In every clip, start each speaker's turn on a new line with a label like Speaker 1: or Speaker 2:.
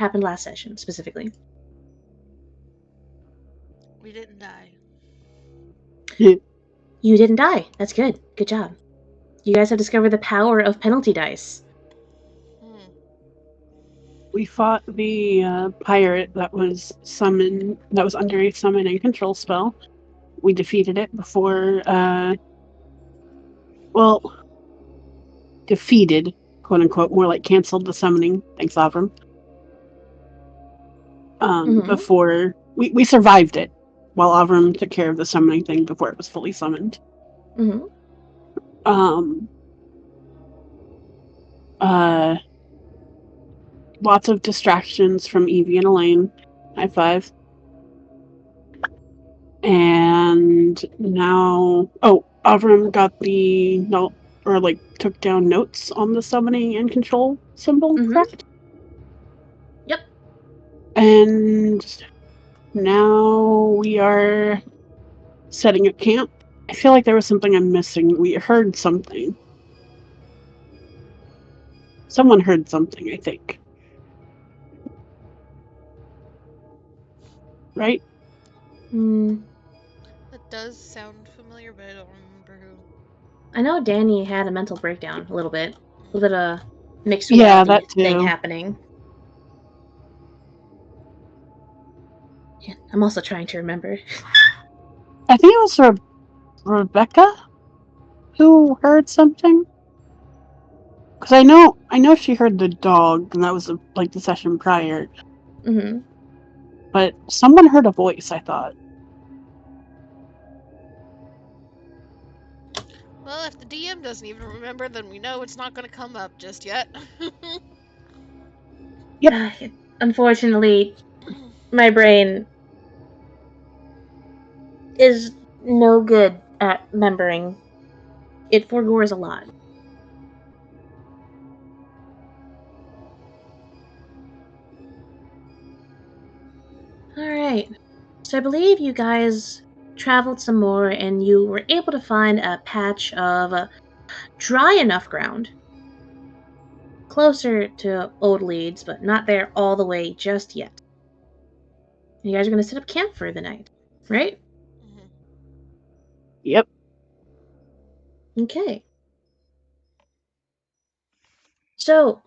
Speaker 1: happened last session, specifically.
Speaker 2: We didn't die.
Speaker 1: You didn't die. That's good. Good job. You guys have discovered the power of penalty dice.
Speaker 3: We fought the pirate that was summoned, that was under a summon and control spell. We defeated it before, defeated, quote unquote, more like canceled the summoning. Thanks, Avram. Before we survived it, while Avram took care of the summoning thing before it was fully summoned. Lots of distractions from Evie and Elaine. High five. And now, Avram got the note, or like took down notes on the summoning and control symbol, correct?
Speaker 1: Yep.
Speaker 3: And now we are setting up camp. I feel like there was something I'm missing. We heard something. Someone heard something, I think. Right?
Speaker 2: That does sound familiar, but I don't remember who.
Speaker 1: I know Danny had a mental breakdown a little bit. A little bit of mixed reality thing happening. Yeah, I'm also trying to remember.
Speaker 3: I think it was Rebecca who heard something. Because I know she heard the dog, and that was like the session prior. But someone heard a voice, I thought.
Speaker 2: Well, if the DM doesn't even remember, then we know it's not going to come up just yet.
Speaker 1: Yep. Unfortunately, my brain is no good at remembering. It forgores a lot. Alright. So I believe you guys traveled some more and you were able to find a patch of dry enough ground. Closer to Old Leeds, but not there all the way just yet. You guys are going to set up camp for the night, right?
Speaker 3: Yep.
Speaker 1: Okay. So,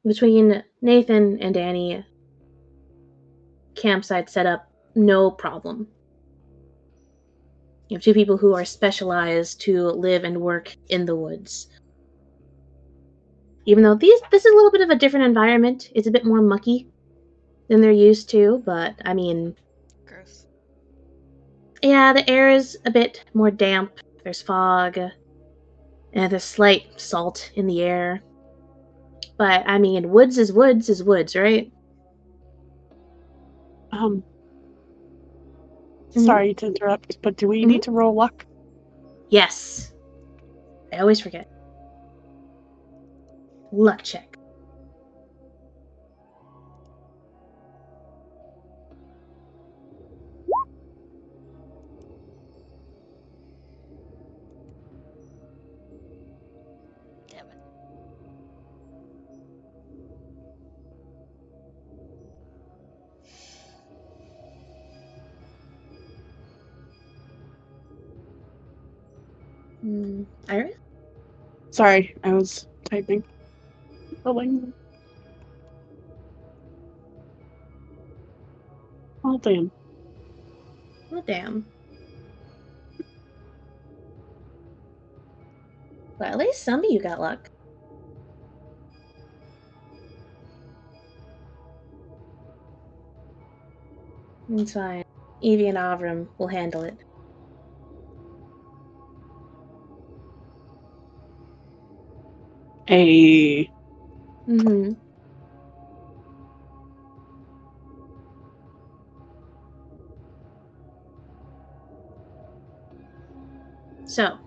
Speaker 1: between Nathan and Danny, campsite setup, no problem. You have two people who are specialized to live and work in the woods. Even though this is a little bit of a different environment, it's a bit more mucky than they're used to, but I mean...
Speaker 2: Gross.
Speaker 1: Yeah, the air is a bit more damp, there's fog, and there's slight salt in the air. But, I mean, woods is woods, right?
Speaker 3: Sorry to interrupt, but do we need to roll luck?
Speaker 1: Yes. I always forget. Luck check.
Speaker 2: Damn it.
Speaker 1: Iris?
Speaker 3: Sorry, I was typing. Rolling. Oh, damn.
Speaker 1: Oh, damn. Well, at least some of you got luck. It's fine. Evie and Avram will handle it.
Speaker 3: Hey.
Speaker 1: So.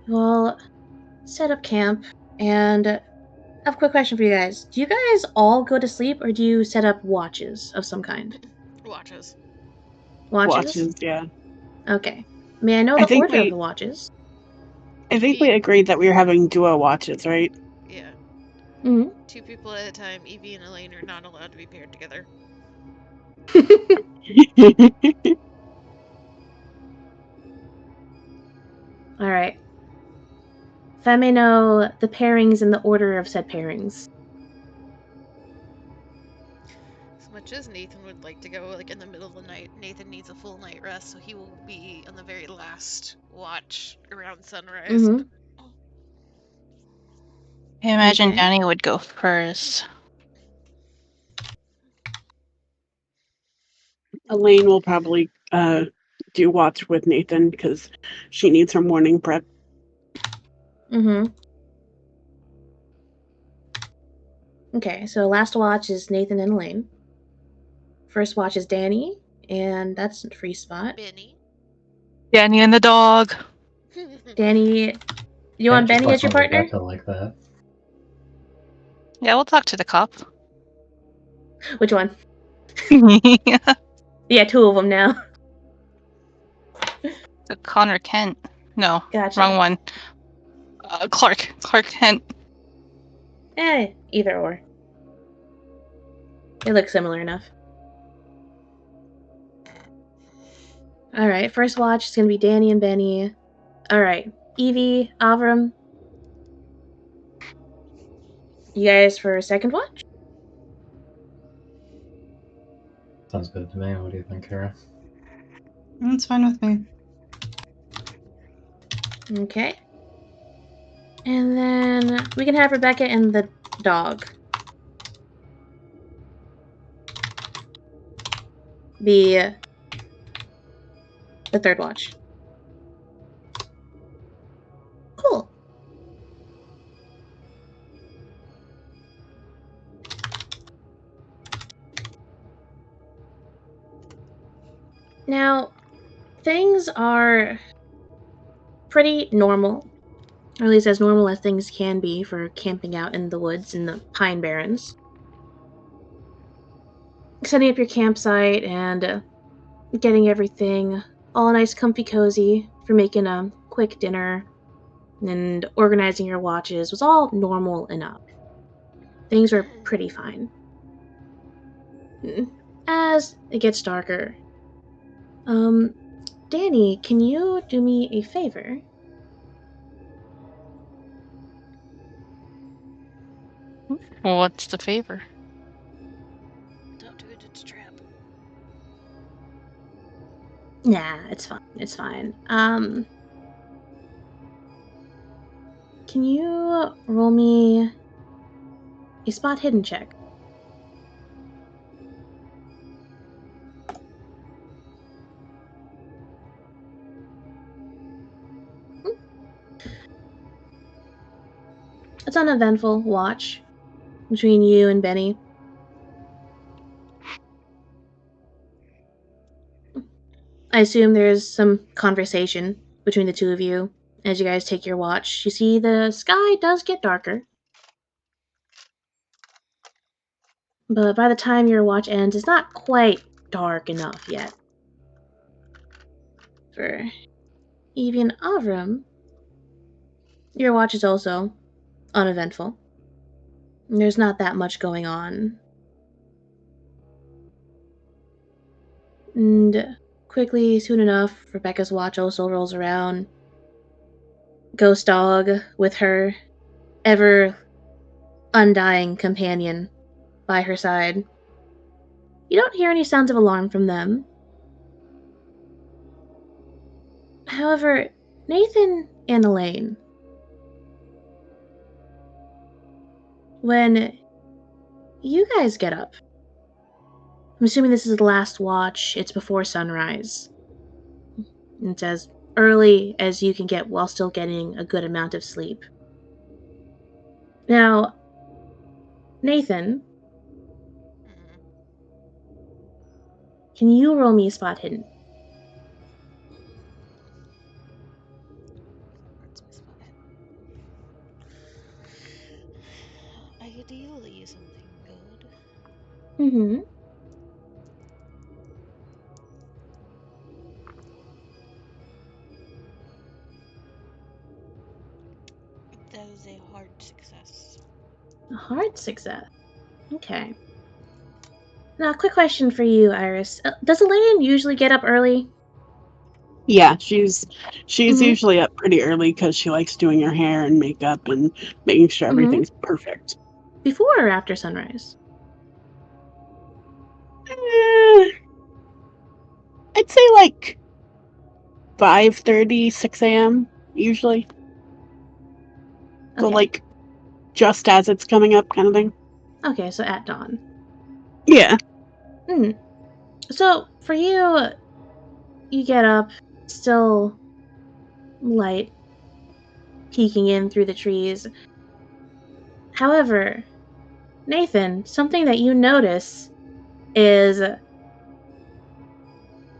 Speaker 1: We'll set up camp, and I have a quick question for you guys. Do you guys all go to sleep, or do you set up watches of some kind?
Speaker 2: Watches.
Speaker 3: Watches, yeah.
Speaker 1: Okay. May I know the order of the watches?
Speaker 3: I think we agreed that we were having duo watches, right?
Speaker 2: Yeah.
Speaker 1: Mm-hmm.
Speaker 2: 2 people at a time. Evie and Elaine are not allowed to be paired together.
Speaker 1: All right. If I may know the pairings and the order of said pairings.
Speaker 2: As much as Nathan would like to go like in the middle of the night, Nathan needs a full night rest, so he will be on the very last watch around sunrise.
Speaker 1: Mm-hmm.
Speaker 4: I imagine
Speaker 1: Okay.
Speaker 4: Danny would go first.
Speaker 3: Elaine will probably do watch with Nathan because she needs her morning prep.
Speaker 1: Mm-hmm. Okay, so last watch is Nathan and Elaine. First watch is Danny, and that's a free spot.
Speaker 2: Benny.
Speaker 4: Danny and the dog.
Speaker 1: Danny, you
Speaker 5: Can't
Speaker 1: want
Speaker 5: just
Speaker 1: Benny
Speaker 5: let
Speaker 1: as your
Speaker 5: one
Speaker 1: partner?
Speaker 5: Rebecca like that.
Speaker 4: Yeah, we'll talk to the cop.
Speaker 1: Which one?
Speaker 4: Yeah.
Speaker 1: Yeah, 2 of them now.
Speaker 4: So Connor Kent. No,
Speaker 1: Gotcha.
Speaker 4: wrong one. Clark Kent.
Speaker 1: Either or. They look similar enough. Alright, first watch is gonna be Danny and Benny. Alright, Evie, Avram. You guys for second watch?
Speaker 5: Sounds good to me. What do you think, Kara?
Speaker 6: That's fine with me.
Speaker 1: Okay. And then we can have Rebecca and the dog be the third watch. Cool. Now, things are pretty normal, or at least as normal as things can be for camping out in the woods in the Pine Barrens. Setting up your campsite and getting everything all nice, comfy, cozy for making a quick dinner and organizing your watches was all normal enough. Things were pretty fine. As it gets darker, Danny, can you do me a favor?
Speaker 4: What's the favor?
Speaker 2: Don't do it, it's a trap.
Speaker 1: Nah, it's fine. It's fine. Can you roll me a spot hidden check? It's an uneventful watch between you and Benny. I assume there's some conversation between the 2 of you as you guys take your watch. You see the sky does get darker. But by the time your watch ends, it's not quite dark enough yet. For Evie and Avram, your watch is also uneventful. There's not that much going on. And quickly, soon enough, Rebecca's watch also rolls around. Ghost dog with her ever undying companion by her side. You don't hear any sounds of alarm from them. However, Nathan and Elaine, when you guys get up, I'm assuming this is the last watch, it's before sunrise. It's as early as you can get while still getting a good amount of sleep. Now, Nathan, can you roll me a spot hidden?
Speaker 2: Where's my spot? Ideally, something good.
Speaker 1: Mm-hmm.
Speaker 2: That is a hard success.
Speaker 1: A hard success. Okay. Now, quick question for you, Iris. Does Elaine usually get up early?
Speaker 3: Yeah, she's
Speaker 1: Mhm.
Speaker 3: usually up pretty early because she likes doing her hair and makeup and making sure everything's perfect.
Speaker 1: Before or after sunrise?
Speaker 3: I'd say like 5:30, 6 a.m. usually. So
Speaker 1: Okay.
Speaker 3: like just as it's coming up kind of thing.
Speaker 1: Okay, so at dawn.
Speaker 3: Yeah.
Speaker 1: So for you, you get up, still light peeking in through the trees. However, Nathan, something that you notice is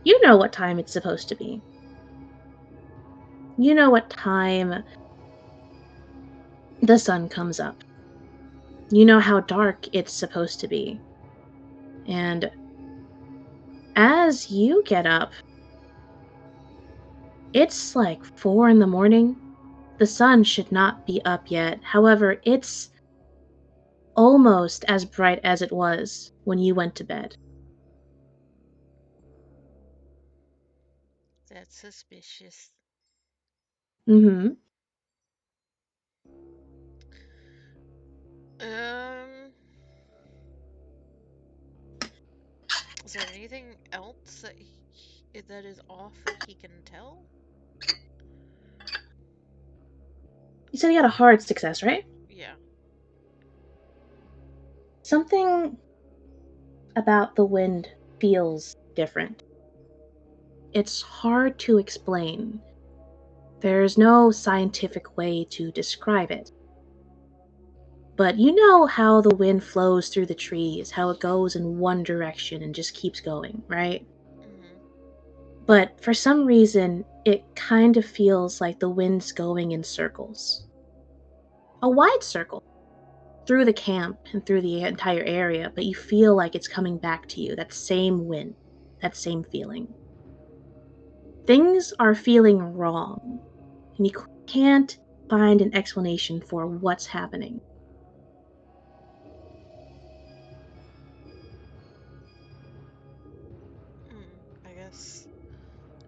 Speaker 1: you know what time it's supposed to be. You know what time the sun comes up. You know how dark it's supposed to be. And as you get up, it's like 4 in the morning. The sun should not be up yet. However, it's almost as bright as it was when you went to bed.
Speaker 2: That's suspicious.
Speaker 1: Mm-hmm.
Speaker 2: Um, is there anything else that is off that he can tell?
Speaker 1: You said you got a hard success, right?
Speaker 2: Yeah.
Speaker 1: Something about the wind feels different. It's hard to explain. There's no scientific way to describe it. But you know how the wind flows through the trees, how it goes in one direction and just keeps going, right?
Speaker 2: Mm-hmm.
Speaker 1: But for some reason, it kind of feels like the wind's going in circles. A wide circle through the camp and through the entire area, but you feel like it's coming back to you, that same wind, that same feeling. Things are feeling wrong, and you can't find an explanation for what's happening.
Speaker 2: I guess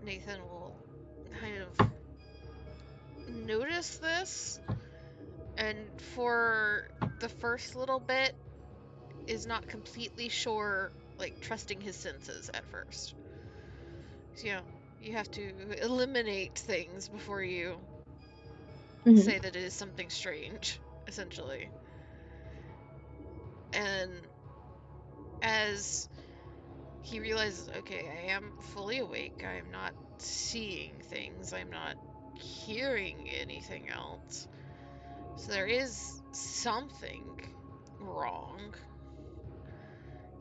Speaker 2: Nathan will kind of notice this, and for the first little bit, is not completely sure, like trusting his senses at first. So, you have to eliminate things before you
Speaker 1: Mm-hmm.
Speaker 2: say that it is something strange, essentially. And as he realizes, okay, I am fully awake, I am not seeing things, I'm not hearing anything else. So there is something wrong.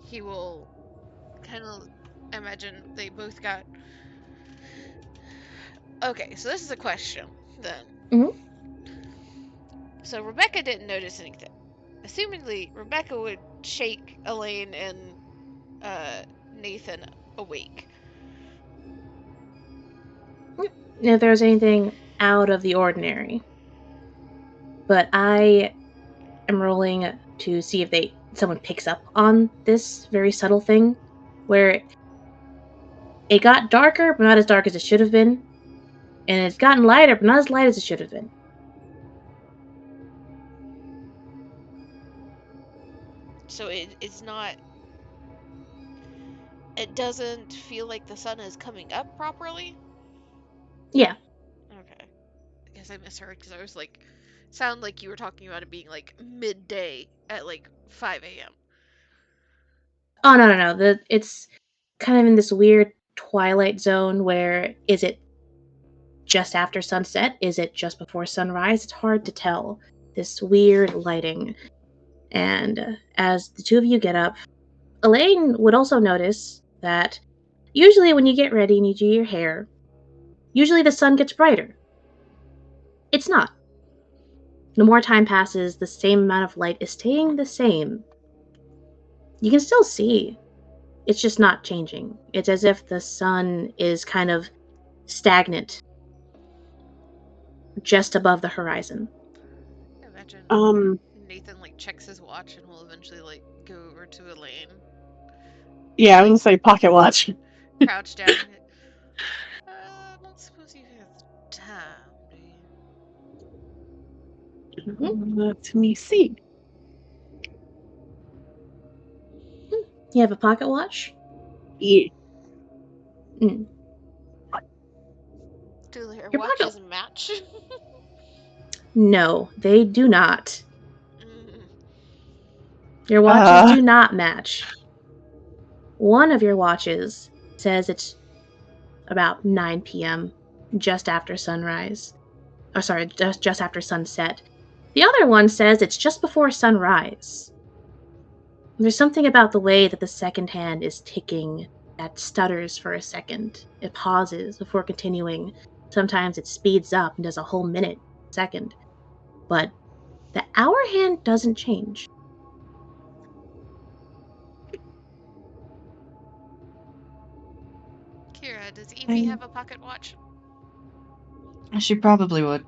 Speaker 2: He will kind of imagine they both got. Okay, so this is a question then.
Speaker 1: Mm-hmm.
Speaker 2: So Rebecca didn't notice anything. Assumingly, Rebecca would shake Elaine and uh, Nathan awake.
Speaker 1: If there's anything out of the ordinary, but I am rolling to see if someone picks up on this very subtle thing, where it got darker, but not as dark as it should have been, and it's gotten lighter, but not as light as it should have been.
Speaker 2: So it's not. It doesn't feel like the sun is coming up properly.
Speaker 1: Yeah.
Speaker 2: Okay. I guess I misheard because I was like, sound like you were talking about it being like midday at like 5 a.m.
Speaker 1: Oh no. It's kind of in this weird twilight zone where is it just after sunset? Is it just before sunrise? It's hard to tell. This weird lighting. And as the two of you get up, Elaine would also notice that usually when you get ready and you do your hair, usually the sun gets brighter. It's not. The more time passes, the same amount of light is staying the same. You can still see. It's just not changing. It's as if the sun is kind of stagnant just above the horizon.
Speaker 2: Imagine
Speaker 3: Um
Speaker 2: Nathan like checks his watch and will eventually like go over to Elaine,
Speaker 3: Yeah, I was gonna say pocket watch.
Speaker 2: crouch down. I don't suppose you have the time, do you?
Speaker 3: Let me see.
Speaker 1: You have a pocket watch?
Speaker 3: Yeah.
Speaker 1: Mm.
Speaker 2: Do their
Speaker 1: Your pocket-
Speaker 2: watches match?
Speaker 1: No, they do not.
Speaker 2: Mm.
Speaker 1: Your watches do not match. One of your watches says it's about 9 p.m., just after sunrise. Oh, sorry, just after sunset. The other one says it's just before sunrise. There's something about the way that the second hand is ticking that stutters for a second. It pauses before continuing. Sometimes it speeds up and does a whole minute, second. But the hour hand doesn't change.
Speaker 2: Kira, does Evie have a pocket watch?
Speaker 6: She probably would.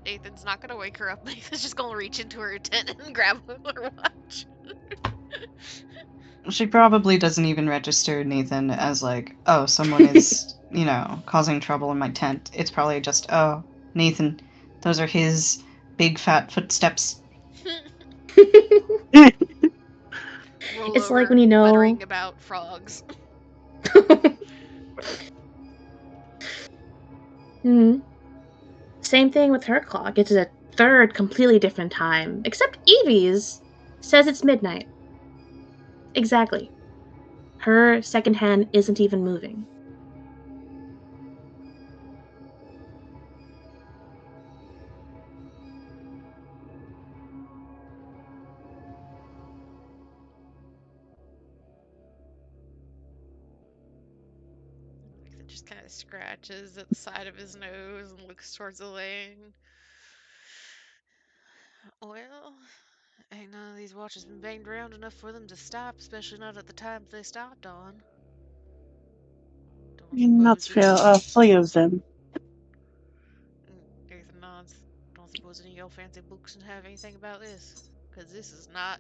Speaker 2: Nathan's not gonna wake her up. Nathan's just gonna reach into her tent and grab her watch.
Speaker 6: She probably doesn't even register Nathan as like, oh, someone is, causing trouble in my tent. It's probably just, oh, Nathan, those are his big fat footsteps.
Speaker 2: Roll
Speaker 1: It's
Speaker 2: over,
Speaker 1: like when you know.
Speaker 2: muttering about frogs.
Speaker 1: Same thing with her clock. It's a third completely different time. Except Evie's says it's midnight. Exactly. Her second hand isn't even moving.
Speaker 2: Nathan just kind of scratches at the side of his nose and looks towards Elaine. Well, ain't none of these watches been banged around enough for them to stop, especially not at the time they stopped on.
Speaker 3: Not three of them.
Speaker 2: Nathan nods. Don't suppose any of your fancy books have anything about this, because this is not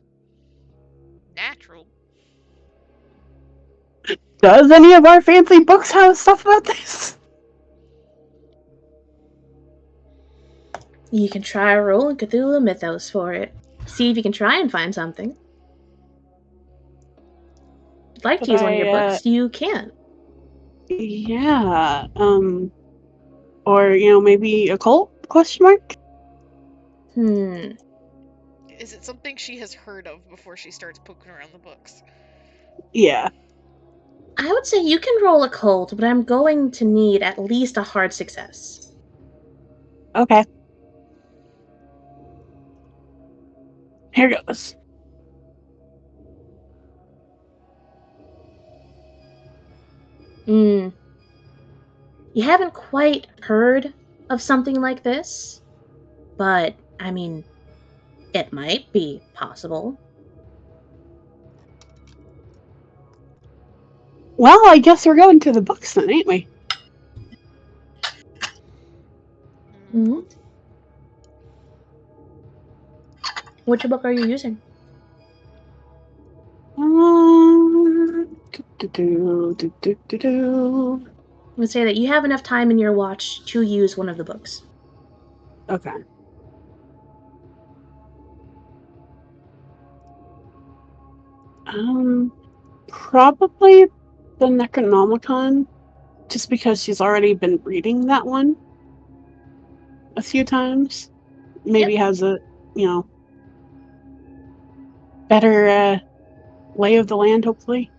Speaker 2: natural.
Speaker 3: Does any of our fancy books have stuff about this?
Speaker 1: You can try rolling Cthulhu Mythos for it. See if you can try and find something. If you'd like to use one of your books, you can.
Speaker 3: Yeah. Or, maybe a cult? Question mark?
Speaker 2: Is it something she has heard of before she starts poking around the books?
Speaker 3: Yeah.
Speaker 1: I would say you can roll a cult, but I'm going to need at least a hard success.
Speaker 3: Okay. Here goes.
Speaker 1: You haven't quite heard of something like this, but, I mean, it might be possible.
Speaker 3: Well, I guess we're going to the books then, ain't we?
Speaker 1: Mm-hmm. Which book are you using? I would say that you have enough time in your watch to use one of the books.
Speaker 3: Okay. Probably the Necronomicon, just because she's already been reading that one a few times. Maybe has a, better lay of the land, hopefully.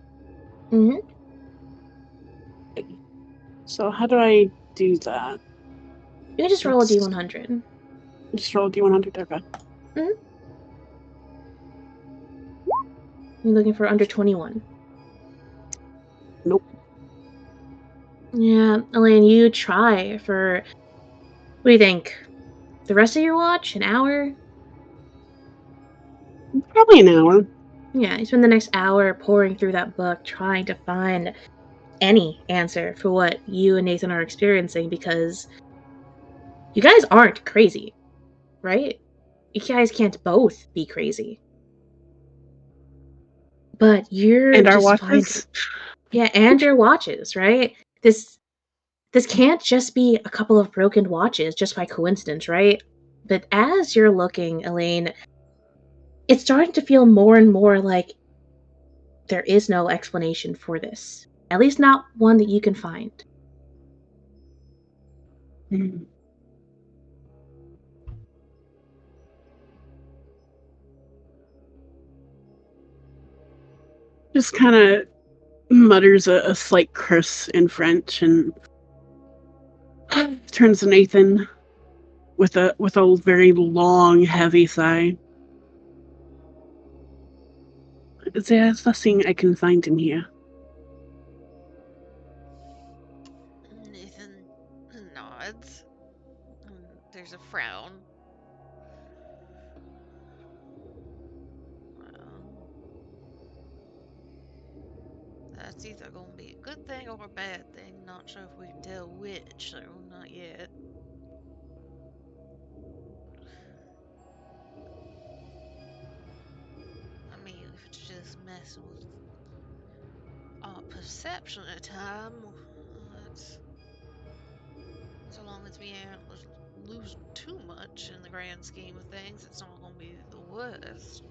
Speaker 1: Mm-hmm.
Speaker 3: So how do I do that?
Speaker 1: You can just roll a D100.
Speaker 3: Just roll a D100, okay.
Speaker 1: Mm-hmm. You're looking for under 21.
Speaker 3: Nope.
Speaker 1: Yeah, Elaine, you try for, what do you think? The rest of your watch? An hour?
Speaker 3: Probably an hour.
Speaker 1: Yeah, you spend the next hour pouring through that book trying to find any answer for what you and Nathan are experiencing, because you guys aren't crazy, right? You guys can't both be crazy. But you're
Speaker 3: And our
Speaker 1: just fine.
Speaker 3: watches?
Speaker 1: Yeah, and your watches, right? This can't just be a couple of broken watches just by coincidence, right? But as you're looking, Elaine, it's starting to feel more and more like there is no explanation for this. At least not one that you can find.
Speaker 3: Hmm. Just kind of mutters a slight curse in French and turns to Nathan with a very long, heavy sigh. There's nothing I can find in here.
Speaker 2: Nathan nods. There's a frown. Well, that's either gonna be a good thing or a bad thing. Not sure if we can tell which, though, not yet. I mean, if it's just messing with our perception of time, that's so long as we aren't losing too much in the grand scheme of things, it's not gonna be the worst.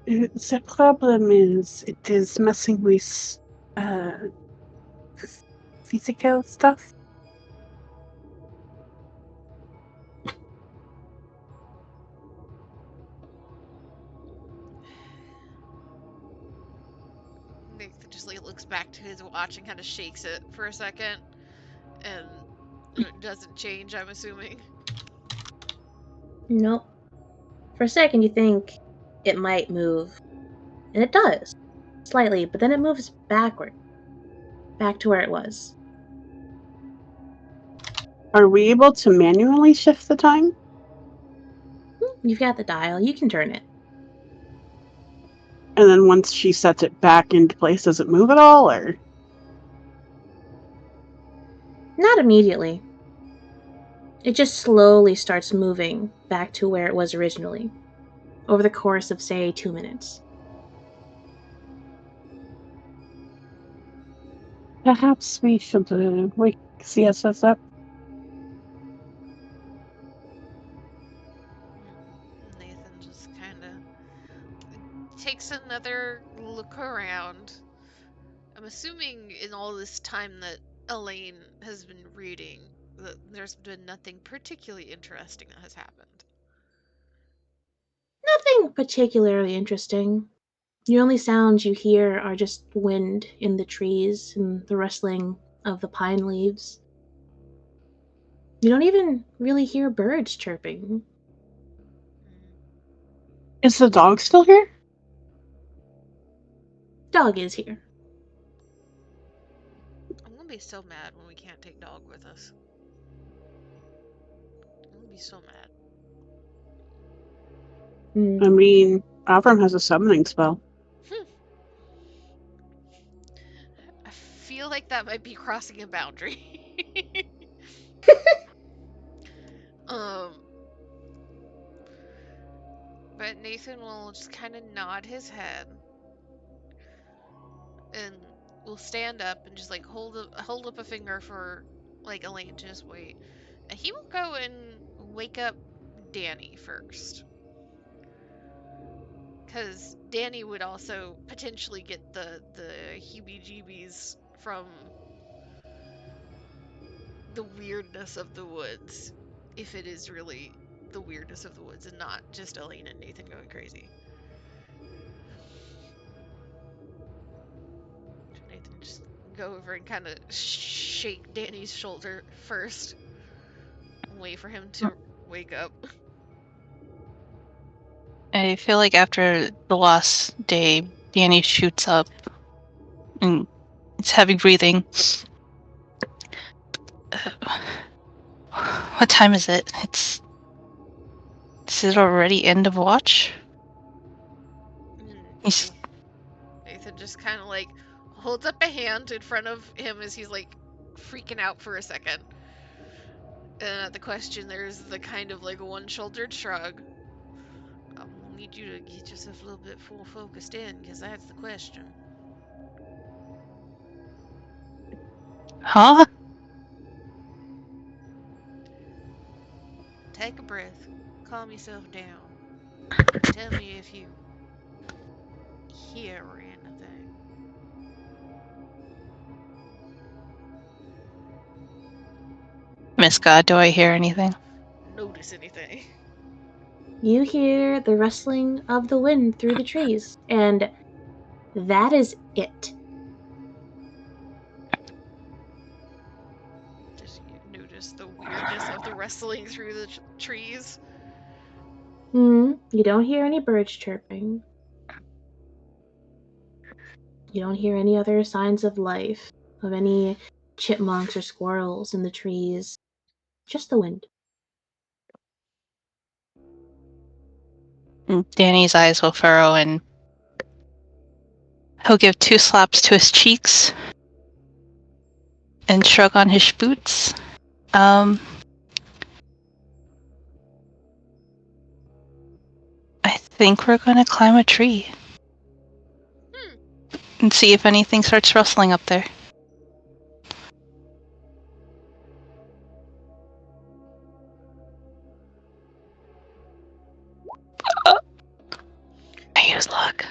Speaker 3: The problem is it is messing with uh, physical stuff.
Speaker 2: Nathan just like looks back to his watch and kind of shakes it for a second, and it doesn't change. I'm assuming.
Speaker 1: Nope. For a second, you think it might move, and it does, slightly, but then it moves backward, back to where it was.
Speaker 3: Are we able to manually shift the time?
Speaker 1: You've got the dial, you can turn it.
Speaker 3: And then once she sets it back into place, does it move at all, or?
Speaker 1: Not immediately. It just slowly starts moving back to where it was originally, over the course of, say, 2 minutes.
Speaker 3: Perhaps we should wake CSS up.
Speaker 2: Nathan just kind of takes another look around. I'm assuming in all this time that Elaine has been reading, that there's been nothing particularly interesting that has happened.
Speaker 1: Nothing particularly interesting. The only sounds you hear are just wind in the trees and the rustling of the pine leaves. You don't even really hear birds chirping.
Speaker 3: Is the dog still here?
Speaker 1: Dog is here.
Speaker 2: I'm gonna be so mad when we can't take Dog with us. I'm gonna be so mad.
Speaker 3: I mean, Avram has a summoning spell.
Speaker 2: I feel like that might be crossing a boundary. um, but Nathan will just kind of nod his head and will stand up and just like hold up a finger for like Elaine to just wait. And he will go and wake up Danny first. Because Danny would also potentially get the heebie-jeebies from the weirdness of the woods, if it is really the weirdness of the woods and not just Elaine and Nathan going crazy. Nathan just go over and kind of shake Danny's shoulder first and wait for him to wake up.
Speaker 4: I feel like after the last day, Danny shoots up and it's heavy breathing. What time is it? Is it already end of watch? He's
Speaker 2: Nathan just kind of like holds up a hand in front of him as he's like freaking out for a second. And at the question, there's the kind of like one-shouldered shrug. We'll need you to get yourself a little bit more focused in, because that's the question.
Speaker 4: Huh?
Speaker 2: Take a breath. Calm yourself down. Tell me if you hear anything.
Speaker 4: Miss God, do I hear anything?
Speaker 2: Notice anything.
Speaker 1: You hear the rustling of the wind through the trees, and that is it.
Speaker 2: Just you notice the weirdness of the rustling through the trees.
Speaker 1: You don't hear any birds chirping. You don't hear any other signs of life, of any chipmunks or squirrels in the trees. Just the wind.
Speaker 4: And Danny's eyes will furrow and he'll give 2 slaps to his cheeks and shrug on his boots. I think we're gonna climb a tree. And see if anything starts rustling up there. I use luck.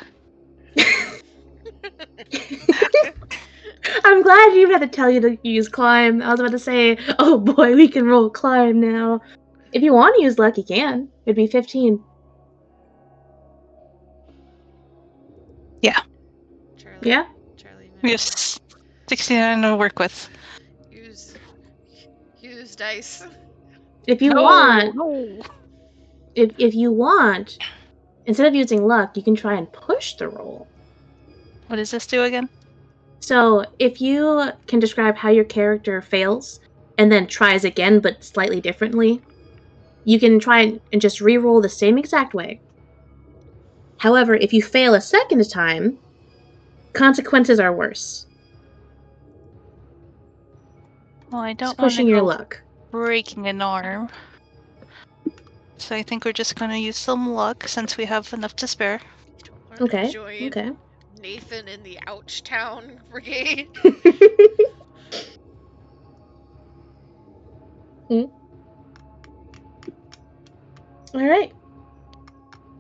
Speaker 1: I'm glad you had to tell you to use climb. I was about to say, oh boy, we can roll climb now. If you want to use luck, you can. It'd be 15.
Speaker 4: Yeah.
Speaker 2: Charlie.
Speaker 1: Yeah?
Speaker 2: Charlie.
Speaker 4: We have 69 to work with.
Speaker 2: Use dice.
Speaker 1: If you want, if you want, instead of using luck, you can try and push the roll.
Speaker 4: What does this do again?
Speaker 1: So if you can describe how your character fails and then tries again but slightly differently, you can try and just re-roll the same exact way. However, if you fail a second time, consequences are worse.
Speaker 4: Well, I
Speaker 1: It's
Speaker 4: don't want to
Speaker 1: pushing your
Speaker 4: go
Speaker 1: luck.
Speaker 4: breaking an arm. So I think we're just going to use some luck since we have enough to spare.
Speaker 2: You don't want to
Speaker 1: Okay.
Speaker 2: join
Speaker 1: Okay.
Speaker 2: Nathan in the Ouch Town Brigade.
Speaker 1: All right.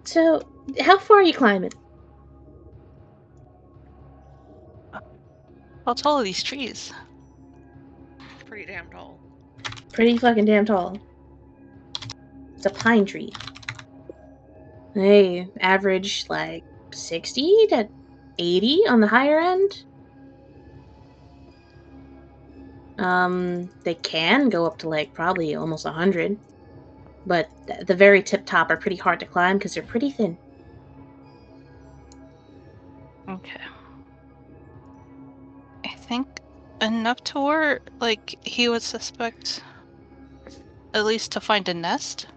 Speaker 1: So, how far are you climbing?
Speaker 4: How tall are these trees?
Speaker 2: Pretty damn tall.
Speaker 1: Pretty fucking damn tall. It's a pine tree. They average like 60 to 80 on the higher end. They can go up to like probably almost 100. But the very tip top are pretty hard to climb because they're pretty thin.
Speaker 4: Okay. I think enough to where, like, he would suspect at least to find a nest.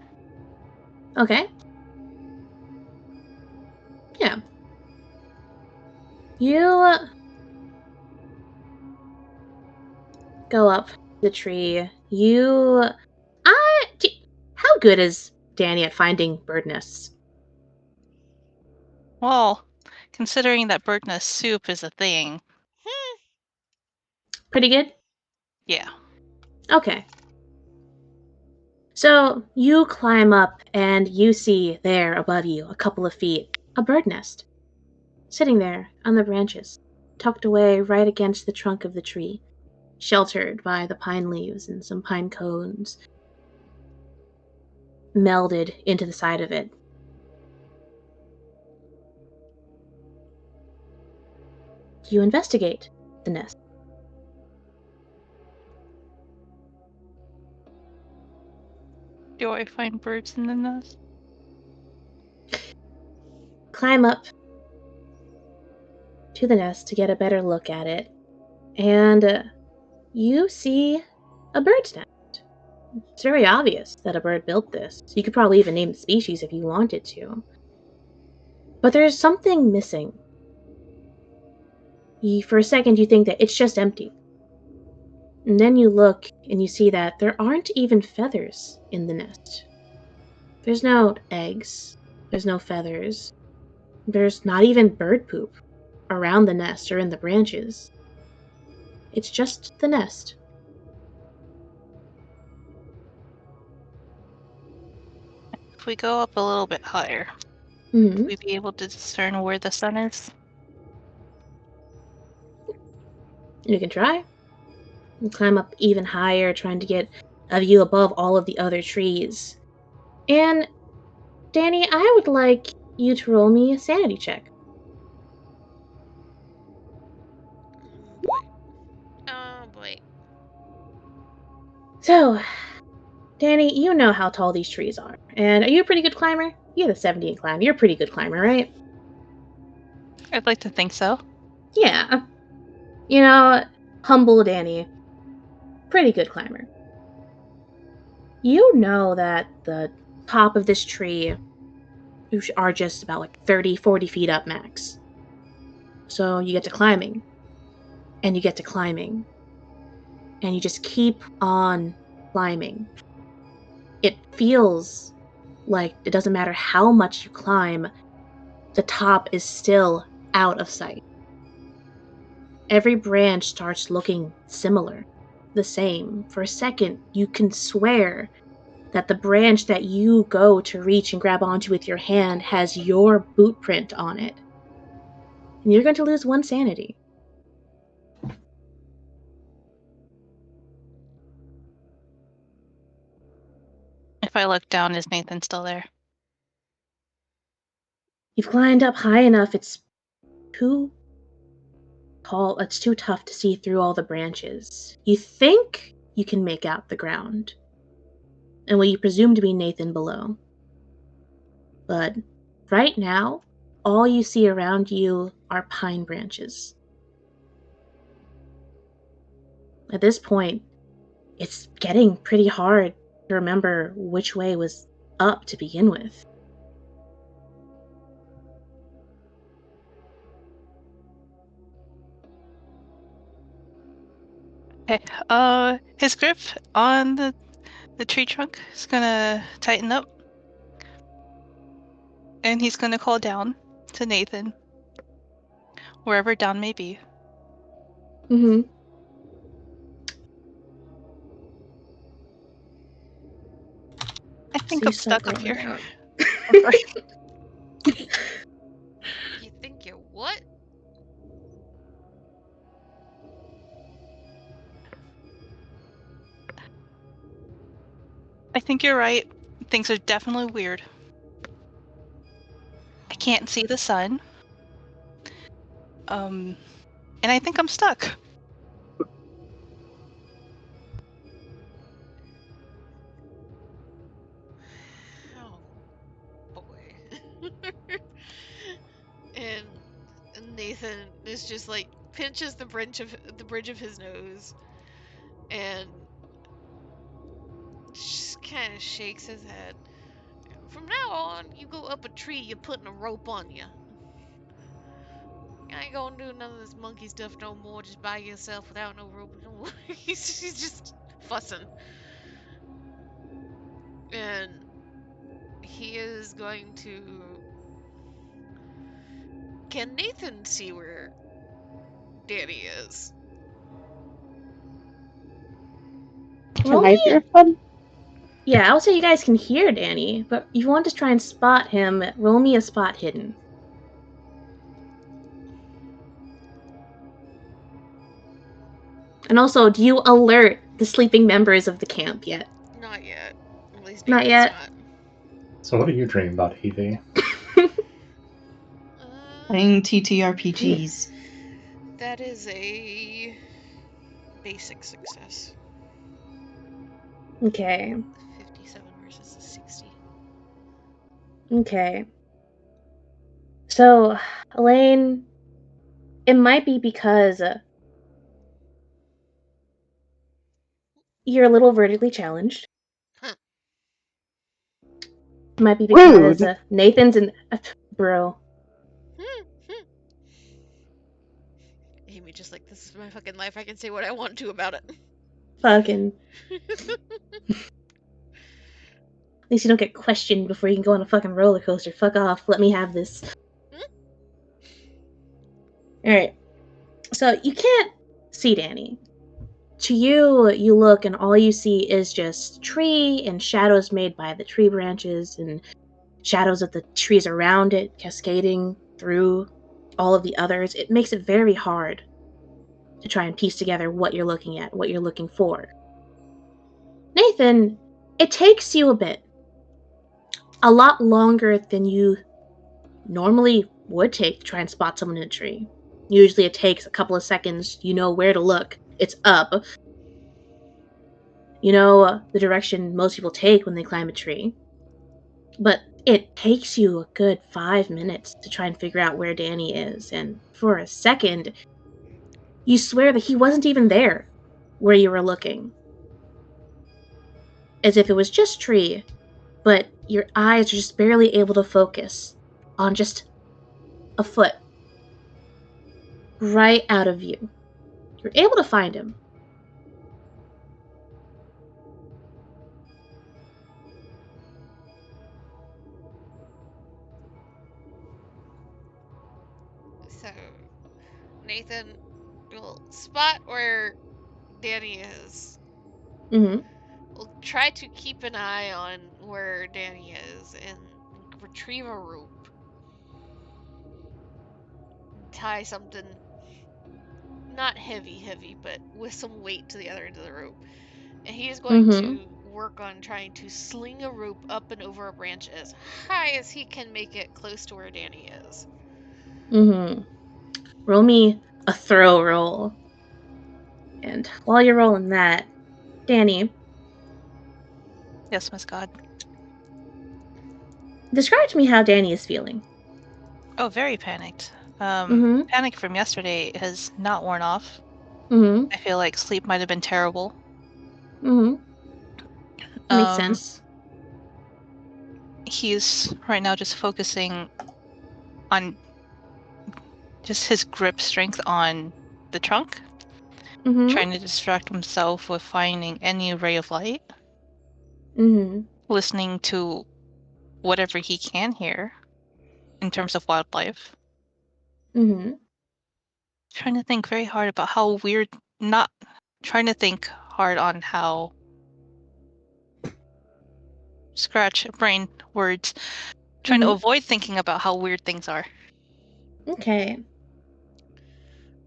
Speaker 1: Okay. Yeah. You go up the tree. How good is Danny at finding bird nests?
Speaker 4: Well, considering that bird nest soup is a thing.
Speaker 1: Pretty good?
Speaker 4: Yeah.
Speaker 1: Okay. So you climb up and you see there above you, a couple of feet, a bird nest. Sitting there on the branches, tucked away right against the trunk of the tree, sheltered by the pine leaves and some pine cones melded into the side of it. You investigate the nest.
Speaker 4: Do I find birds in the nest?
Speaker 1: Climb up to the nest to get a better look at it, and you see a bird's nest. It's very obvious that a bird built this. You could probably even name the species if you wanted to. But there's something missing. For a second, you think that it's just empty. And then you look and you see that there aren't even feathers in the nest. There's no eggs. There's no feathers. There's not even bird poop around the nest or in the branches. It's just the nest.
Speaker 4: If we go up a little bit higher,
Speaker 1: Mm-hmm.
Speaker 4: would we be able to discern where the sun is?
Speaker 1: You can try. You climb up even higher, trying to get a view above all of the other trees. And, Danny, I would like you to roll me a sanity check.
Speaker 2: Oh boy. Oh boy.
Speaker 1: So, Danny, you know how tall these trees are. And are you a pretty good climber? You have a 70 in climb. You're a pretty good climber, right?
Speaker 4: I'd like to think so.
Speaker 1: Yeah. You know, humble Danny. Pretty good climber. You know that the top of this tree are just about like 30, 40 feet up max. So you get to climbing, and you get to climbing, and you just keep on climbing. It feels like it doesn't matter how much you climb, the top is still out of sight. Every branch starts looking similar, the same. For a second, you can swear that the branch that you go to reach and grab onto with your hand has your boot print on it. And you're going to lose 1 sanity.
Speaker 4: If I look down, is Nathan still there?
Speaker 1: You've climbed up high enough, it's too tall, it's too tough to see through all the branches. You think you can make out the ground, and what you presume to be Nathan below. But right now, all you see around you are pine branches. At this point, it's getting pretty hard to remember which way was up to begin with.
Speaker 4: Okay. His grip on the tree trunk is gonna tighten up, and he's gonna call down to Nathan, wherever down may be.
Speaker 1: Mm-hmm.
Speaker 4: I
Speaker 1: So
Speaker 4: think
Speaker 1: you
Speaker 4: I'm
Speaker 1: start
Speaker 4: stuck up
Speaker 1: going
Speaker 4: here.
Speaker 1: down.
Speaker 4: I'm sorry.
Speaker 2: You think you're what?
Speaker 4: I think you're right. Things are definitely weird. I can't see the sun. And I think I'm stuck.
Speaker 2: Oh boy. and Nathan is just like pinches the bridge of his nose and just kind of shakes his head. From now on, you go up a tree, you're putting a rope on you. I ain't gonna do none of this monkey stuff no more, just by yourself without no rope. He's just fussing. And he is going to. Can Nathan see where Danny is?
Speaker 3: Can
Speaker 1: Roll
Speaker 3: I
Speaker 1: me?
Speaker 3: hear fun?
Speaker 1: Yeah, I would say you guys can hear Danny, but if you want to try and spot him, roll me a spot hidden. And also, do you alert the sleeping members of the camp yet?
Speaker 2: Not yet. At least
Speaker 1: Not
Speaker 2: Bacon's
Speaker 1: yet.
Speaker 2: not.
Speaker 5: So what are you dreaming about, Evie?
Speaker 6: Playing TTRPGs.
Speaker 2: That is a basic success.
Speaker 1: Okay.
Speaker 2: 57 versus a 60.
Speaker 1: Okay. So, Elaine, it might be because you're a little vertically challenged.
Speaker 2: Huh.
Speaker 1: It might be because
Speaker 3: Rude.
Speaker 1: Nathan's in. Bro.
Speaker 2: Amy just like, this is my fucking life. I can say what I want to about it.
Speaker 1: Fucking. At least you don't get questioned before you can go on a fucking roller coaster. Fuck off. Let me have this. Alright. So you can't see Danny. To you, you look and all you see is just tree and shadows made by the tree branches and shadows of the trees around it cascading through all of the others. It makes it very hard to try and piece together what you're looking at, what you're looking for. Nathan, it takes you a bit. A lot longer than you normally would take to try and spot someone in a tree. Usually it takes a couple of seconds. You know where to look. It's up. You know the direction most people take when they climb a tree. But it takes you a good 5 minutes to try and figure out where Danny is. And for a second, you swear that he wasn't even there where you were looking. As if it was just tree, but your eyes are just barely able to focus on just a foot right out of view. You're able to find him.
Speaker 2: So, Nathan will spot where Danny is.
Speaker 1: Mm-hmm.
Speaker 2: We'll try to keep an eye on where Danny is and retrieve a rope. And tie something not heavy, but with some weight to the other end of the rope. And he is going
Speaker 1: Mm-hmm.
Speaker 2: to work on trying to sling a rope up and over a branch as high as he can make it close to where Danny is.
Speaker 1: Mm-hmm. Roll me a throw roll. And while you're rolling that, Danny,
Speaker 4: Yes, Miss God.
Speaker 1: describe to me how Danny is feeling.
Speaker 4: Oh, very panicked.
Speaker 1: Mm-hmm.
Speaker 4: Panic from yesterday has not worn off.
Speaker 1: Mm-hmm.
Speaker 4: I feel like sleep might have been terrible.
Speaker 1: Mm-hmm. Makes
Speaker 4: Um,
Speaker 1: sense.
Speaker 4: he's right now just focusing on just his grip strength on the trunk,
Speaker 1: Mm-hmm.
Speaker 4: trying to distract himself with finding any ray of light,
Speaker 1: Mm-hmm.
Speaker 4: listening to whatever he can hear in terms of wildlife,
Speaker 1: Mm-hmm.
Speaker 4: trying to think very hard about how weird, not trying to think hard on how scratch brain words, trying to
Speaker 1: Mm-hmm.
Speaker 4: avoid thinking about how weird things are.
Speaker 1: Okay.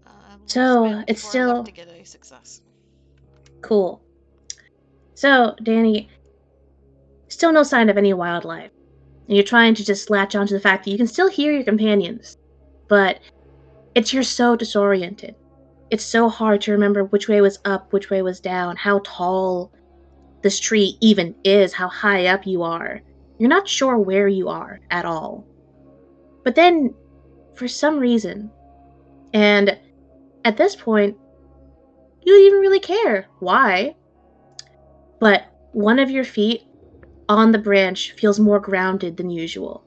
Speaker 2: I'm going to
Speaker 1: So
Speaker 2: spend
Speaker 1: it's
Speaker 2: 4 luck
Speaker 1: still
Speaker 2: to get a success.
Speaker 1: cool. So, Danny, still no sign of any wildlife. And you're trying to just latch onto the fact that you can still hear your companions. But you're so disoriented. It's so hard to remember which way was up, which way was down, how tall this tree even is, how high up you are. You're not sure where you are at all. But then, for some reason, and at this point, you don't even really care why, but one of your feet on the branch feels more grounded than usual,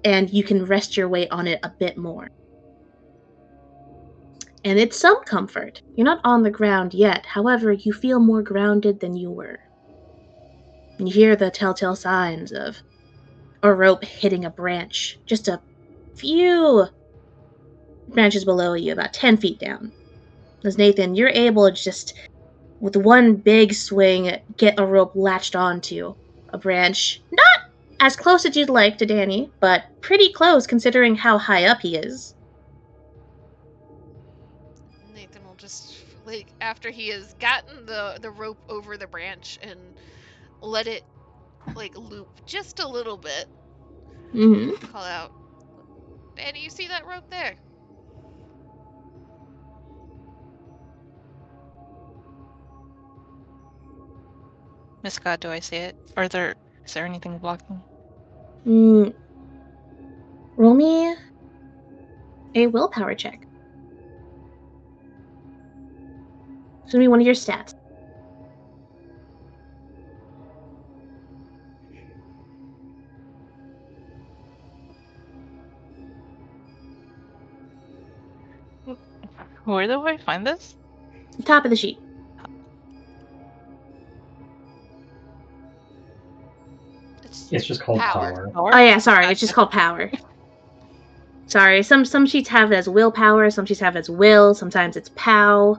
Speaker 1: and you can rest your weight on it a bit more. And it's some comfort. You're not on the ground yet, however, you feel more grounded than you were. And you hear the telltale signs of a rope hitting a branch just a few branches below you, about 10 feet down. As Nathan, you're able to just, with one big swing, get a rope latched onto a branch. Not as close as you'd like to Danny, but pretty close considering how high up he is.
Speaker 2: Nathan will just, like, after he has gotten the rope over the branch and let it, like, loop just a little bit,
Speaker 1: Mm-hmm.
Speaker 2: call out, Danny, you see that rope there?
Speaker 4: Miss God, do I see it? Is there anything blocking?
Speaker 1: Mm, roll me a willpower check. It's gonna be one of your stats.
Speaker 4: Where do I find this?
Speaker 1: Top of the sheet.
Speaker 5: It's just called
Speaker 2: Power.
Speaker 5: power.
Speaker 1: Oh yeah, sorry, it's
Speaker 4: Gotcha.
Speaker 1: just called power. Sorry, some sheets have it as willpower, some sheets have it as will, sometimes it's pow.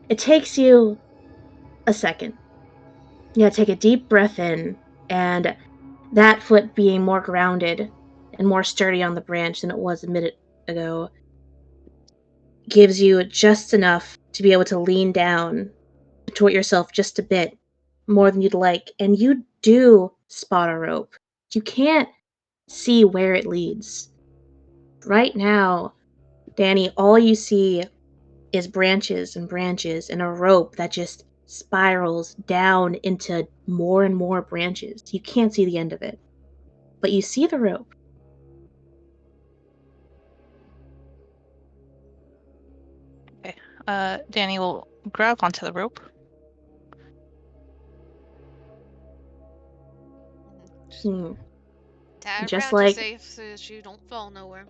Speaker 1: It takes you a second. You gotta take a deep breath in, and that foot being more grounded and more sturdy on the branch than it was a minute ago gives you just enough to be able to lean down, contort yourself just a bit more than you'd like, and you do spot a rope. You can't see where it leads. Right now, Danny, all you see is branches and branches and a rope that just spirals down into more and more branches. You can't see the end of it, but you see the rope.
Speaker 4: Okay. Danny will grab onto the rope.
Speaker 1: Hmm.
Speaker 2: Tie it
Speaker 1: Just
Speaker 2: around you
Speaker 1: like
Speaker 2: safe so that you don't fall nowhere.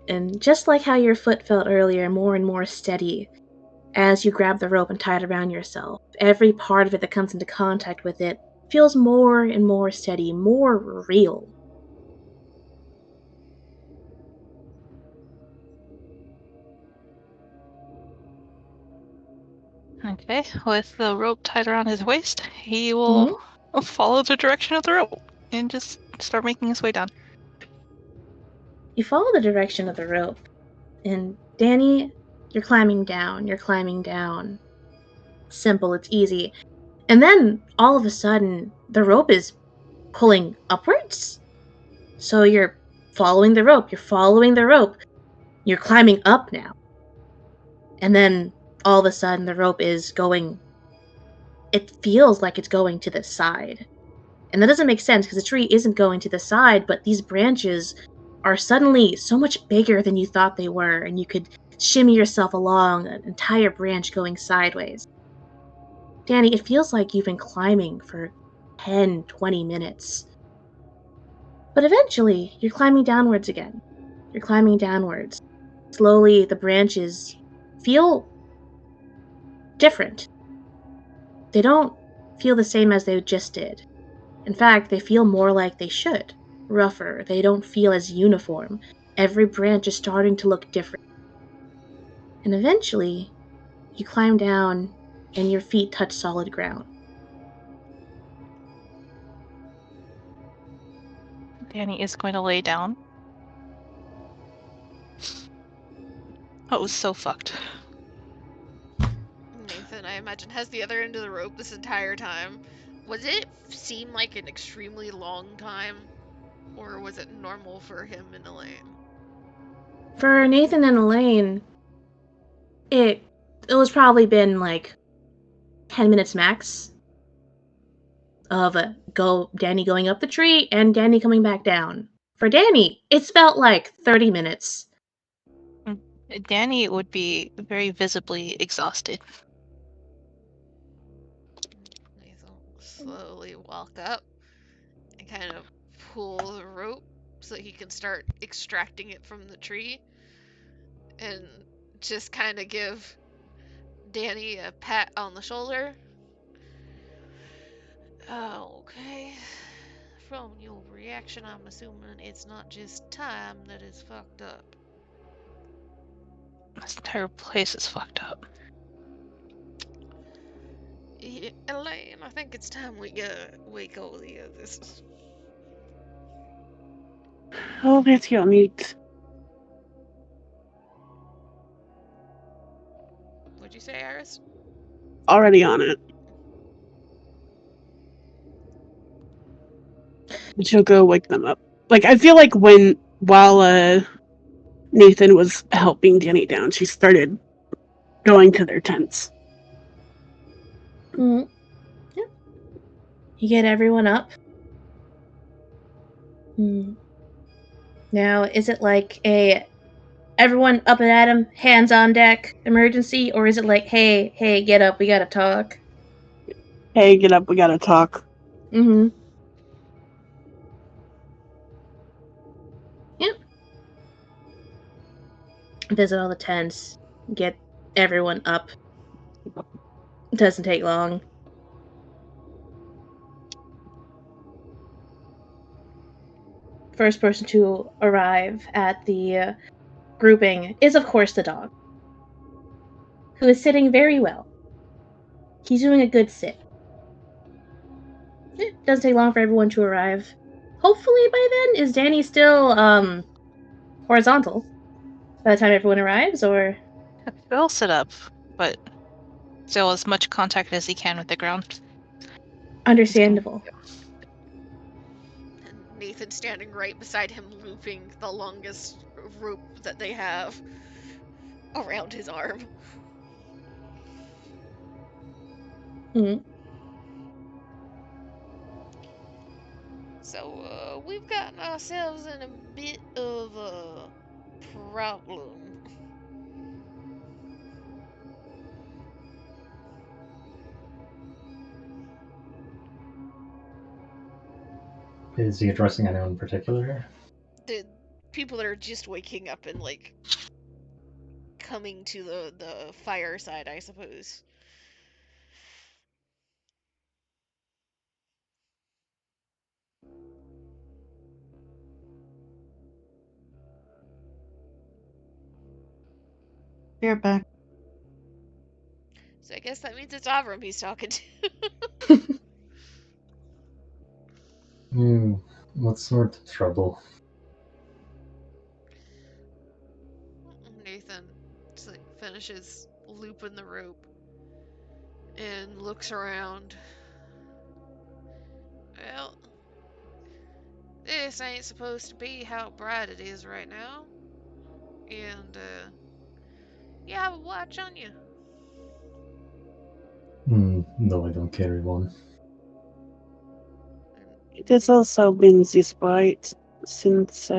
Speaker 1: and just like how your foot felt earlier, more and more steady as you grab the rope and tie it around yourself. Every part of it that comes into contact with it feels more and more steady, more real.
Speaker 4: Okay. With the rope tied around his waist, he will
Speaker 1: Mm-hmm.
Speaker 4: follow the direction of the rope and just start making his way down.
Speaker 1: You follow the direction of the rope, and Danny, you're climbing down, you're climbing down. Simple, it's easy. And then all of a sudden, the rope is pulling upwards. So you're following the rope, you're following the rope. You're climbing up now. And then all of a sudden, the rope is going. It feels like it's going to the side. And that doesn't make sense because the tree isn't going to the side, but these branches are suddenly so much bigger than you thought they were, and you could shimmy yourself along an entire branch going sideways. Danny, it feels like you've been climbing for 10, 20 minutes. But eventually, you're climbing downwards again. You're climbing downwards. Slowly, the branches feel different. They don't feel the same as they just did. In fact, they feel more like they should. Rougher. They don't feel as uniform. Every branch is starting to look different. And eventually, you climb down and your feet touch solid ground.
Speaker 4: Danny is going to lay down. Oh, it was so fucked.
Speaker 2: Nathan, I imagine, has the other end of the rope this entire time. Was it seem like an extremely long time? Or was it normal for him and Elaine?
Speaker 1: For Nathan and Elaine, it was probably been like 10 minutes max of Danny going up the tree and Danny coming back down. For Danny, it's felt like 30 minutes.
Speaker 4: Danny would be very visibly exhausted.
Speaker 2: Nathan will slowly walk up and kind of pull the rope so that he can start extracting it from the tree and just kind of give Danny a pat on the shoulder. Okay. From your reaction, I'm assuming it's not just time that is fucked up.
Speaker 4: This entire place is fucked up.
Speaker 2: Yeah, Elaine, I think it's time we wake all the others.
Speaker 3: Oh, let's go meet.
Speaker 2: What'd you say, Iris?
Speaker 3: Already on it. She'll go wake them up. Like, I feel like while Nathan was helping Danny down, she started going to their tents.
Speaker 1: Mm-hmm. Yeah. You get everyone up. Now, is it like a everyone up and at him, hands on deck emergency, or is it like, hey, get up, we gotta talk?
Speaker 3: Hey, get up, we gotta talk.
Speaker 1: Mm-hmm. Yep. visit all the tents, get everyone up. It doesn't take long. First person to arrive at the grouping is, of course, the dog, who is sitting very well. He's doing a good sit. It doesn't take long for everyone to arrive. Hopefully by then, is Danny still horizontal by the time everyone arrives, or
Speaker 4: They'll sit up, but still as much contact as he can with the ground.
Speaker 1: understandable?
Speaker 2: And Nathan standing right beside him, looping the longest rope that they have around his arm.
Speaker 1: Mm-hmm.
Speaker 2: So, we've gotten ourselves in a bit of a problem.
Speaker 5: Is he addressing anyone in particular?
Speaker 2: The people that are just waking up and, like, coming to the fireside, I suppose.
Speaker 6: You're back.
Speaker 2: So I guess that means it's Avram he's talking to.
Speaker 5: What sort of trouble?
Speaker 2: Nathan just, like, finishes looping the rope and looks around. Well, this ain't supposed to be how bright it is right now. And, you have a watch on you.
Speaker 5: No, I don't carry one.
Speaker 3: It has also been this bright since,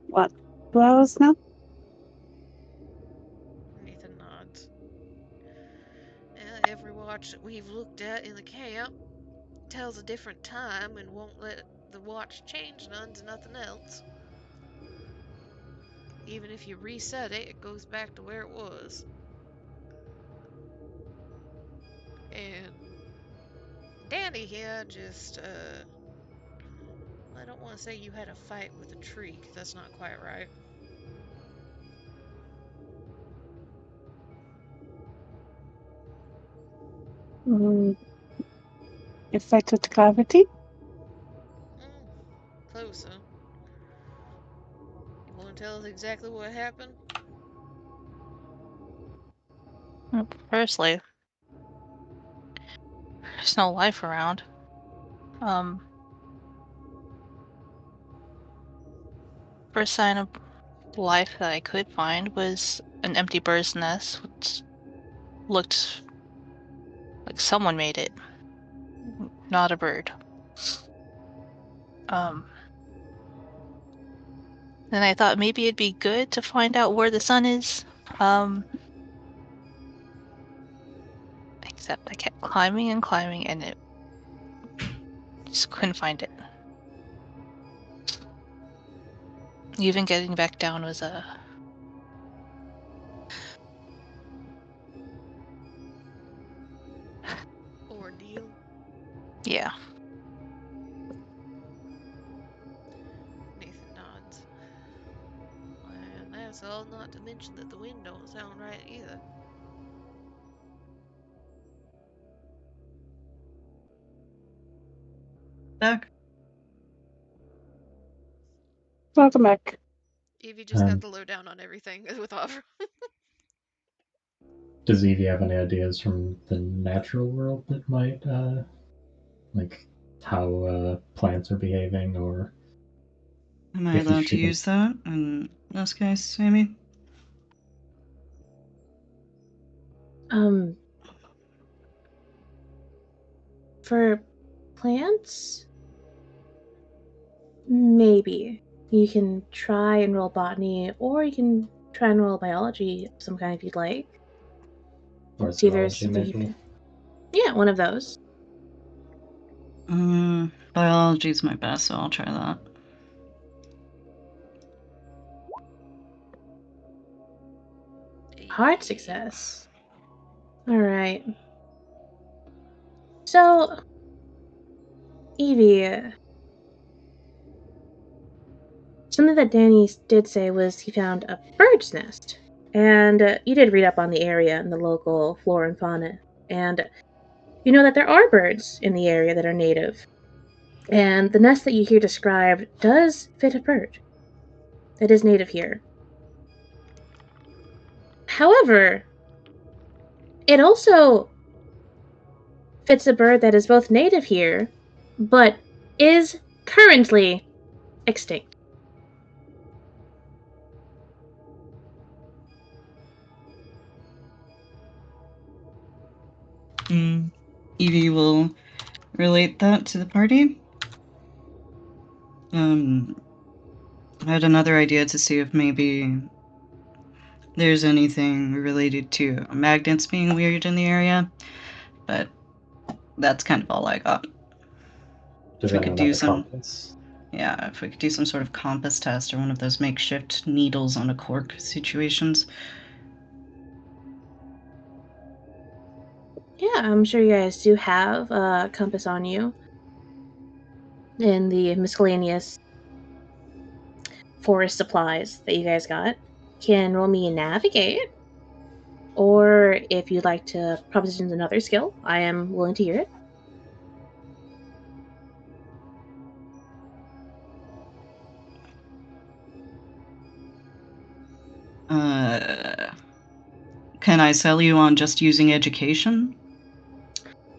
Speaker 3: what, 2 hours now?
Speaker 2: Nathan nods. Every watch that we've looked at in the camp tells a different time and won't let the watch change none to nothing else. Even if you reset it, it goes back to where it was. And Danny here just, I don't want to say you had a fight with a tree, 'cause that's not quite right.
Speaker 3: Effect with gravity?
Speaker 2: Closer. You want to tell us exactly what happened?
Speaker 4: Firstly, there's no life around. First sign of life that I could find was an empty bird's nest, which looked like someone made it, not a bird. Then I thought maybe it'd be good to find out where the sun is. Except I kept climbing and climbing and it just couldn't find it. Even getting back down was a
Speaker 2: Ordeal.
Speaker 4: yeah.
Speaker 2: Nathan nods. And that's all not to mention that the wind don't sound right either.
Speaker 6: Back.
Speaker 3: Welcome back.
Speaker 2: Evie just got the lowdown on everything with Avram.
Speaker 5: Does Evie have any ideas from the natural world that might, like, how plants are behaving, or
Speaker 6: Am I
Speaker 5: if
Speaker 6: allowed to
Speaker 5: she can...
Speaker 6: use that in this case, Amy?
Speaker 1: For plants, maybe you can try and roll botany, or you can try and roll biology of some kind if you'd like.
Speaker 5: Or
Speaker 1: See if there's
Speaker 5: zoology,
Speaker 1: something you
Speaker 5: maybe?
Speaker 1: can. Yeah, one of those.
Speaker 6: Biology's my best, so I'll try that.
Speaker 1: Hard success. Alright. So, Evie, something that Danny did say was he found a bird's nest. And you did read up on the area and the local flora and fauna. And you know that there are birds in the area that are native. And the nest that you hear described does fit a bird that is native here. However, it also fits a bird that is both native here, but is currently extinct.
Speaker 6: Evie will relate that to the party. I had another idea to see if maybe there's anything related to magnets being weird in the area, but that's kind of all I got.
Speaker 5: Does
Speaker 6: we could
Speaker 5: anyone
Speaker 6: do
Speaker 5: have a
Speaker 6: some-
Speaker 5: compass?
Speaker 6: Yeah, if we could do some sort of compass test or one of those makeshift needles on a cork situations.
Speaker 1: Yeah, I'm sure you guys do have a compass on you in the miscellaneous forest supplies that you guys got. Can roll me navigate, or if you'd like to proposition another skill, I am willing to hear it.
Speaker 6: Can I sell you on just using education?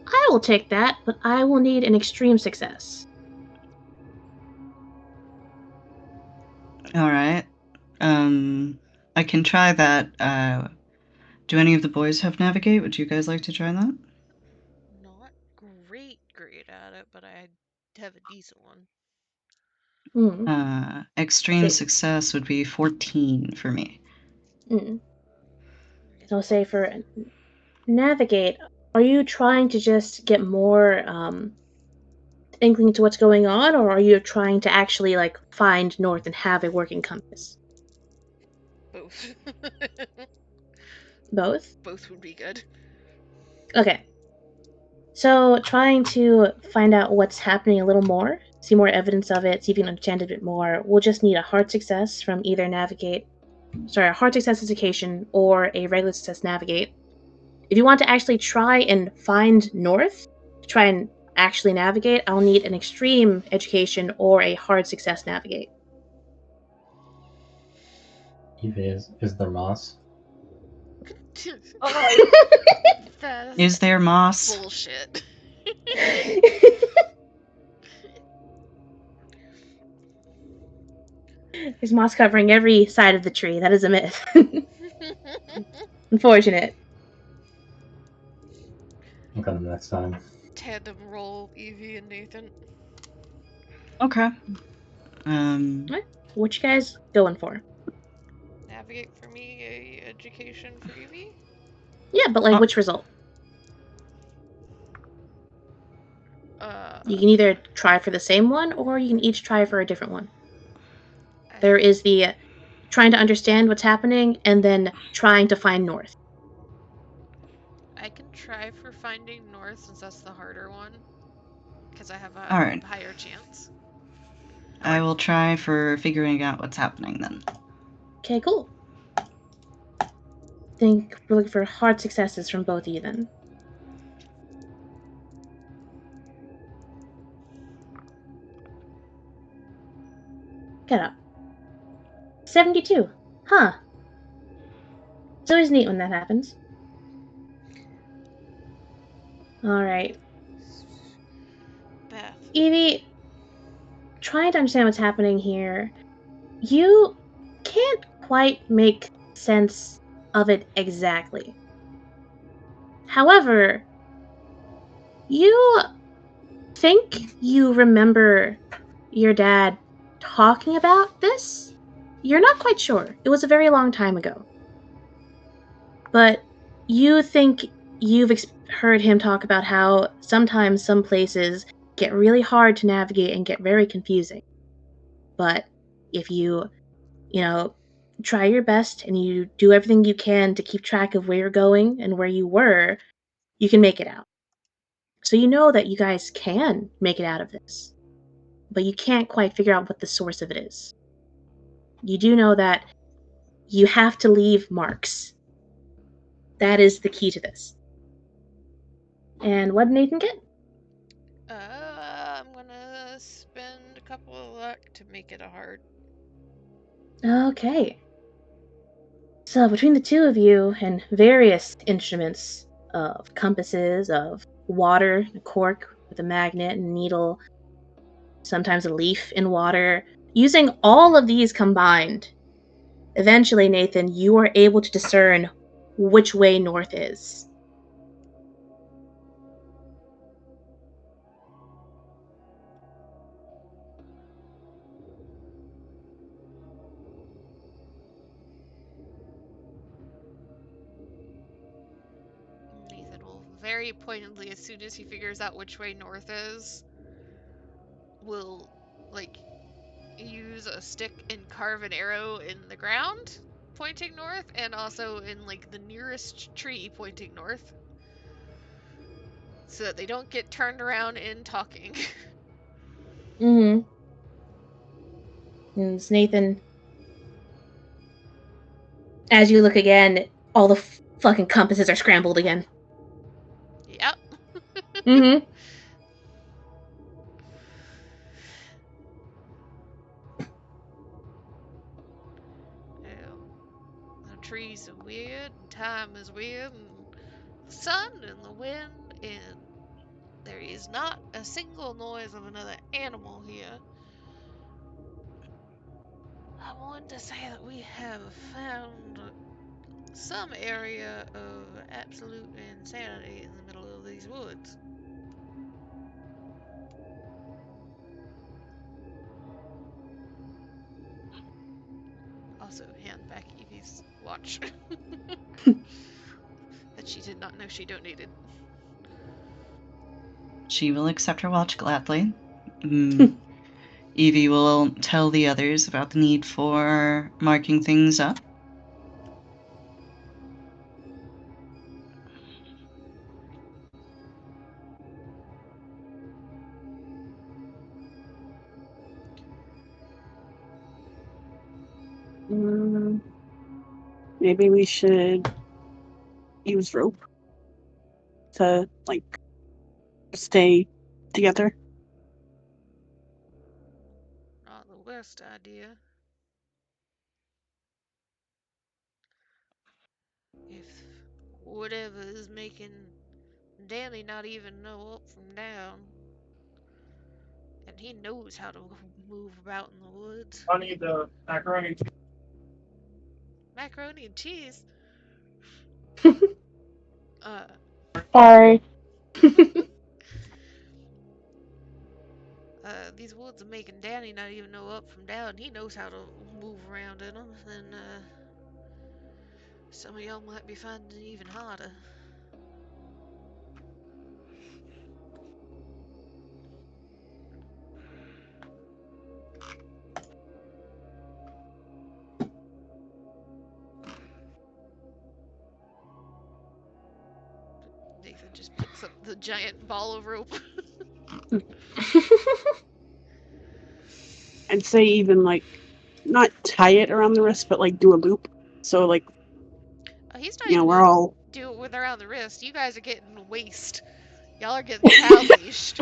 Speaker 1: I will take that, but I will need an extreme success.
Speaker 6: All right. I can try that. Do any of the boys have navigate? Would you guys like to try that?
Speaker 2: Not great at it, but I have a decent one.
Speaker 6: Extreme
Speaker 1: See.
Speaker 6: success would be 14 for me.
Speaker 1: I'll say for navigate, are you trying to just get more inkling to what's going on, or are you trying to actually like find north and have a working compass?
Speaker 2: Both.
Speaker 1: Both?
Speaker 2: Both would be good.
Speaker 1: Okay. So trying to find out what's happening a little more, see more evidence of it, see if you can understand it a bit more, we'll just need a hard success from either a hard success education or a regular success navigate. If you want to actually try and find north, try and actually navigate, I'll need an extreme education or a hard success navigate.
Speaker 5: Evie, is there moss?
Speaker 2: That's
Speaker 6: Is there moss?
Speaker 2: bullshit.
Speaker 1: There's moss covering every side of the tree. That is a myth. Unfortunate.
Speaker 5: Okay, next time.
Speaker 2: Tandem roll, Evie and Nathan.
Speaker 6: Okay.
Speaker 1: What you guys going for?
Speaker 2: Navigate for me, education for Evie.
Speaker 1: Yeah, but like which result? You can either try for the same one, or you can each try for a different one. There is the trying to understand what's happening, and then trying to find north.
Speaker 2: I can try for finding north since that's the harder one, because I have a higher chance.
Speaker 6: I will try for figuring out what's happening then.
Speaker 1: Okay, cool. Think we're looking for hard successes from both of you then. Get up. 72. Huh. It's always neat when that happens. Alright.
Speaker 2: Beth.
Speaker 1: Evie, trying to understand what's happening here. You can't quite make sense of it exactly. However, you think you remember your dad talking about this? You're not quite sure. It was a very long time ago. But you think you've heard him talk about how sometimes some places get really hard to navigate and get very confusing. But if you try your best and you do everything you can to keep track of where you're going and where you were, you can make it out. So you know that you guys can make it out of this, but you can't quite figure out what the source of it is. You do know that you have to leave marks. That is the key to this. And what did Nathan get?
Speaker 2: I'm gonna spend a couple of luck to make it a heart.
Speaker 1: Okay. So between the two of you and various instruments of compasses, of water, a cork with a magnet and needle, sometimes a leaf in water, using all of these combined, eventually, Nathan, you are able to discern which way north is.
Speaker 2: Nathan will very pointedly, as soon as he figures out which way north is, will like use a stick and carve an arrow in the ground pointing north, and also in like the nearest tree pointing north, so that they don't get turned around in talking.
Speaker 1: Mm-hmm. And it's Nathan, as you look again, all the fucking compasses are scrambled again.
Speaker 2: Yep.
Speaker 1: Mm-hmm.
Speaker 2: Well, the trees are weird, and time is weird, and the sun and the wind, and there is not a single noise of another animal here. I want to say that we have found some area of absolute insanity in the middle of these woods. Also, hand back Evie's watch that she did not know she donated.
Speaker 6: She will accept her watch gladly. Evie will tell the others about the need for marking things up.
Speaker 3: Maybe we should use rope to like stay together.
Speaker 2: Not the worst idea. If whatever is making Danny not even know up from down, and he knows how to move about in the woods.
Speaker 3: I need the macaroni.
Speaker 2: Macaroni and cheese. Uh,
Speaker 3: Sorry.
Speaker 2: these woods are making Danny not even know up from down. He knows how to move around in them, and some of y'all might be finding it even harder. Nathan just picks up the giant ball of rope.
Speaker 3: I'd say even like not tie it around the wrist, but like do a loop. So like
Speaker 2: He's not even
Speaker 3: we're
Speaker 2: gonna
Speaker 3: all
Speaker 2: do it with around the wrist. You guys are getting waist. Y'all are getting cow leashed.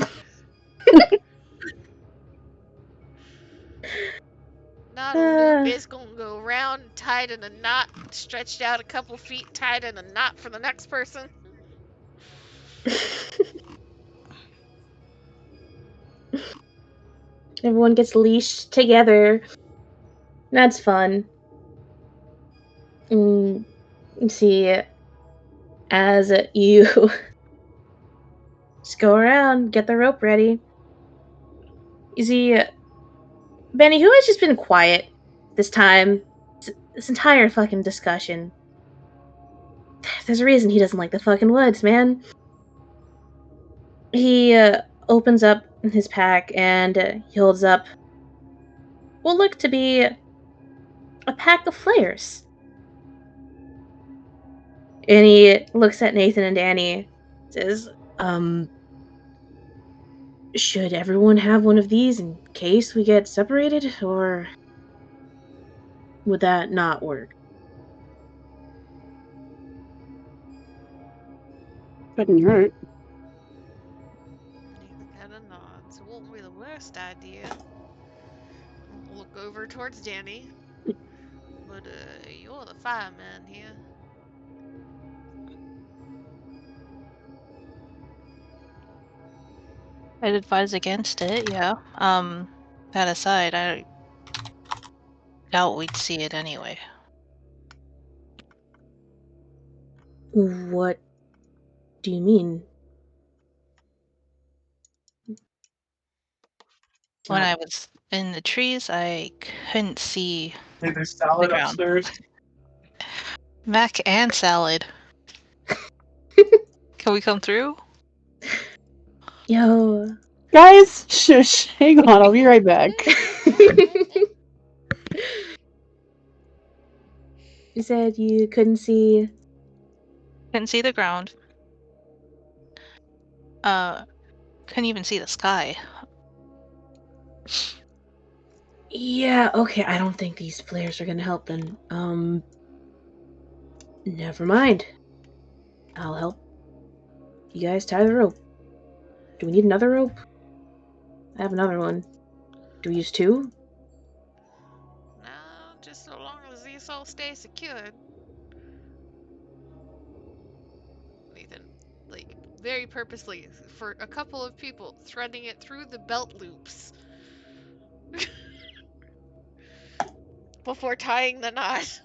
Speaker 2: Not a loop. It's gonna go round, tied in a knot, stretched out a couple feet, tied in a knot for the next person.
Speaker 1: Everyone gets leashed together. That's fun. See, as you just go around, get the rope ready. You see, Benny, who has just been quiet this time, this entire fucking discussion. There's a reason he doesn't like the fucking woods, man. He opens up his pack and he holds up what look to be a pack of flares. And he looks at Nathan and Danny, says, should everyone have one of these in case we get separated, or would that not work?
Speaker 3: Couldn't hurt.
Speaker 2: Nathan kind of nods. It won't be the worst idea. I'll look over towards Danny. But, you're the fireman here.
Speaker 4: I'd advise against it, yeah. That aside, I doubt we'd see it anyway.
Speaker 1: What do you mean?
Speaker 4: When I was in the trees, I couldn't see
Speaker 3: Hey, there's salad
Speaker 4: the ground.
Speaker 3: upstairs.
Speaker 4: Mac and salad. Can we come through?
Speaker 1: Yo.
Speaker 3: Guys, shush. Hang on, I'll be right back.
Speaker 1: You said you couldn't see.
Speaker 4: Couldn't see the ground. Couldn't even see the sky.
Speaker 1: Yeah, okay, I don't think these flares are gonna help then. Never mind. I'll help you guys tie the rope. Do we need another rope? I have another one. Do we use two?
Speaker 2: No, just so long as these all stay secured. Nathan, like, very purposely, for a couple of people, threading it through the belt loops. Before tying the knot.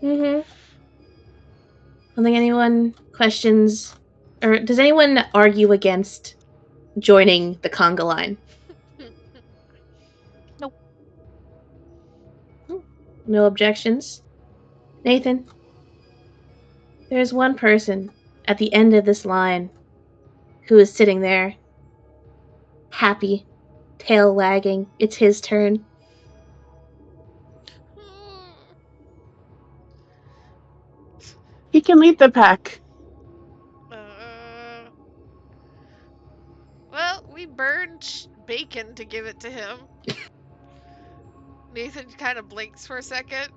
Speaker 1: Mm-hmm. I don't think anyone questions, or does anyone argue against joining the conga line?
Speaker 4: Nope.
Speaker 1: No objections? Nathan, there's one person at the end of this line who is sitting there, happy, tail wagging. It's his turn.
Speaker 3: He can lead the pack.
Speaker 2: Well, we burned bacon to give it to him. Nathan kind of blinks for a second,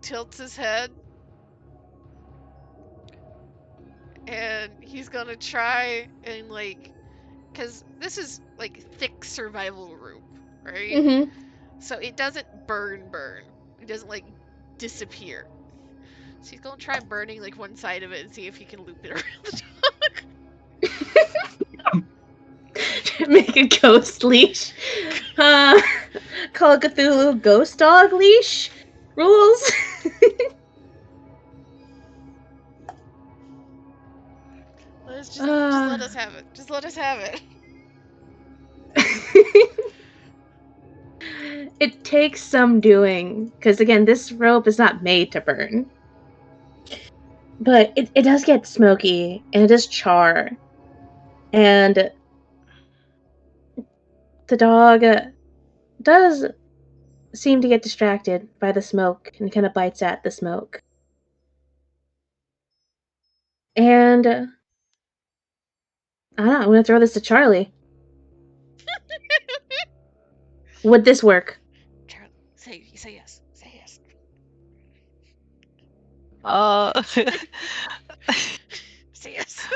Speaker 2: tilts his head, and he's gonna try and, like, because this is, like, thick survival rope, right?
Speaker 1: Mm-hmm.
Speaker 2: So it doesn't burn. It doesn't, like, disappear. So he's gonna try burning, like, one side of it and see if he can loop it around the dog.
Speaker 1: Make a ghost leash. Call Cthulhu ghost dog leash rules.
Speaker 2: Just let us have it. Just let us have it.
Speaker 1: It takes some doing, because again, this rope is not made to burn. But it does get smoky, and it does char. And the dog does seem to get distracted by the smoke and kind of bites at the smoke. And I don't know, I'm going to throw this to Charlie. Would this work?
Speaker 2: Charlie, say yes. Say yes. Say yes.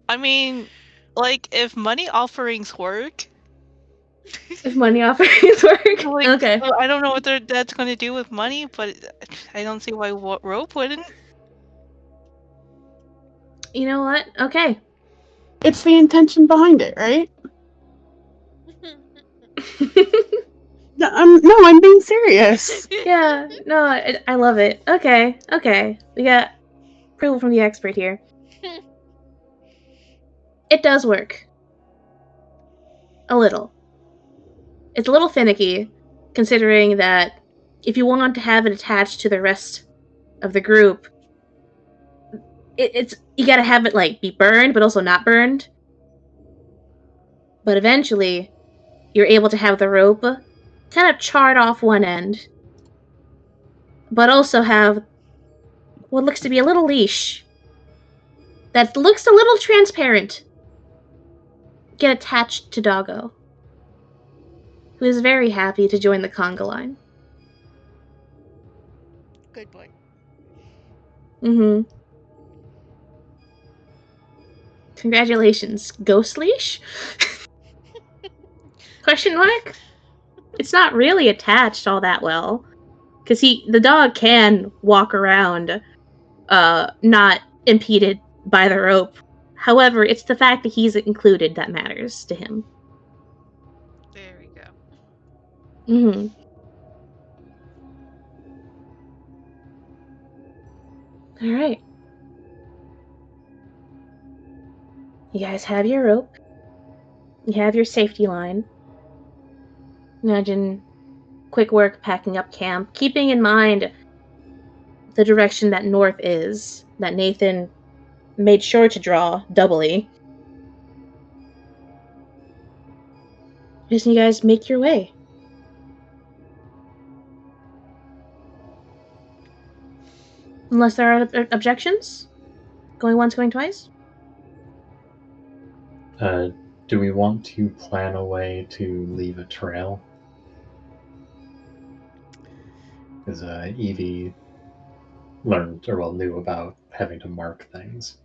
Speaker 4: I mean, like, if money offerings work.
Speaker 1: If money offerings work?
Speaker 4: Like,
Speaker 1: okay.
Speaker 4: I don't know what that's going to do with money, but I don't see why rope wouldn't.
Speaker 1: You know what? Okay.
Speaker 3: It's the intention behind it, right? No, I'm being serious.
Speaker 1: Yeah, no, I love it. Okay. We got approval from the expert here. It does work. A little. It's a little finicky, considering that if you want to have it attached to the rest of the group, it's you gotta have it, like, be burned, but also not burned. But eventually, you're able to have the rope kind of charred off one end, but also have what looks to be a little leash that looks a little transparent get attached to Doggo, who is very happy to join the conga line.
Speaker 2: Good boy.
Speaker 1: Mm-hmm. Congratulations. Ghost leash? Question mark? It's not really attached all that well. Because the dog can walk around, not impeded by the rope. However, it's the fact that he's included that matters to him.
Speaker 2: There we go.
Speaker 1: Mm-hmm. All right. You guys have your rope. You have your safety line. Imagine quick work packing up camp, keeping in mind the direction that north is, that Nathan made sure to draw doubly. Just you guys make your way. Unless there are objections? Going once, going twice?
Speaker 5: Do we want to plan a way to leave a trail? Because Evie knew about having to mark things.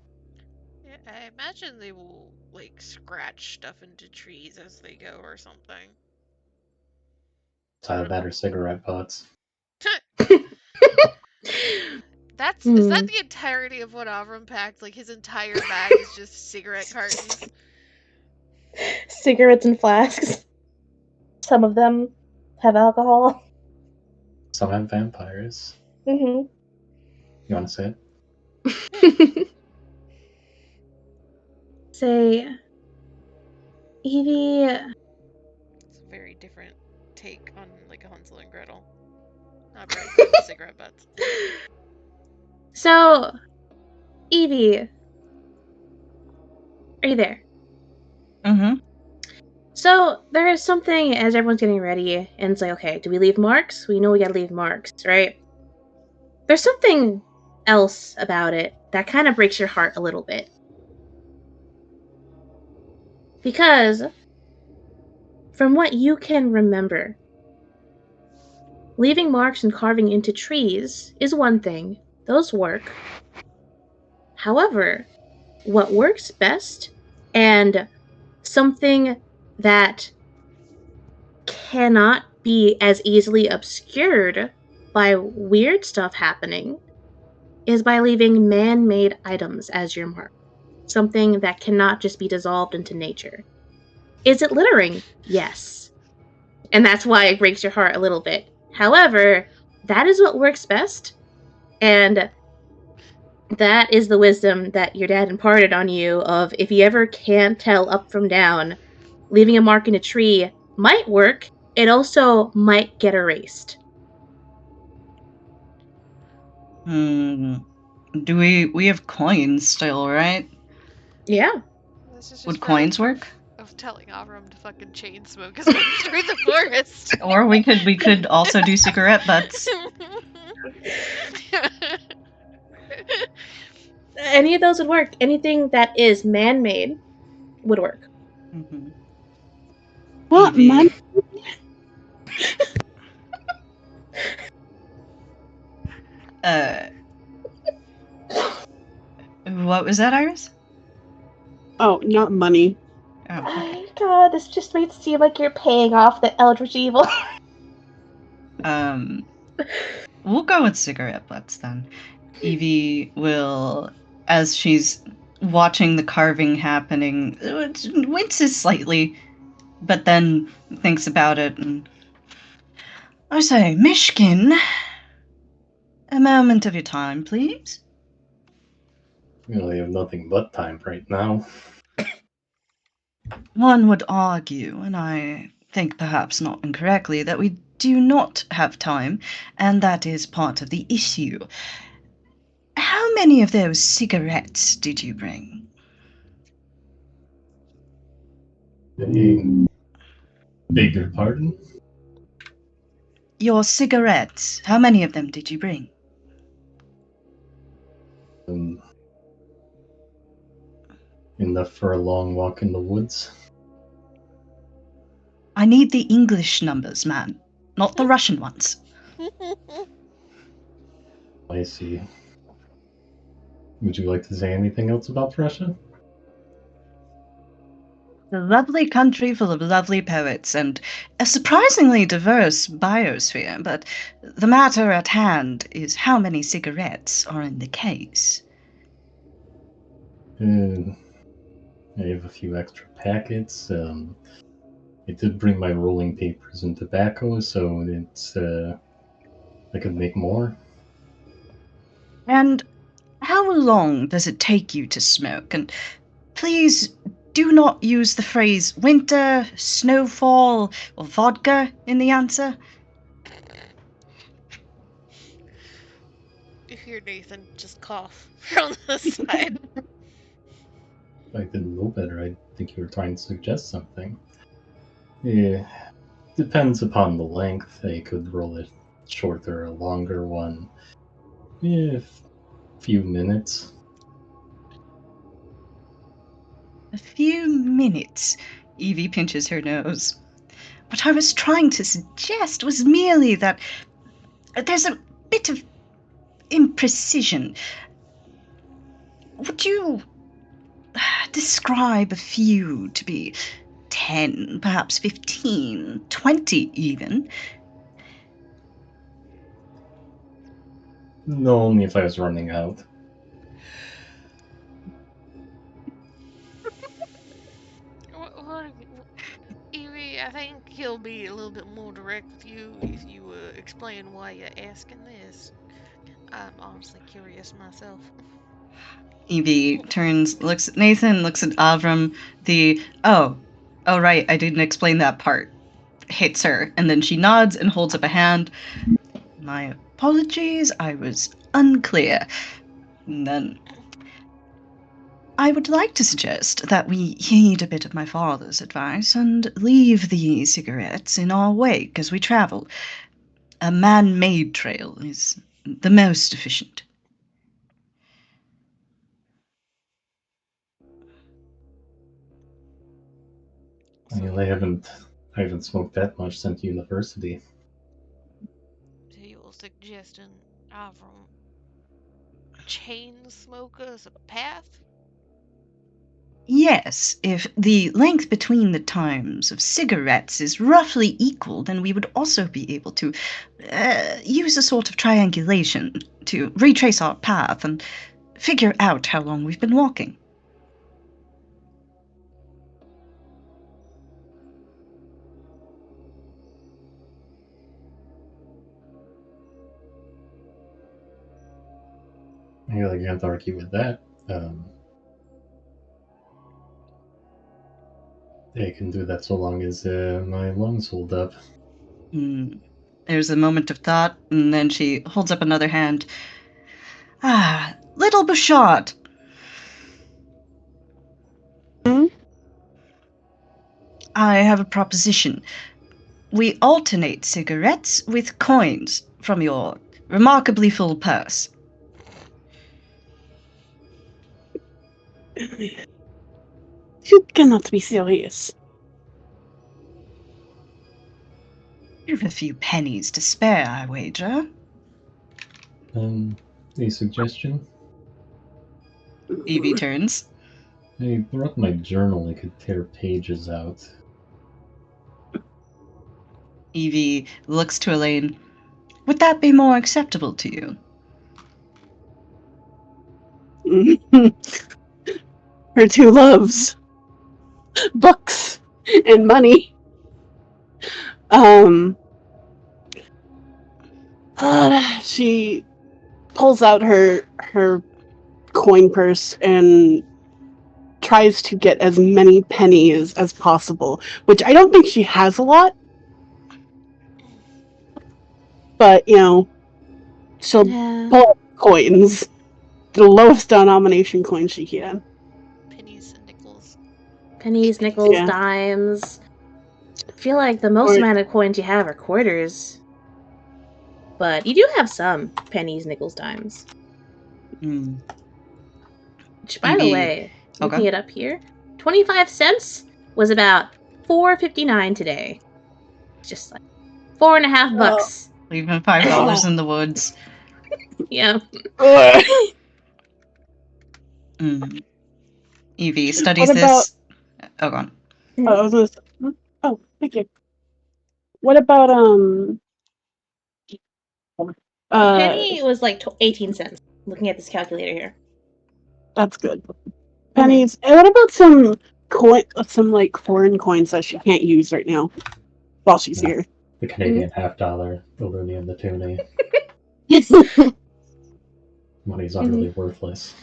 Speaker 2: Yeah, I imagine they will like scratch stuff into trees as they go or something.
Speaker 5: It's either that or cigarette butts.
Speaker 2: Is that the entirety of what Avram packed? Like his entire bag is just cigarette cartons.
Speaker 1: Cigarettes and flasks. Some of them have alcohol.
Speaker 5: Some have vampires.
Speaker 1: Mm-hmm.
Speaker 5: You want to say
Speaker 1: it? Say, Evie.
Speaker 2: It's a very different take on like a Hansel and Gretel. Not very fond of cigarette butts.
Speaker 1: So, Evie, are you there?
Speaker 6: Mm-hmm.
Speaker 1: So there is something as everyone's getting ready, and it's like, okay, do we leave marks? We know we gotta leave marks, right? There's something else about it that kind of breaks your heart a little bit. Because, from what you can remember, leaving marks and carving into trees is one thing. Those work. However, what works best, and something that cannot be as easily obscured by weird stuff happening, is by leaving man-made items as your mark. Something that cannot just be dissolved into nature. Is it littering? Yes. And that's why it breaks your heart a little bit. However, that is what works best. And that is the wisdom that your dad imparted on you of if you ever can't tell up from down, leaving a mark in a tree might work. It also might get erased.
Speaker 6: Do we have coins still, right?
Speaker 1: Yeah.
Speaker 2: This is just
Speaker 6: Would
Speaker 2: for
Speaker 6: coins
Speaker 2: proof
Speaker 6: work?
Speaker 2: of telling Avram to fucking chain smoke his way through the forest.
Speaker 6: Or we could also do cigarette butts.
Speaker 1: Any of those would work. Anything that is man-made would work.
Speaker 6: Mm-hmm.
Speaker 3: What
Speaker 6: Evie.
Speaker 3: money?
Speaker 6: What was that, Iris?
Speaker 3: Oh, not money.
Speaker 6: Oh,
Speaker 1: Oh
Speaker 6: okay.
Speaker 1: my god, this just made it seem like you're paying off the Eldritch Evil.
Speaker 6: We'll go with cigarette butts then. Evie will, as she's watching the carving happening, winces slightly, but then thinks about it and. I say, Mishkin, a moment of your time, please.
Speaker 5: We really have nothing but time right now.
Speaker 6: One would argue, and I think perhaps not incorrectly, that we do not have time, and that is part of the issue. How many of those cigarettes did you bring?
Speaker 5: Beg your pardon?
Speaker 6: your cigarettes, how many of them did you bring?
Speaker 5: Enough for a long walk in the woods.
Speaker 6: I need the English numbers, man, not the Russian ones.
Speaker 5: I see. Would you like to say anything else about Russia?
Speaker 6: A lovely country full of lovely poets and a surprisingly diverse biosphere, but the matter at hand is how many cigarettes are in the case.
Speaker 5: I have a few extra packets. I did bring my rolling papers and tobacco, so it's I could make more.
Speaker 6: And how long does it take you to smoke? And please do not use the phrase winter, snowfall, or vodka in the answer.
Speaker 2: You hear Nathan just cough from the side.
Speaker 5: If I didn't know better, I think you were trying to suggest something. Yeah, depends upon the length. I could roll a shorter or longer one. Yeah, few minutes.
Speaker 6: A few minutes. Evie pinches her nose. What I was trying to suggest was merely that there's a bit of imprecision. Would you describe a few to be 10, perhaps 15, 20 even?
Speaker 5: No, only if I was running out.
Speaker 2: Evie, I think he'll be a little bit more direct with you if you explain why you're asking this. I'm honestly curious myself.
Speaker 6: Evie turns, looks at Nathan, looks at Avram. Oh right, I didn't explain that part. Hits her, and then she nods and holds up a hand. My apologies, I was unclear. And then I would like to suggest that we heed a bit of my father's advice and leave the cigarettes in our wake as we travel. A man-made trail is the most efficient.
Speaker 5: Well, I haven't smoked that much since university.
Speaker 2: So you're suggesting Avram chain smoke us a path?
Speaker 6: Yes, if the length between the times of cigarettes is roughly equal, then we would also be able to use a sort of triangulation to retrace our path and figure out how long we've been walking.
Speaker 5: I can't argue with that. I can do that so long as my lungs hold up.
Speaker 6: There's a moment of thought, and then she holds up another hand. Little Bouchard. I have a proposition. We alternate cigarettes with coins from your remarkably full purse.
Speaker 3: You cannot be serious.
Speaker 6: You have a few pennies to spare, I wager.
Speaker 5: A suggestion?
Speaker 6: Evie turns.
Speaker 5: I brought my journal. I could tear pages out.
Speaker 6: Evie looks to Elaine. Would that be more acceptable to you?
Speaker 3: Her two loves, books and money. She pulls out her coin purse and tries to get as many pennies as possible, which I don't think she has a lot. But, she'll pull out coins. The lowest denomination coin she can.
Speaker 2: Pennies and nickels.
Speaker 1: Pennies, nickels, dimes. I feel like the most amount of coins you have are quarters. But you do have some pennies, nickels, dimes.
Speaker 6: Hmm.
Speaker 1: Which, by the way, looking
Speaker 6: Okay.
Speaker 1: it up here, 25 cents was about $4.59 today. It's just like $4.50.
Speaker 6: Leaving $5 in the woods.
Speaker 1: Yeah.
Speaker 6: Evie studies
Speaker 3: What about-
Speaker 6: this. Oh, go on.
Speaker 3: I was gonna say, oh, thank you. What about
Speaker 1: Penny was like 18 cents. Looking at this calculator here.
Speaker 3: That's good. Pennies. And what about some like foreign coins that she can't use right now while she's
Speaker 5: Yeah.
Speaker 3: here?
Speaker 5: The Canadian $50, the loonie and the toonie. Money's utterly worthless.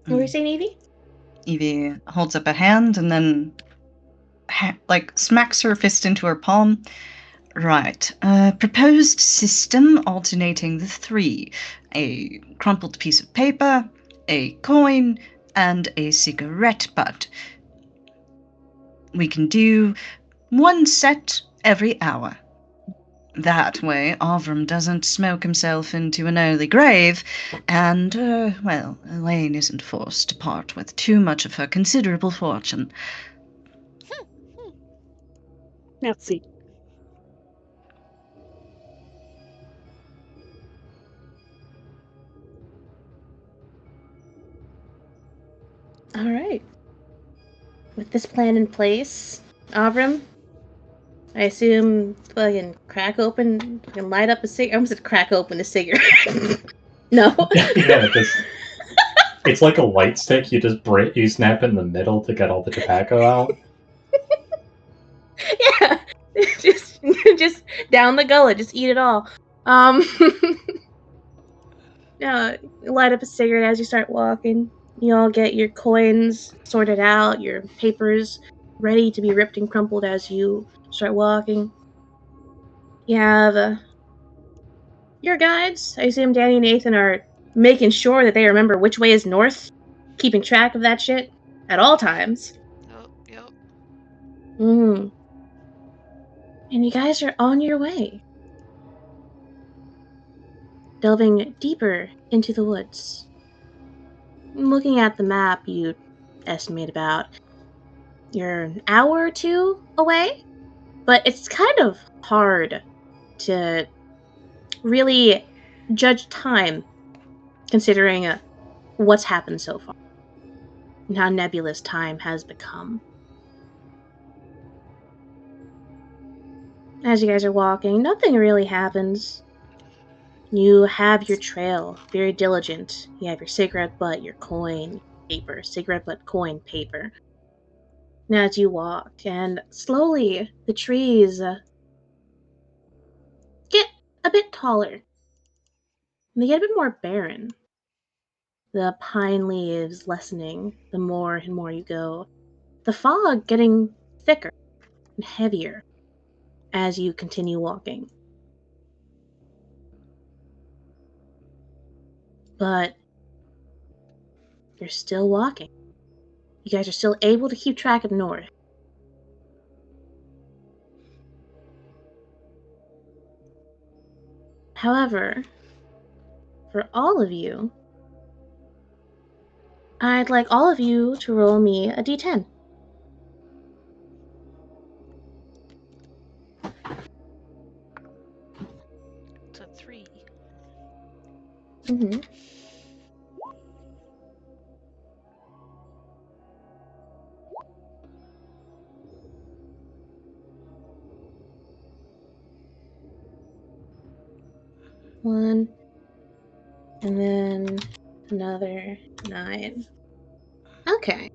Speaker 1: What were you saying, Evie?
Speaker 6: Evie holds up a hand and then like smacks her fist into her palm. Right. Proposed system alternating the three: a crumpled piece of paper, a coin, and a cigarette butt. We can do one set every hour. That way, Avram doesn't smoke himself into an early grave, and, well, Elaine isn't forced to part with too much of her considerable fortune.
Speaker 3: Merci.
Speaker 1: All right. With this plan in place, Avram, I assume fucking crack open, fucking light up a cigarette. I almost said crack open a cigarette. No.
Speaker 5: Yeah, it's like a light stick. You snap in the middle to get all the tobacco out.
Speaker 1: Yeah. just down the gullet. Just eat it all. Light up a cigarette as you start walking. You all get your coins sorted out, your papers ready to be ripped and crumpled as you start walking. You have your guides. I assume Danny and Nathan are making sure that they remember which way is north, keeping track of that shit at all times.
Speaker 2: Yep.
Speaker 1: And you guys are on your way. Delving deeper into the woods. Looking at the map, you estimate about you're an hour or two away, but it's kind of hard to really judge time considering what's happened so far and how nebulous time has become. As you guys are walking, nothing really happens. You have your trail, very diligent. You have your cigarette butt, your coin, paper, cigarette butt, coin, paper. Now as you walk, and slowly the trees get a bit taller. And they get a bit more barren. The pine leaves lessening the more and more you go. The fog getting thicker and heavier as you continue walking. But you're still walking. You guys are still able to keep track of north. However, for all of you, I'd like all of you to roll me a d10.
Speaker 2: It's a 3.
Speaker 1: Mm-hmm. One, and then another 9. Okay.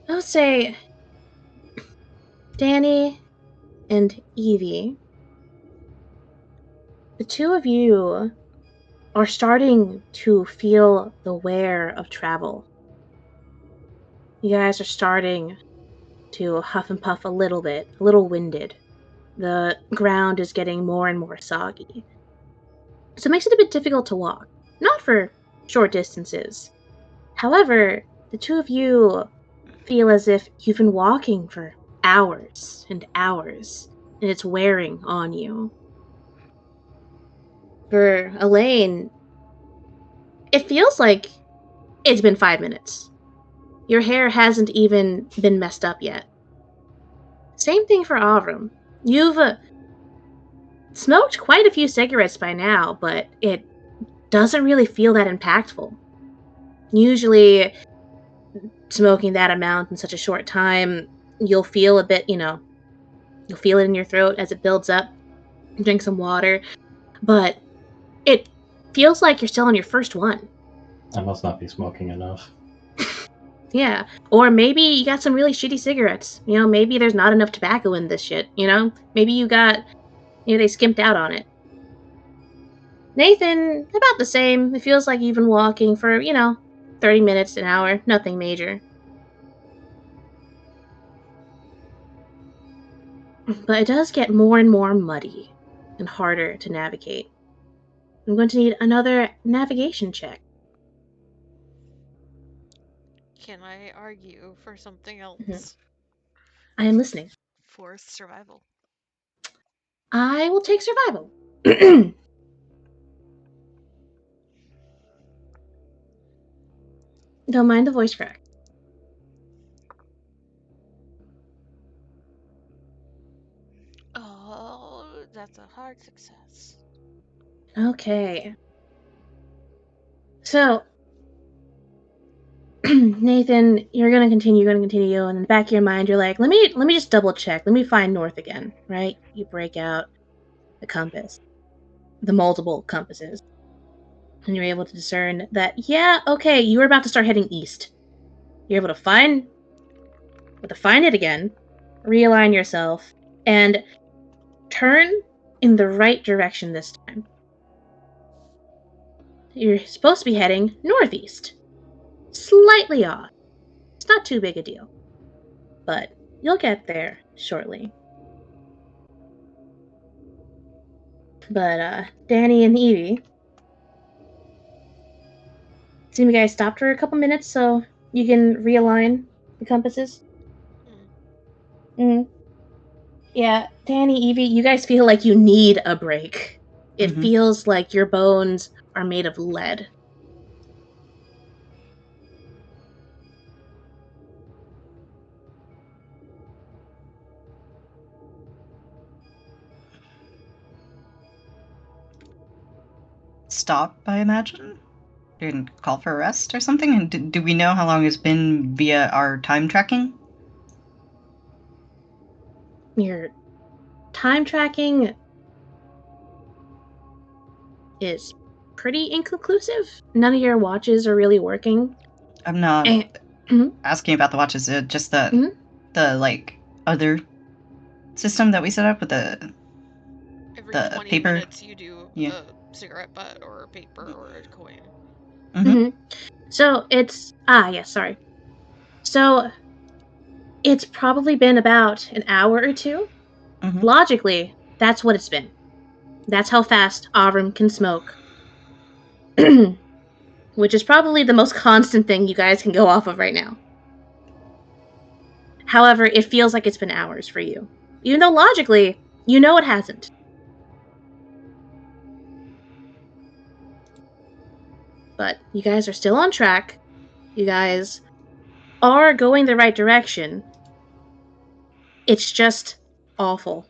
Speaker 1: I'll say Danny and Evie, the two of you are starting to feel the wear of travel. You guys are starting to huff and puff a little bit, a little winded. The ground is getting more and more soggy. So it makes it a bit difficult to walk. Not for short distances. However, the two of you feel as if you've been walking for hours and hours, and it's wearing on you. For Elaine, it feels like it's been 5 minutes. Your hair hasn't even been messed up yet. Same thing for Avram. You've smoked quite a few cigarettes by now, but it doesn't really feel that impactful. Usually, smoking that amount in such a short time, you'll feel a bit, you'll feel it in your throat as it builds up. Drink some water, but it feels like you're still on your first one.
Speaker 5: I must not be smoking enough.
Speaker 1: Yeah. Or maybe you got some really shitty cigarettes. Maybe there's not enough tobacco in this shit, Maybe you got, they skimped out on it. Nathan, about the same. It feels like you've been walking for, 30 minutes, an hour. Nothing major. But it does get more and more muddy and harder to navigate. I'm going to need another navigation check.
Speaker 2: Can I argue for something else?
Speaker 1: I am listening.
Speaker 2: For survival.
Speaker 1: I will take survival. Don't mind the voice crack.
Speaker 2: Oh, that's a hard success.
Speaker 1: Okay. So, Nathan, you're gonna continue, and in the back of your mind, you're like, let me just double check. Let me find north again, right? You break out the compass, the multiple compasses, and you're able to discern that, yeah, okay, you were about to start heading east. You're able to find it again, realign yourself, and turn in the right direction this time. You're supposed to be heading northeast. Slightly off. It's not too big a deal. But you'll get there shortly. But Danny and Evie, seem you guys stopped for a couple minutes so you can realign the compasses. Yeah, Danny, Evie, you guys feel like you need a break. It feels like your bones are made of lead.
Speaker 6: Stop, I imagine? And call for a rest or something? And do we know how long it's been via our time tracking?
Speaker 1: Your time tracking is pretty inconclusive. None of your watches are really working.
Speaker 6: I'm not asking about the watches, just the like other system that we set up with the
Speaker 2: Every
Speaker 6: the
Speaker 2: 20
Speaker 6: paper.
Speaker 2: minutes you do a cigarette butt or a paper or a coin.
Speaker 1: So it's sorry. So it's probably been about an hour or two. Logically, that's what it's been. That's how fast Avram can smoke. Which is probably the most constant thing you guys can go off of right now. However, it feels like it's been hours for you. Even though logically, you know it hasn't. But you guys are still on track. You guys are going the right direction. It's just awful.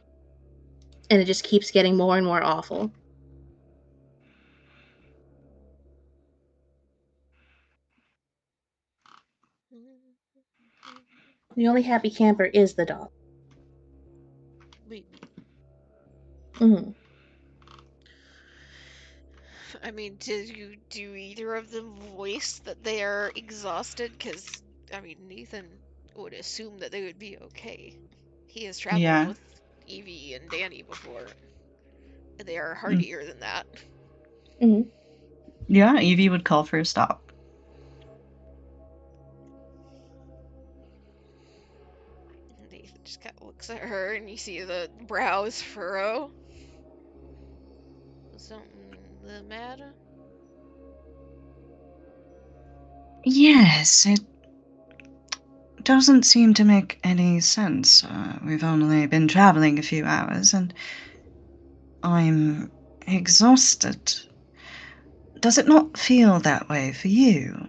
Speaker 1: And it just keeps getting more and more awful. The only happy camper is the dog.
Speaker 2: I mean, do either of them voice that they are exhausted? Because, I mean, Nathan would assume that they would be okay. He has traveled with Evie and Danny before. And they are hardier than that.
Speaker 6: Yeah, Evie would call for a stop.
Speaker 2: Nathan just kind of looks at her and you see the brows furrow. Something the matter?
Speaker 6: Yes, doesn't seem to make any sense. We've only been traveling a few hours, and I'm exhausted. Does it not feel that way for you?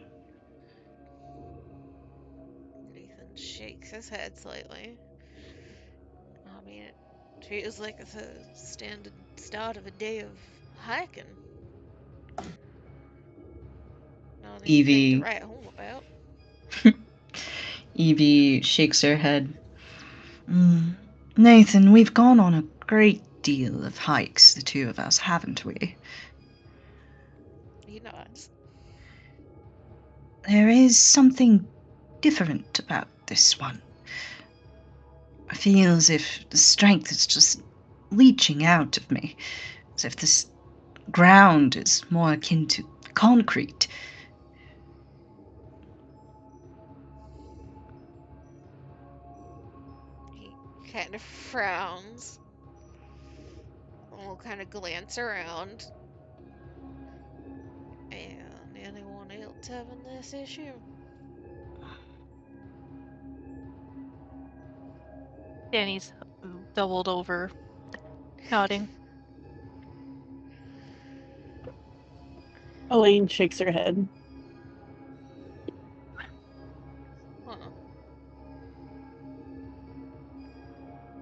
Speaker 2: Nathan shakes his head slightly. I mean, it feels like it's a standard start of a day of hiking. Not anything to
Speaker 6: Evie
Speaker 2: write home about.
Speaker 6: Evie shakes her head. Nathan, we've gone on a great deal of hikes, the two of us, haven't we?
Speaker 2: He nods.
Speaker 6: There is something different about this one. I feel as if the strength is just leaching out of me, as if this ground is more akin to concrete.
Speaker 2: He kind of frowns and will kind of glance around. And anyone else having this issue?
Speaker 4: Danny's doubled over, nodding.
Speaker 3: Elaine shakes her head.
Speaker 2: Huh.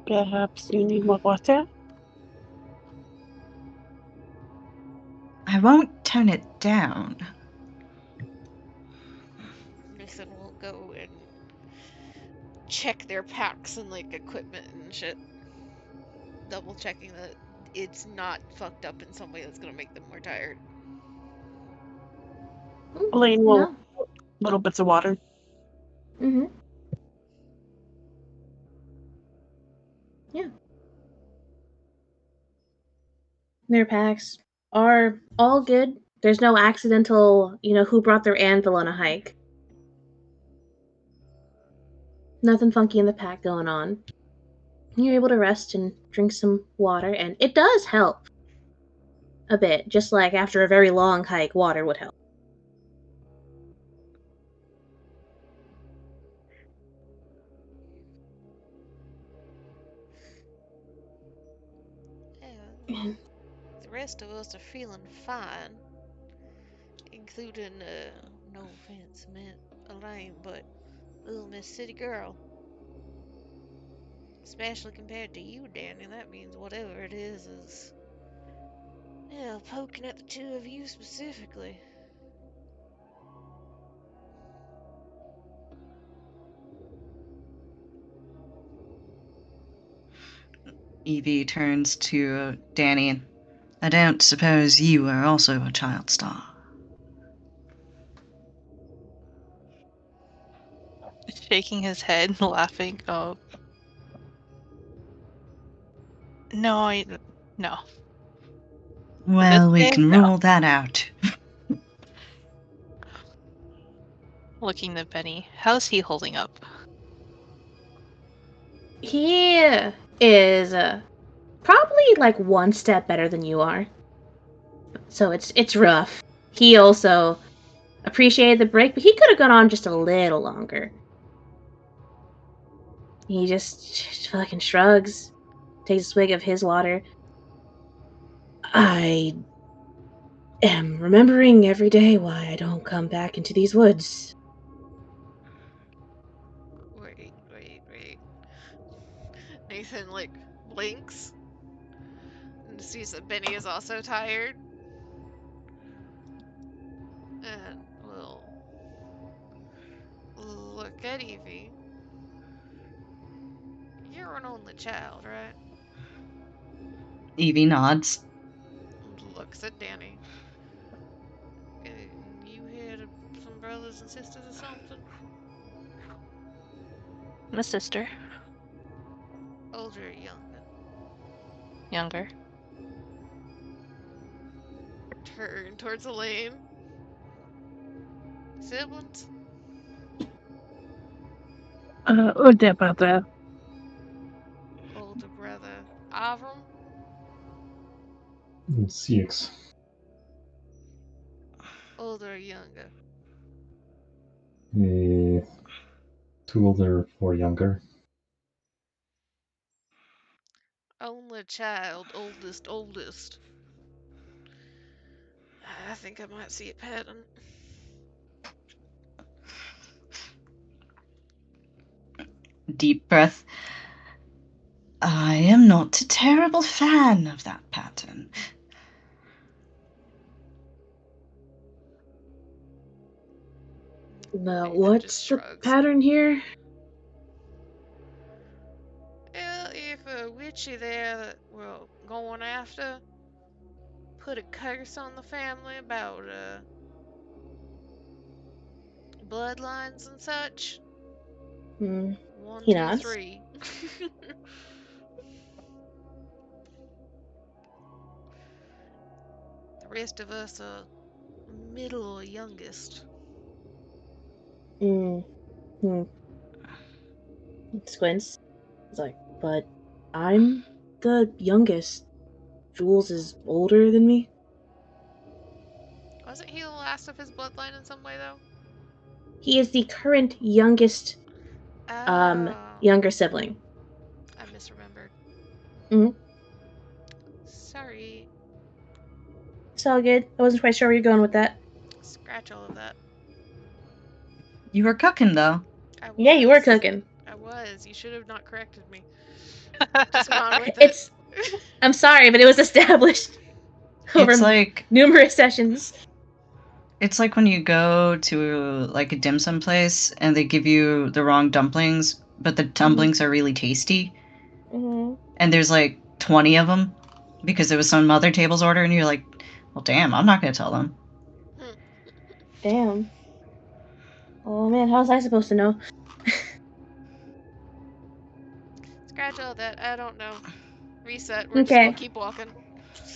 Speaker 3: Perhaps you need more water?
Speaker 6: I won't turn it down.
Speaker 2: Nathan will go and check their packs and like equipment and shit. Double checking that it's not fucked up in some way that's gonna make them more tired.
Speaker 3: Elaine will
Speaker 1: No.
Speaker 3: little bits of water.
Speaker 1: Mm-hmm. Yeah. Their packs are all good. There's no accidental, who brought their anvil on a hike. Nothing funky in the pack going on. You're able to rest and drink some water, and it does help a bit, just like after a very long hike, water would help.
Speaker 2: Yeah, the rest of us are feeling fine, including, no offense meant, Elaine, but little Miss City Girl. Especially compared to you, Danny, that means whatever it is, yeah, poking at the two of you specifically.
Speaker 6: Evie turns to Danny. I don't suppose you are also a child star.
Speaker 4: Shaking his head, laughing. Oh, no, no. This
Speaker 6: Well, we
Speaker 4: day,
Speaker 6: can
Speaker 4: no.
Speaker 6: rule that out.
Speaker 4: Looking at Benny. How's he holding up?
Speaker 1: He is probably like one step better than you are. So it's rough. He also appreciated the break, but he could have gone on just a little longer. He just fucking shrugs, takes a swig of his water. I am remembering every day why I don't come back into these woods.
Speaker 2: Wait. Nathan, like, blinks and sees that Benny is also tired. And will look at Evie. You're an only child, right?
Speaker 6: Evie nods.
Speaker 2: And looks at Danny. You had some brothers and sisters or something?
Speaker 4: My sister,
Speaker 2: Older or younger?
Speaker 4: younger.
Speaker 2: Turn towards Elaine. Siblings?
Speaker 3: Older brother.
Speaker 2: Older brother Avram?
Speaker 5: 6.
Speaker 2: Older or younger?
Speaker 5: Uh, Too older or younger?
Speaker 2: Only child, oldest. I think I might see a pattern.
Speaker 6: Deep breath. I am not a terrible fan of that pattern.
Speaker 1: Well,
Speaker 2: Nathan
Speaker 1: what's
Speaker 2: just
Speaker 1: the
Speaker 2: shrugs.
Speaker 1: pattern here?
Speaker 2: Well, if a witchy there that we're going after put a curse on the family about bloodlines and such.
Speaker 1: Hmm.
Speaker 2: 1,
Speaker 1: He
Speaker 2: 2,
Speaker 1: nods.
Speaker 2: 3. The rest of us are middle or youngest.
Speaker 1: Hmm. Squints. He's like, but I'm the youngest. Jules is older than me.
Speaker 2: Wasn't he the last of his bloodline in some way, though?
Speaker 1: He is the current youngest,
Speaker 2: Oh,
Speaker 1: younger sibling.
Speaker 2: I misremembered.
Speaker 1: Mhm.
Speaker 2: Sorry.
Speaker 1: It's all good. I wasn't quite sure where you're going with that.
Speaker 2: Scratch all of that.
Speaker 6: You were cooking, though.
Speaker 2: I was.
Speaker 1: Yeah, you were cooking.
Speaker 2: I was. You should have not corrected me. Just gone with it.
Speaker 1: It's. I'm sorry, but it was established over
Speaker 6: It's like
Speaker 1: numerous sessions.
Speaker 6: it's like when you go to like a dim sum place and they give you the wrong dumplings, but the dumplings are really tasty,
Speaker 1: Mm-hmm.
Speaker 6: and there's like 20 of them because it was some other table's order, and you're like, well, damn, I'm not gonna tell them.
Speaker 1: Damn. Oh man, how was I supposed to know?
Speaker 2: Scratch all that. I don't know. Reset. We're just gonna keep walking.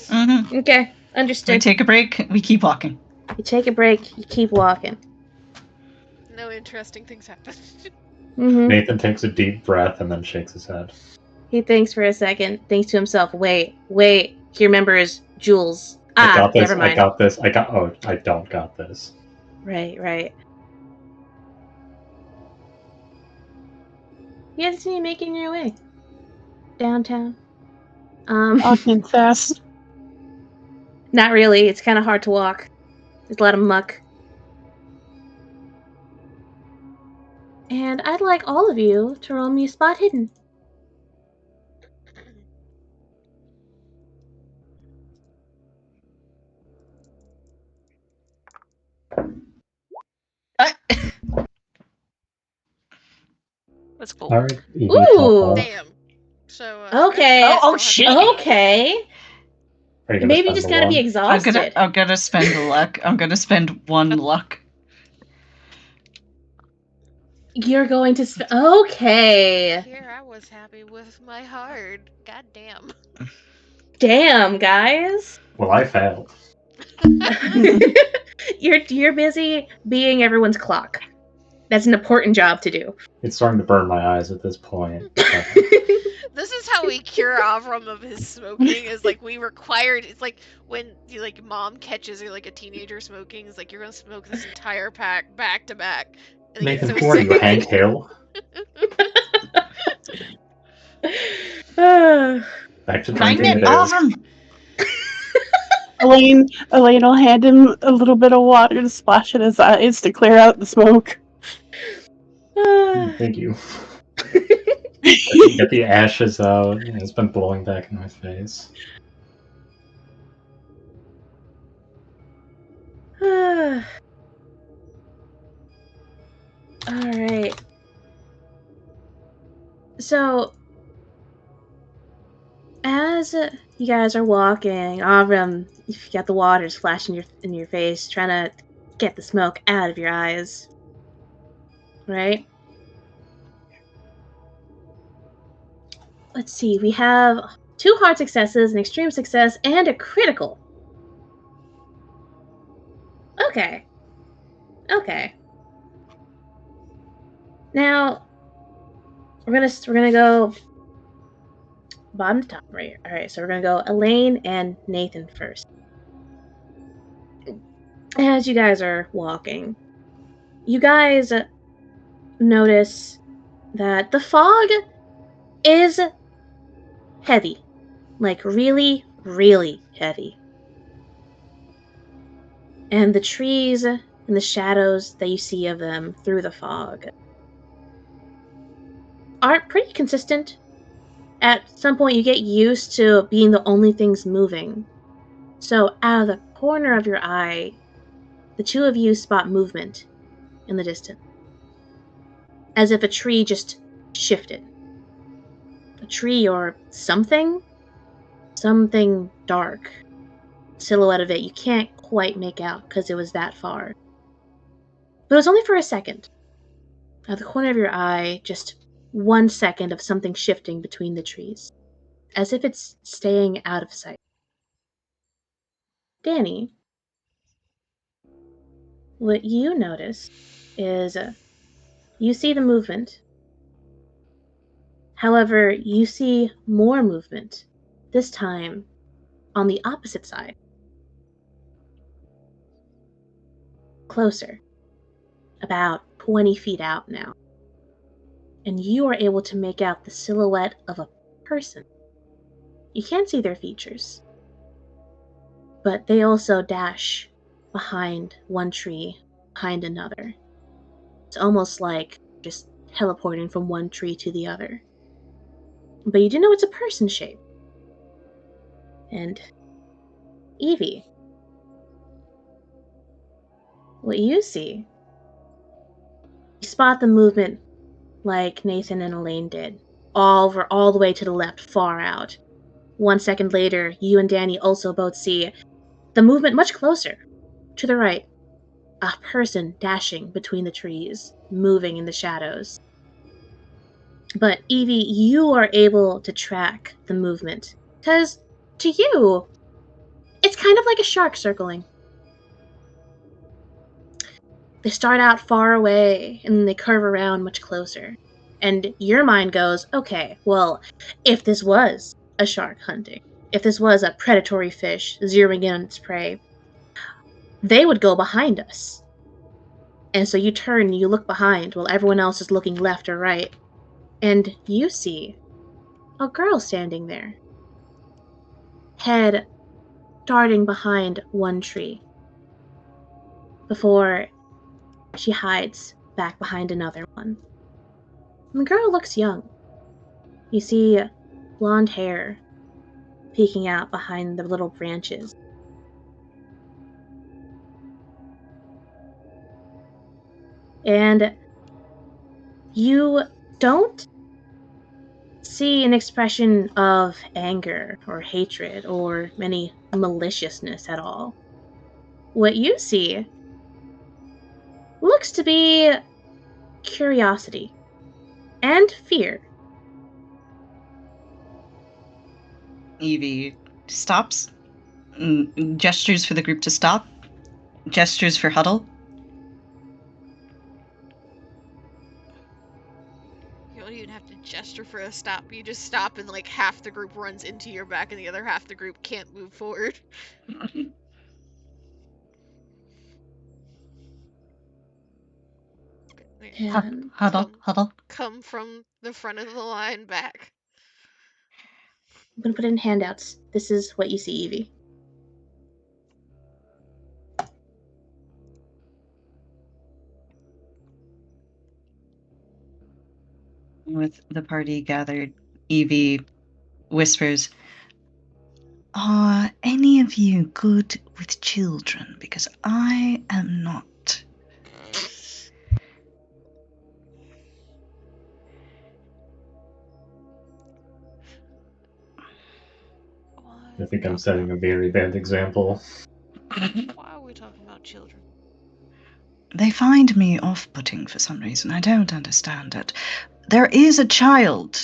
Speaker 6: Mm-hmm.
Speaker 1: Okay,
Speaker 6: We
Speaker 1: understood.
Speaker 6: take a break. We keep walking.
Speaker 1: You take a break, you keep walking.
Speaker 2: No interesting things happen.
Speaker 1: Mm-hmm.
Speaker 5: Nathan takes a deep breath and then shakes his head.
Speaker 1: He thinks for a second, thinks to himself, wait. He remembers Jules.
Speaker 5: I got this.
Speaker 1: Never mind.
Speaker 5: I got this. I don't got this.
Speaker 1: Right. You guys see me making your way downtown.
Speaker 3: Walking fast.
Speaker 1: Not really. It's kind of hard to walk. There's a lot of muck. And I'd like all of you to roll me a spot hidden.
Speaker 4: Let's go.
Speaker 5: All right.
Speaker 1: Ooh.
Speaker 2: Damn. So,
Speaker 1: Okay.
Speaker 6: Oh, shit.
Speaker 1: Okay.
Speaker 5: Are you gonna
Speaker 1: Maybe you
Speaker 5: spend
Speaker 1: just
Speaker 5: the
Speaker 1: gotta be
Speaker 5: one?
Speaker 1: exhausted.
Speaker 6: I'm gonna spend luck. I'm gonna spend one luck.
Speaker 1: You're going to okay.
Speaker 2: Here I was happy with my hard. God damn.
Speaker 1: Damn, guys.
Speaker 5: Well, I failed.
Speaker 1: You're busy being everyone's clock. That's an important job to do.
Speaker 5: It's starting to burn my eyes at this point.
Speaker 2: This is how we cure Avram of his smoking. Is like we required. It's like when like mom catches you like a teenager smoking. It's like you're gonna smoke this entire pack back to back. And they get
Speaker 5: Nathan,
Speaker 2: so
Speaker 5: who are
Speaker 2: sick
Speaker 5: you,
Speaker 2: of
Speaker 5: Hank
Speaker 2: it.
Speaker 5: Hill? Back to
Speaker 6: Find
Speaker 5: drinking
Speaker 6: it,
Speaker 5: it is.
Speaker 6: Avram.
Speaker 3: Elaine will hand him a little bit of water to splash in his eyes to clear out the smoke.
Speaker 5: Thank you. Get the ashes out. It's been blowing back in my face.
Speaker 1: Alright. So, as you guys are walking, Avram, you've got the water splashing in your face, trying to get the smoke out of your eyes. Right? Let's see, we have 2 hard successes, an extreme success, and a critical. Okay. Now, we're gonna go bottom to top right here. Alright, so we're gonna go Elaine and Nathan first. As you guys are walking, you guys notice that the fog is heavy. Like, really, really heavy. And the trees and the shadows that you see of them through the fog are pretty consistent. At some point, you get used to being the only things moving. So, out of the corner of your eye, the two of you spot movement in the distance, as if a tree just shifted. A tree or something dark. Silhouette of it you can't quite make out because it was that far. But it was only for a second. At the corner of your eye, just 1 second of something shifting between the trees, as if it's staying out of sight. Danny, what you notice is you see the movement. However, you see more movement, this time on the opposite side. Closer, about 20 feet out now. And you are able to make out the silhouette of a person. You can't see their features, but they also dash behind one tree, behind another. It's almost like just teleporting from one tree to the other. But you do know it's a person shape. And Evie, what you see, you spot the movement like Nathan and Elaine did, all the way to the left, far out. 1 second later, you and Danny also both see the movement much closer, to the right. A person dashing between the trees, moving in the shadows. But Evie, you are able to track the movement. Because to you, it's kind of like a shark circling. They start out far away and then they curve around much closer. And your mind goes, okay, well, if this was a shark hunting, if this was a predatory fish zeroing in on its prey, they would go behind us. And so you turn and you look behind while everyone else is looking left or right. And you see a girl standing there, head darting behind one tree, before she hides back behind another one. And the girl looks young. You see blonde hair peeking out behind the little branches. And you don't see an expression of anger or hatred or any maliciousness at all. What you see looks to be curiosity and fear.
Speaker 6: Evie stops, gestures for the group to stop, gestures for huddle.
Speaker 2: You don't even have to gesture for a stop. You just stop and like half the group runs into your back and the other half the group can't move forward.
Speaker 1: And
Speaker 6: Huddle.
Speaker 2: Come from the front of the line back.
Speaker 1: I'm gonna put it in handouts. This is what you see, Evie.
Speaker 6: With the party gathered, Evie whispers, "Are any of you good with children? Because I am not."
Speaker 5: I think I'm setting a very bad example.
Speaker 2: Why are we talking about children?
Speaker 6: They find me off-putting for some reason. I don't understand it. There is a child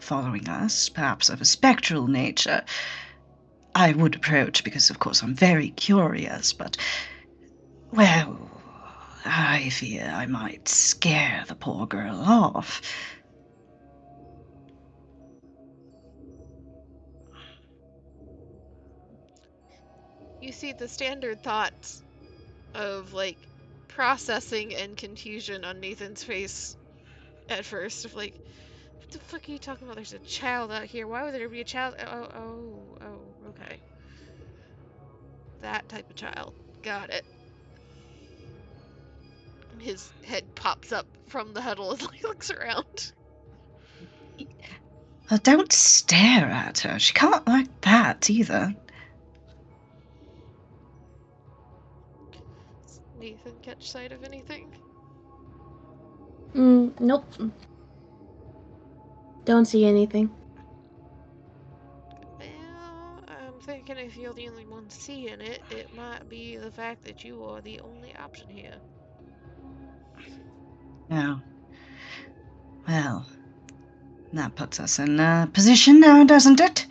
Speaker 6: following us, perhaps of a spectral nature. I would approach because, of course, I'm very curious, but, well, I fear I might scare the poor girl off.
Speaker 2: You see the standard thoughts of like processing and confusion on Nathan's face at first. Of like, what the fuck are you talking about? There's a child out here. Why would there be a child? Oh, okay. That type of child. Got it. And his head pops up from the huddle as he looks around.
Speaker 6: Don't stare at her. She can't like that either.
Speaker 2: Does Nathan catch sight of anything?
Speaker 1: Nope. Don't see anything.
Speaker 2: Well, I'm thinking if you're the only one seeing it, it might be the fact that you are the only option here.
Speaker 6: Yeah. Well, that puts us in a position now, doesn't it?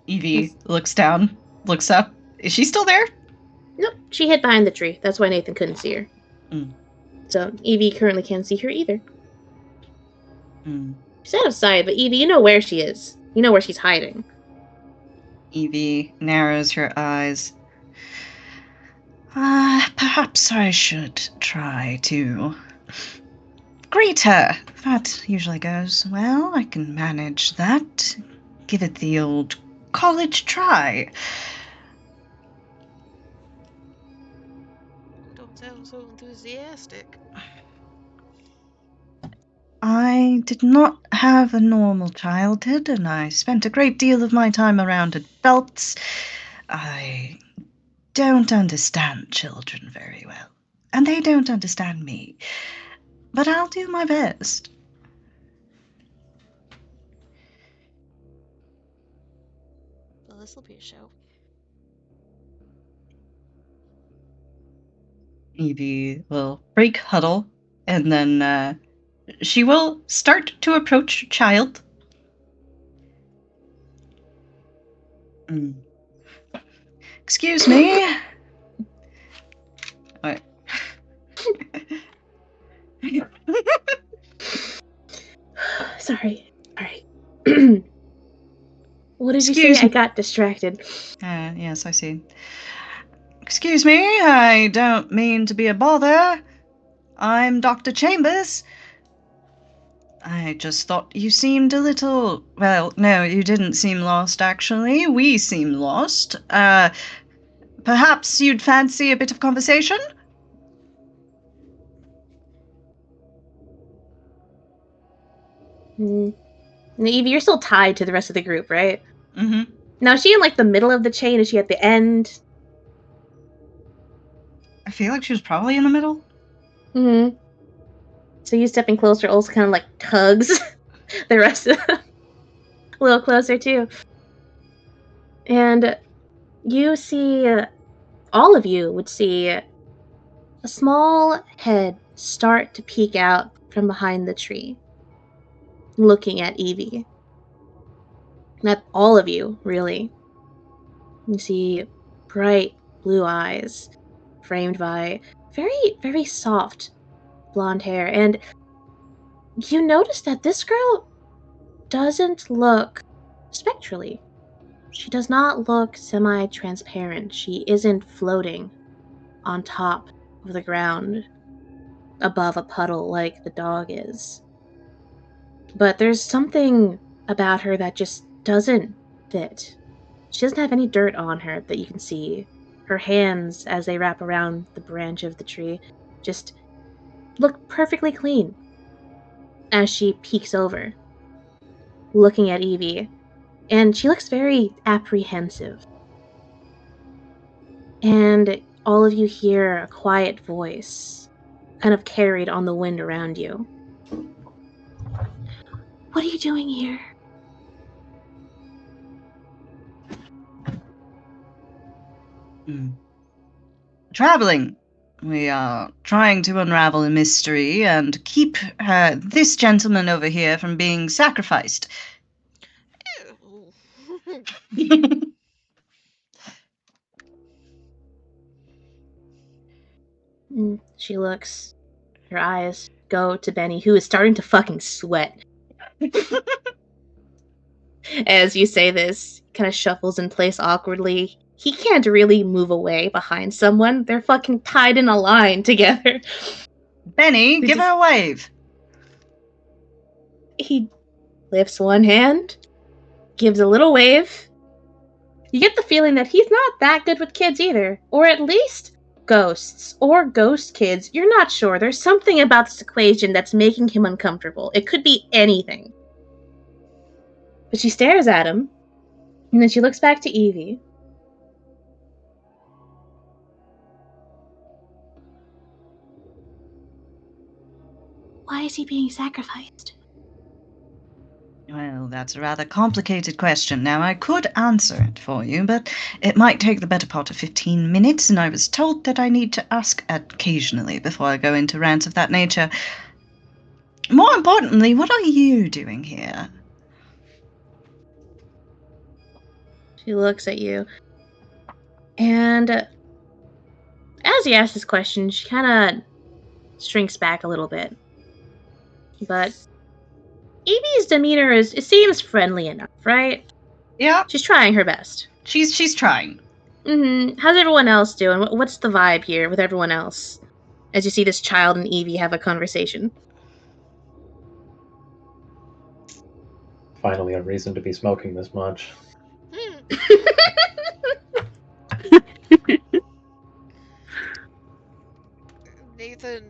Speaker 6: Evie looks down, looks up. Is she still there?
Speaker 1: Nope, she hid behind the tree. That's why Nathan couldn't see her. So Evie currently can't see her either. She's out of sight, but Evie, you know where she is. You know where she's hiding.
Speaker 6: Evie narrows her eyes. Perhaps I should try to greet her. That usually goes well. I can manage that. Give it the old college try.
Speaker 2: Don't sound so enthusiastic.
Speaker 6: I did not have a normal childhood, and I spent a great deal of my time around adults. I don't understand children very well, and they don't understand me. But I'll do my best.
Speaker 2: Well, this'll be a show.
Speaker 6: Evie will break huddle, and then she will start to approach child. Excuse me. What?
Speaker 1: Sorry. What did you say?
Speaker 6: Excuse me.
Speaker 1: I got distracted.
Speaker 6: Yes, I see. Excuse me, I don't mean to be a bother. I'm Dr. Chambers. I just thought you seemed a little... Well, no, you didn't seem lost, actually. We seem lost. Perhaps you'd fancy a bit of conversation?
Speaker 1: Evie, you're still tied to the rest of the group, right?
Speaker 6: Mm-hmm.
Speaker 1: Now, is she in, like, the middle of the chain? Is she at the end?
Speaker 6: I feel like she was probably in the middle.
Speaker 1: Mm-hmm. So you stepping closer also kind of, like, tugs the rest of them a little closer, too. And you see... all of you would see a small head start to peek out from behind the tree, looking at Evie. Not all of you, really. You see bright blue eyes, framed by very, very soft blonde hair, and you notice that this girl doesn't look spectrally. She does not look semi-transparent. She isn't floating on top of the ground above a puddle like the dog is. But there's something about her that just doesn't fit. She doesn't have any dirt on her that you can see. Her hands, as they wrap around the branch of the tree, just look perfectly clean as she peeks over, looking at Evie. And she looks very apprehensive. And all of you hear a quiet voice, kind of carried on the wind around you. What are you doing here?
Speaker 6: Traveling. We are trying to unravel a mystery and keep this gentleman over here from being sacrificed.
Speaker 1: She looks. Her eyes go to Benny, who is starting to fucking sweat. As you say this, kind of shuffles in place awkwardly. He can't really move away behind someone. They're fucking tied in a line together.
Speaker 6: Benny, give her a wave.
Speaker 1: He lifts one hand, gives a little wave. You get the feeling that he's not that good with kids either, or at least ghosts or ghost kids. You're not sure. There's something about this equation that's making him uncomfortable. It could be anything. But she stares at him, and then she looks back to Evie. Why is he being sacrificed?
Speaker 6: Well, that's a rather complicated question. Now, I could answer it for you, but it might take the better part of 15 minutes, and I was told that I need to ask occasionally before I go into rants of that nature. More importantly, what are you doing here?
Speaker 1: She looks at you. And as he asks this question, she kind of shrinks back a little bit. But Evie's demeanor it seems friendly enough, right?
Speaker 6: Yeah,
Speaker 1: She's trying her best.
Speaker 6: she's trying.
Speaker 1: How's everyone else doing? What's the vibe here with everyone else? As you see this child and Evie have a conversation.
Speaker 5: Finally, a reason to be smoking this much.
Speaker 2: Nathan,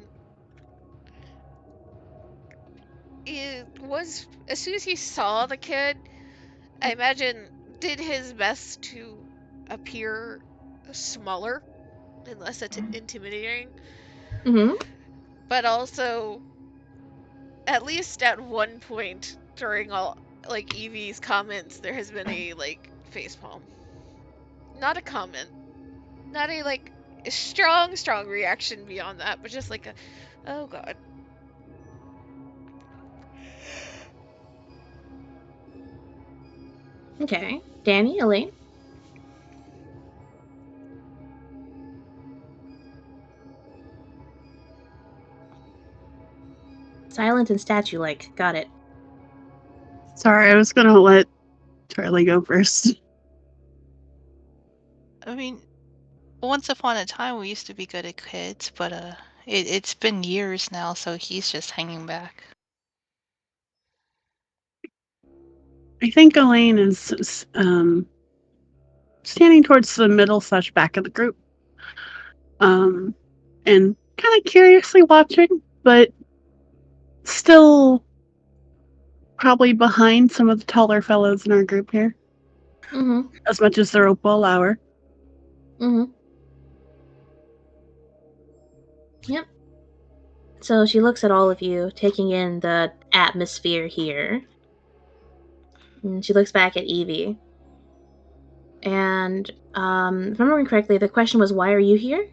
Speaker 2: it was as soon as he saw the kid, I imagine did his best to appear smaller and less intimidating, but also at least at one point during all Evie's comments, there has been a facepalm. Not a comment, not a strong reaction beyond that, but just a oh god.
Speaker 1: Okay. Danny, Elaine? Silent and statue-like. Got it.
Speaker 3: Sorry, I was gonna let Charlie go first.
Speaker 4: I mean, once upon a time we used to be good at kids, but it's been years now, so he's just hanging back.
Speaker 3: I think Elaine is standing towards the middle / back of the group. And kind of curiously watching, but still probably behind some of the taller fellows in our group here. As much as the rope will allow her.
Speaker 1: Yep. So she looks at all of you, taking in the atmosphere here. And she looks back at Evie. And, if I'm remembering correctly, the question was, why are you here?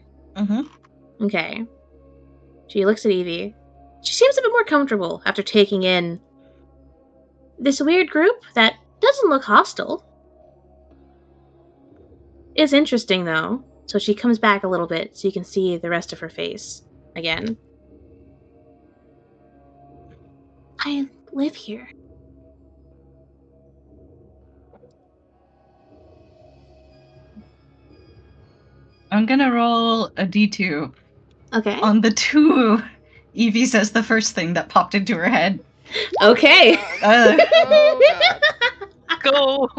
Speaker 1: Okay. She looks at Evie. She seems a bit more comfortable after taking in this weird group that doesn't look hostile. It's interesting, though. So she comes back a little bit so you can see the rest of her face again. I live here.
Speaker 6: I'm gonna roll a d2.
Speaker 1: Okay.
Speaker 6: On the 2, Evie says the first thing that popped into her head.
Speaker 1: Okay.
Speaker 2: Oh god.
Speaker 4: Go!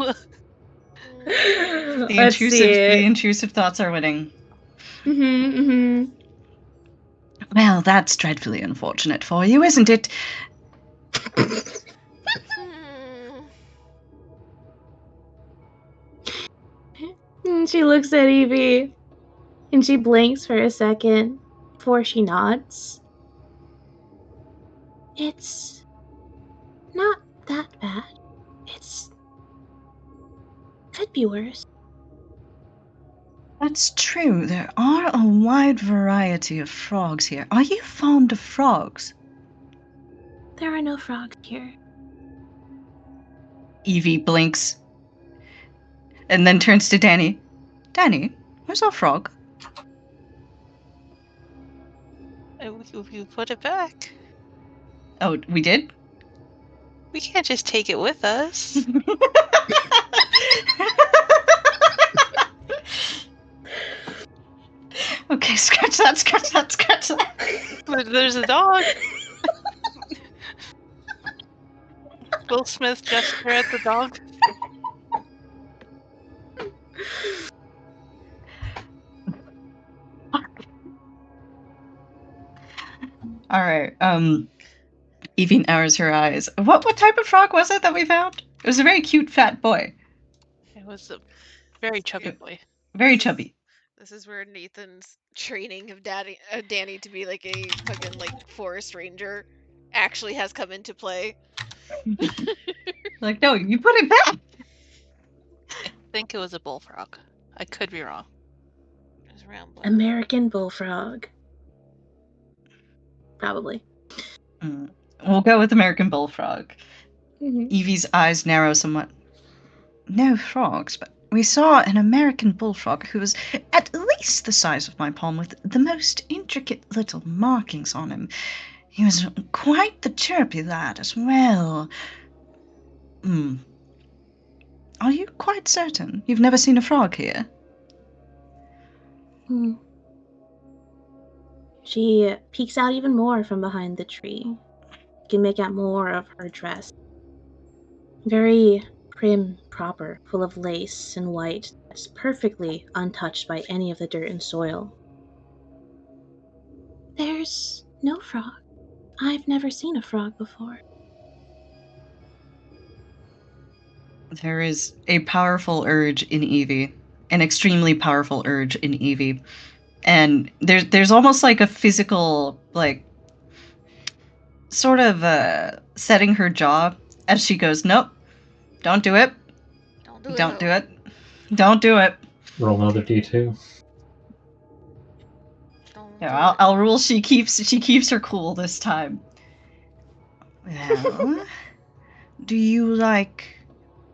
Speaker 6: The intrusive thoughts are winning. Well, that's dreadfully unfortunate for you, isn't it?
Speaker 1: She looks at Evie, and she blinks for a second before she nods. It's not that bad. Could be worse.
Speaker 6: That's true. There are a wide variety of frogs here. Are you fond of frogs?
Speaker 1: There are no frogs here.
Speaker 6: Evie blinks and then turns to Danny. Danny, where's our frog?
Speaker 4: We put it back.
Speaker 6: Oh, we did?
Speaker 4: We can't just take it with us.
Speaker 6: Okay, scratch that.
Speaker 4: Put There's a dog. Will Smith gesture at the dog.
Speaker 6: All right. Evie narrows her eyes. What type of frog was it that we found? It was a very cute fat boy.
Speaker 4: It was a very chubby boy.
Speaker 6: Very chubby.
Speaker 2: This is where Nathan's training of Danny to be like a fucking like forest ranger actually has come into play.
Speaker 6: Like, no, you put it back.
Speaker 4: I think it was a bullfrog. I could be wrong.
Speaker 2: It was round black.
Speaker 1: American bullfrog. Probably.
Speaker 6: We'll go with American bullfrog.
Speaker 1: Mm-hmm.
Speaker 6: Evie's eyes narrow somewhat. No frogs, but we saw an American bullfrog who was at least the size of my palm with the most intricate little markings on him. He was quite the chirpy lad as well. Are you quite certain you've never seen a frog here?
Speaker 1: She peeks out even more from behind the tree. You can make out more of her dress. Very prim, proper, full of lace and white, that's perfectly untouched by any of the dirt and soil. There's no frog. I've never seen a frog before.
Speaker 6: There is a powerful urge in Evie, an extremely powerful urge in Evie. And there's almost like a physical, like, sort of setting her jaw as she goes, nope, don't do it.
Speaker 2: Don't do it.
Speaker 6: Don't do it. Don't do it.
Speaker 5: Roll another d2.
Speaker 6: Yeah, I'll rule she keeps her cool this time. Well, do you like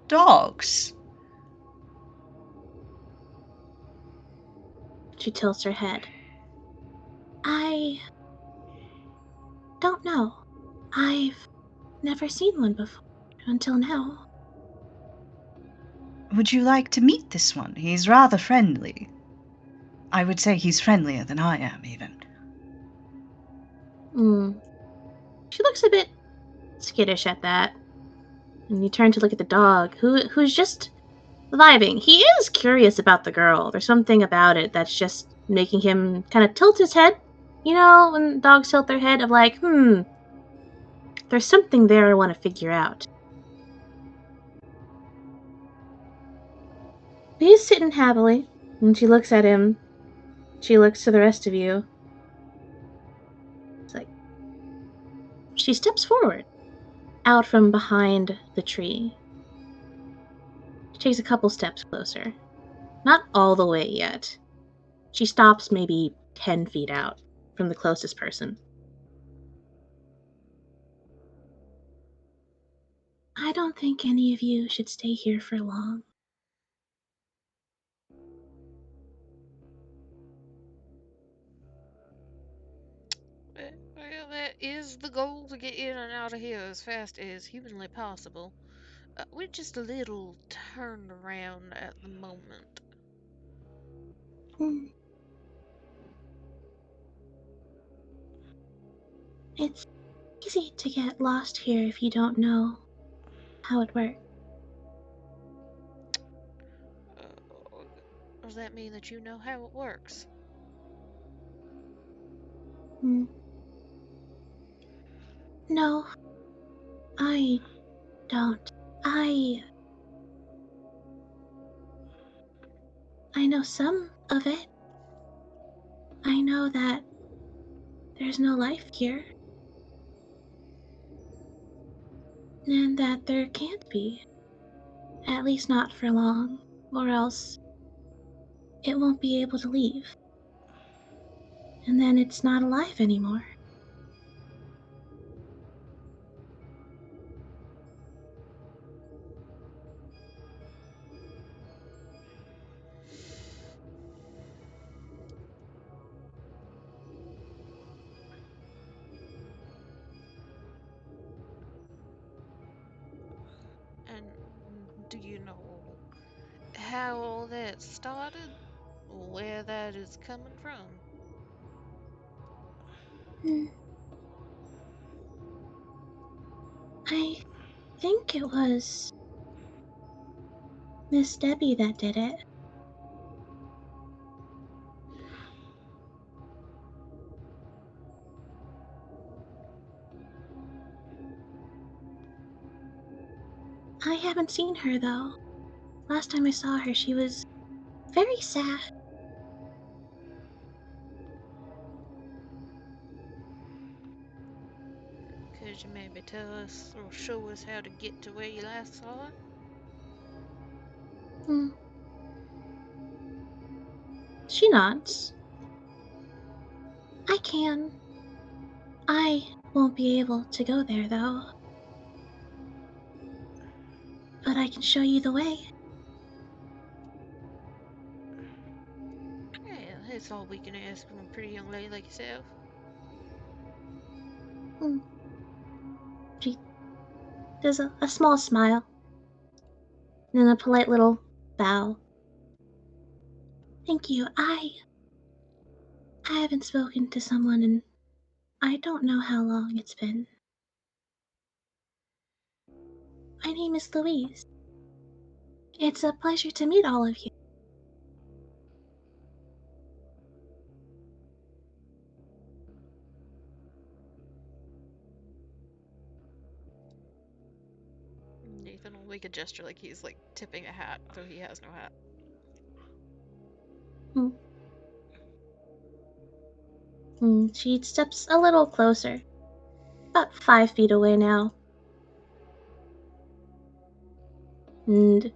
Speaker 6: dogs?
Speaker 1: She tilts her head. I don't know. I've never seen one before until now.
Speaker 6: Would you like to meet this one? He's rather friendly. I would say he's friendlier than I am, even.
Speaker 1: She looks a bit skittish at that. And you turn to look at the dog, who's just vibing. He is curious about the girl. There's something about it that's just making him kind of tilt his head. You know, when dogs tilt their head of like, there's something there I want to figure out. He's sitting happily, and she looks at him. She looks to the rest of you. It's like, she steps forward, out from behind the tree. She takes a couple steps closer. Not all the way yet. She stops maybe 10 feet out from the closest person. I don't think any of you should stay here for long.
Speaker 2: Well, that is the goal, to get in and out of here as fast as humanly possible. We're just a little turned around at the moment.
Speaker 1: It's easy to get lost here if you don't know how it works.
Speaker 2: Does that mean that you know how it works?
Speaker 1: No, I don't. I know some of it. I know that there's no life here. And that there can't be. At least not for long, or else it won't be able to leave. And then it's not alive anymore.
Speaker 2: And do you know how all that started? Where that is coming from?
Speaker 1: I think it was Miss Debbie that did it. I haven't seen her, though. Last time I saw her, she was very sad.
Speaker 2: Could you maybe tell us or show us how to get to where you last saw her?
Speaker 1: Hmm. She nods. I can. I won't be able to go there, though. But I can show you the way.
Speaker 2: Yeah, that's all we can ask from a pretty young lady like yourself.
Speaker 1: Hmm. She does a small smile, and then a polite little bow. Thank you. I haven't spoken to someone in I don't know how long it's been. My name is Louise. It's a pleasure to meet all of you.
Speaker 2: Nathan will make a gesture like he's like tipping a hat, though he has no hat.
Speaker 1: Hmm. She steps a little closer, about 5 feet away now. And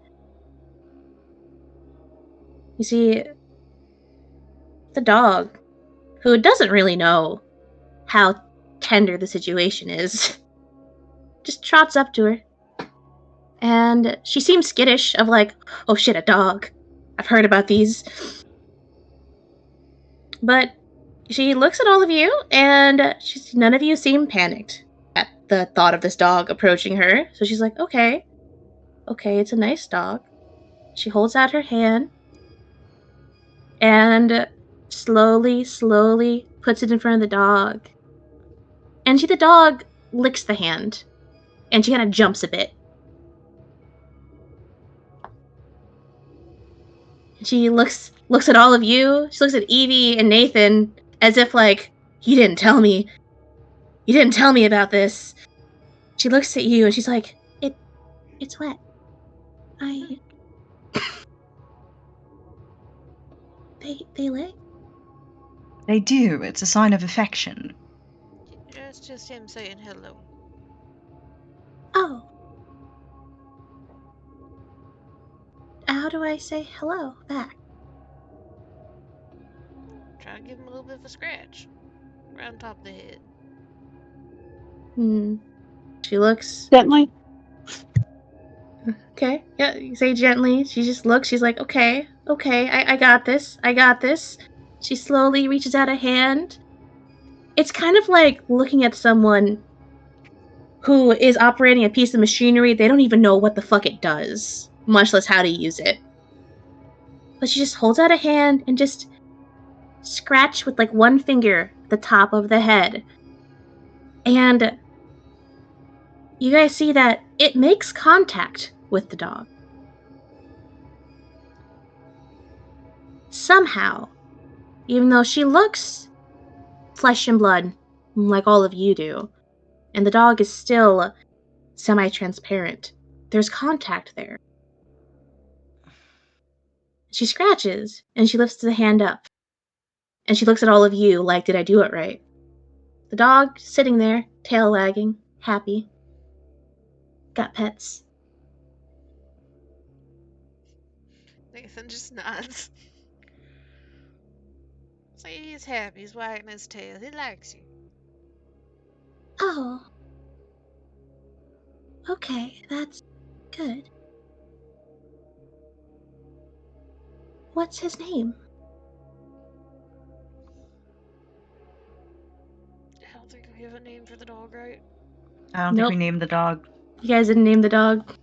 Speaker 1: you see the dog, who doesn't really know how tender the situation is, just trots up to her. And she seems skittish, of like, oh shit, a dog. I've heard about these. But she looks at all of you, and none of you seem panicked at the thought of this dog approaching her. So she's like, okay, it's a nice dog. She holds out her hand and slowly puts it in front of the dog. And the dog licks the hand, and she kind of jumps a bit. And she looks at all of you. She looks at Evie and Nathan as if like, you didn't tell me. You didn't tell me about this. She looks at you and she's like, it's wet. They lick?
Speaker 6: They do. It's a sign of affection.
Speaker 2: It's just him saying hello.
Speaker 1: Oh. How do I say hello back?
Speaker 2: Try to give him a little bit of a scratch. Around top of the head.
Speaker 1: She looks.
Speaker 3: Gently.
Speaker 1: Okay. Yeah, you say gently. She just looks. She's like, okay, I got this. I got this. She slowly reaches out a hand. It's kind of like looking at someone who is operating a piece of machinery. They don't even know what the fuck it does, much less how to use it. But she just holds out a hand and just scratch with like one finger the top of the head. And you guys see that it makes contact with the dog. Somehow, even though she looks flesh and blood like all of you do, and the dog is still semi-transparent, there's contact there. She scratches, and she lifts the hand up, and she looks at all of you like, did I do it right? The dog sitting there, tail wagging, happy. Got pets.
Speaker 2: Nathan just nods. See, he's happy. He's wagging his tail. He likes you.
Speaker 1: Oh. Okay, that's good. What's his name?
Speaker 2: I don't think we have a name for the dog, right?
Speaker 6: I don't
Speaker 1: Nope.
Speaker 6: think we named the dog.
Speaker 1: You guys didn't name the dog?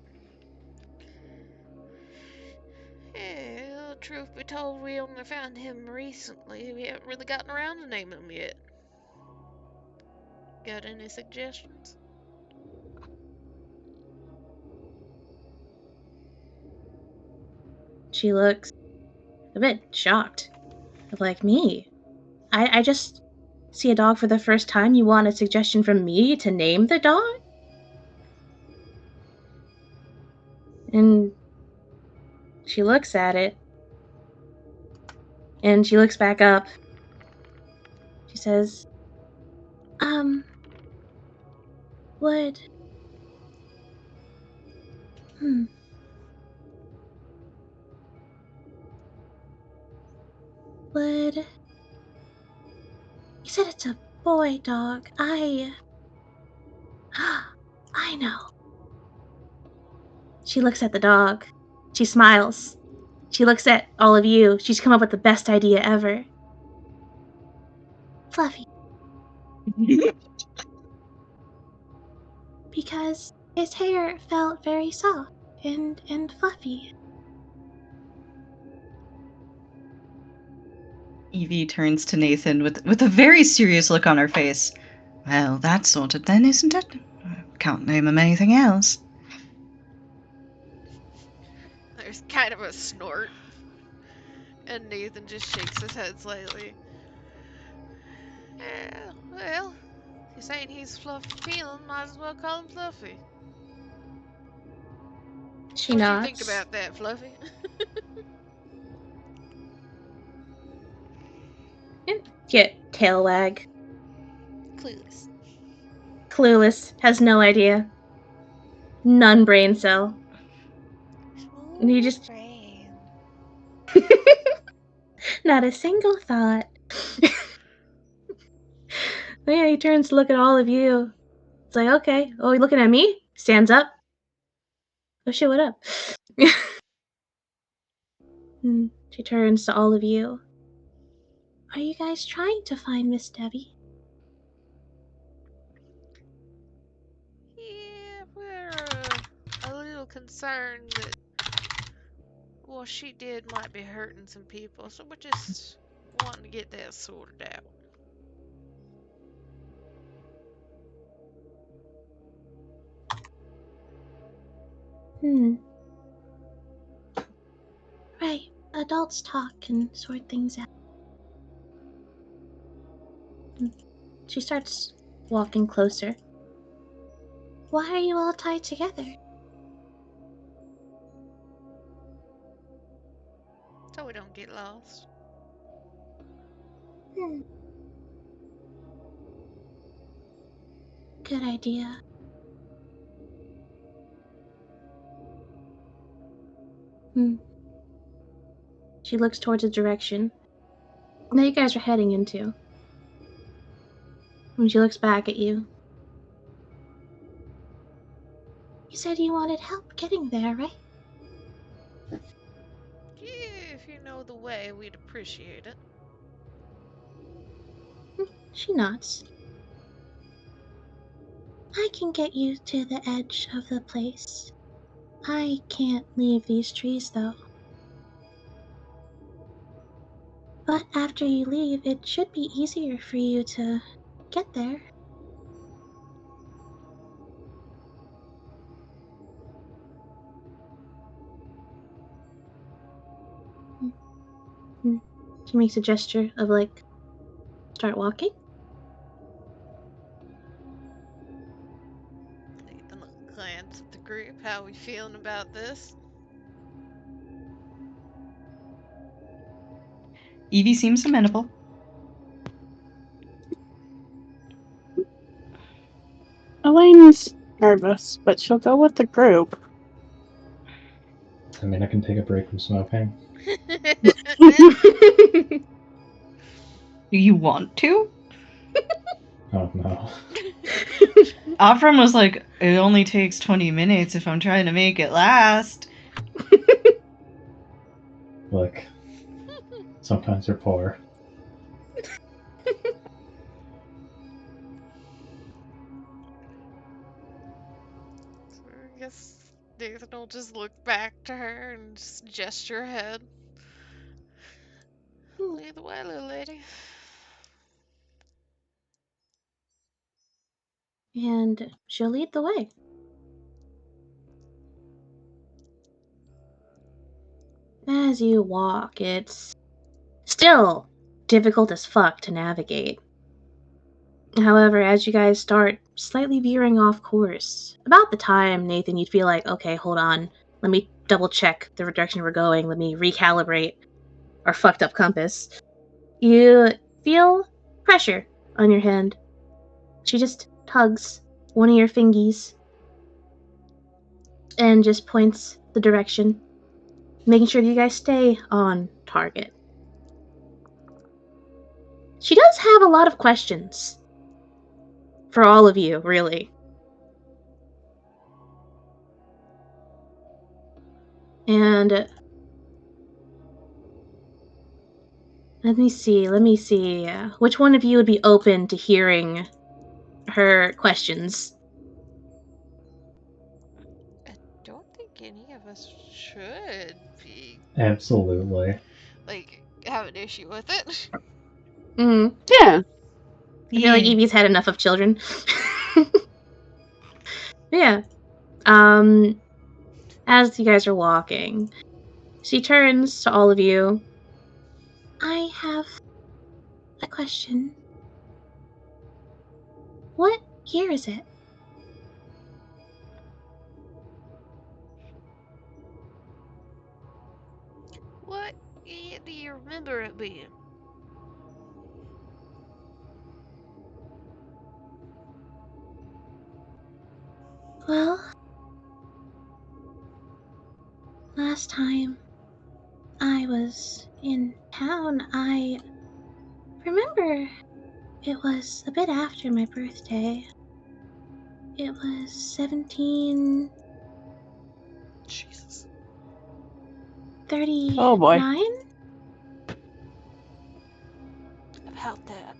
Speaker 2: Yeah, truth be told, we only found him recently. We haven't really gotten around to naming him yet. Got any suggestions?
Speaker 1: she looks a bit shocked. Like, me? I just see a dog for the first time. You want a suggestion from me to name the dog? And she looks at it. And she looks back up. She says, would... Would... You said it's a boy dog. I know. She looks at the dog. She smiles. She looks at all of you. She's come up with the best idea ever. Fluffy. Because his hair felt very soft and fluffy.
Speaker 6: Evie turns to Nathan with a very serious look on her face. Well, that's sorted then, isn't it? Can't name him anything else.
Speaker 2: There's kind of a snort. And Nathan just shakes his head slightly. Well, if you're saying he's fluffy feeling, might as well call him Fluffy.
Speaker 1: She
Speaker 2: What do you
Speaker 1: nods.
Speaker 2: think about that, Fluffy?
Speaker 1: Get tail wag.
Speaker 2: Clueless.
Speaker 1: Clueless. Has no idea. None brain cell. And he just...
Speaker 2: brain.
Speaker 1: Not a single thought. Yeah, he turns to look at all of you. It's like, okay. Oh, you looking at me? Stands up. Oh shit, what up? She turns to all of you. Are you guys trying to find Miss Debbie?
Speaker 2: Yeah, we're a little concerned that what she did might be hurting some people, so we're just wanting to get that sorted out.
Speaker 1: Right. Adults talk and sort things out. She starts walking closer. Why are you all tied together?
Speaker 2: So we don't get lost.
Speaker 1: Good idea. She looks towards the direction that you guys are heading into. When she looks back at you. You said you wanted help getting there, right?
Speaker 2: Yeah, if you know the way, we'd appreciate it.
Speaker 1: She nods. I can get you to the edge of the place. I can't leave these trees, though. But after you leave, it should be easier for you to get there. She makes a gesture of, like, start walking.
Speaker 2: Nathan will glance at the group. How are we feeling about this?
Speaker 6: Evie seems amenable.
Speaker 3: Elaine's nervous, but she'll go with the group.
Speaker 5: I mean, I can take a break from smoking.
Speaker 6: Do you want to?
Speaker 5: Oh no.
Speaker 6: Avram was like, it only takes 20 minutes if I'm trying to make it last.
Speaker 5: Look, sometimes you're poor.
Speaker 2: I guess Nathan will just look back to her and just gesture ahead. Lead the way, little lady.
Speaker 1: And she'll lead the way. as you walk, it's still difficult as fuck to navigate. However, as you guys start slightly veering off course, about the time, Nathan, you'd feel like, okay, hold on, let me double check the direction we're going, let me recalibrate our fucked up compass. You feel pressure on your hand. She just tugs one of your fingies and just points the direction, making sure that you guys stay on target. She does have a lot of questions for all of you, really. And let me see. Which one of you would be open to hearing her questions?
Speaker 2: I don't think any of us should be,
Speaker 5: Absolutely.
Speaker 2: like, have an issue with it.
Speaker 1: Mm,
Speaker 3: Yeah.
Speaker 1: I feel like Evie's had enough of children. Yeah. As you guys are walking, she turns to all of you. I have a question. What year is it?
Speaker 2: What year do you remember it being?
Speaker 1: Well, last time I was in town, I remember it was a bit after my birthday. It was 1739?
Speaker 2: Jesus.
Speaker 3: Oh boy.
Speaker 2: About that.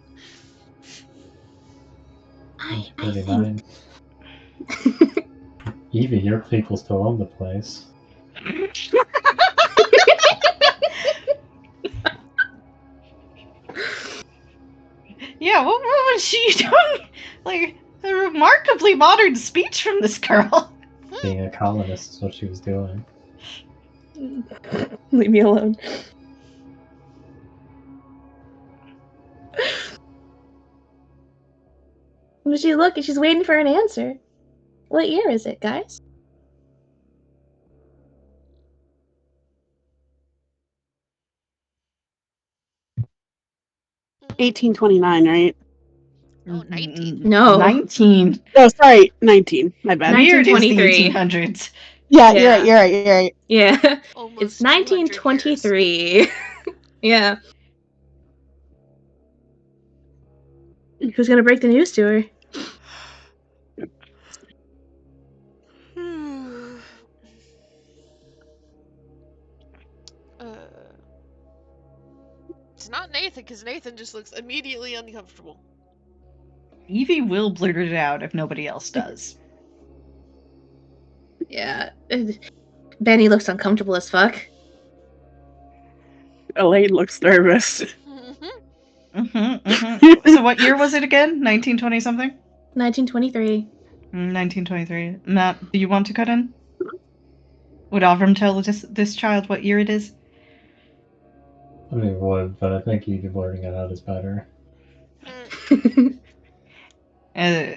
Speaker 1: I think.
Speaker 5: 39. Evie, your people still own the place.
Speaker 6: Yeah, what was she doing? Like, a remarkably modern speech from this girl.
Speaker 5: Being a colonist is what she was doing.
Speaker 1: Leave me alone. She's looking, she's waiting for an answer. What year is it, guys?
Speaker 2: Mhm.
Speaker 3: 1829, right?
Speaker 2: Oh, 19.
Speaker 1: No.
Speaker 6: 19.
Speaker 3: Oh, sorry, 19. My bad.
Speaker 6: Weird is the
Speaker 1: 1923.
Speaker 6: 1800s.
Speaker 3: Yeah,
Speaker 1: Yeah.
Speaker 3: you're right.
Speaker 1: Yeah. It's
Speaker 2: Almost 200 years.
Speaker 1: 1923. Yeah. Who's gonna break the news to her?
Speaker 2: It's not Nathan, because Nathan just looks immediately uncomfortable.
Speaker 6: Evie will blurt it out if nobody else does.
Speaker 1: Yeah. Benny looks uncomfortable as fuck.
Speaker 3: Elaine looks nervous.
Speaker 6: So what year was it again? 1920 something?
Speaker 1: 1923.
Speaker 6: 1923. Matt, do you want to cut in? Would Avram tell this child what year it is?
Speaker 5: I mean, would, but I think Evie blurting it out is better.
Speaker 6: Uh,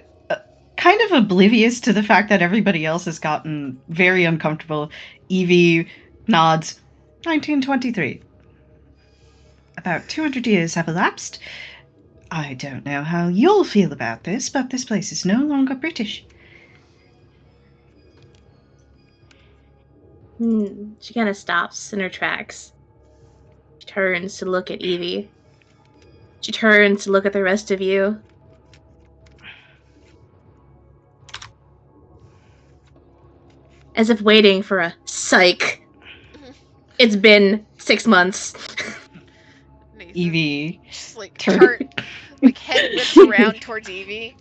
Speaker 6: kind of oblivious to the fact that everybody else has gotten very uncomfortable, Evie nods. 1923. About 200 years have elapsed. I don't know how you'll feel about this, but this place is no longer British.
Speaker 1: She kind of stops in her tracks. She turns to look at Evie. She turns to look at the rest of you. As if waiting for a psych. It's been 6 months.
Speaker 2: Nathan
Speaker 6: Evie.
Speaker 2: just like head whips around towards Evie.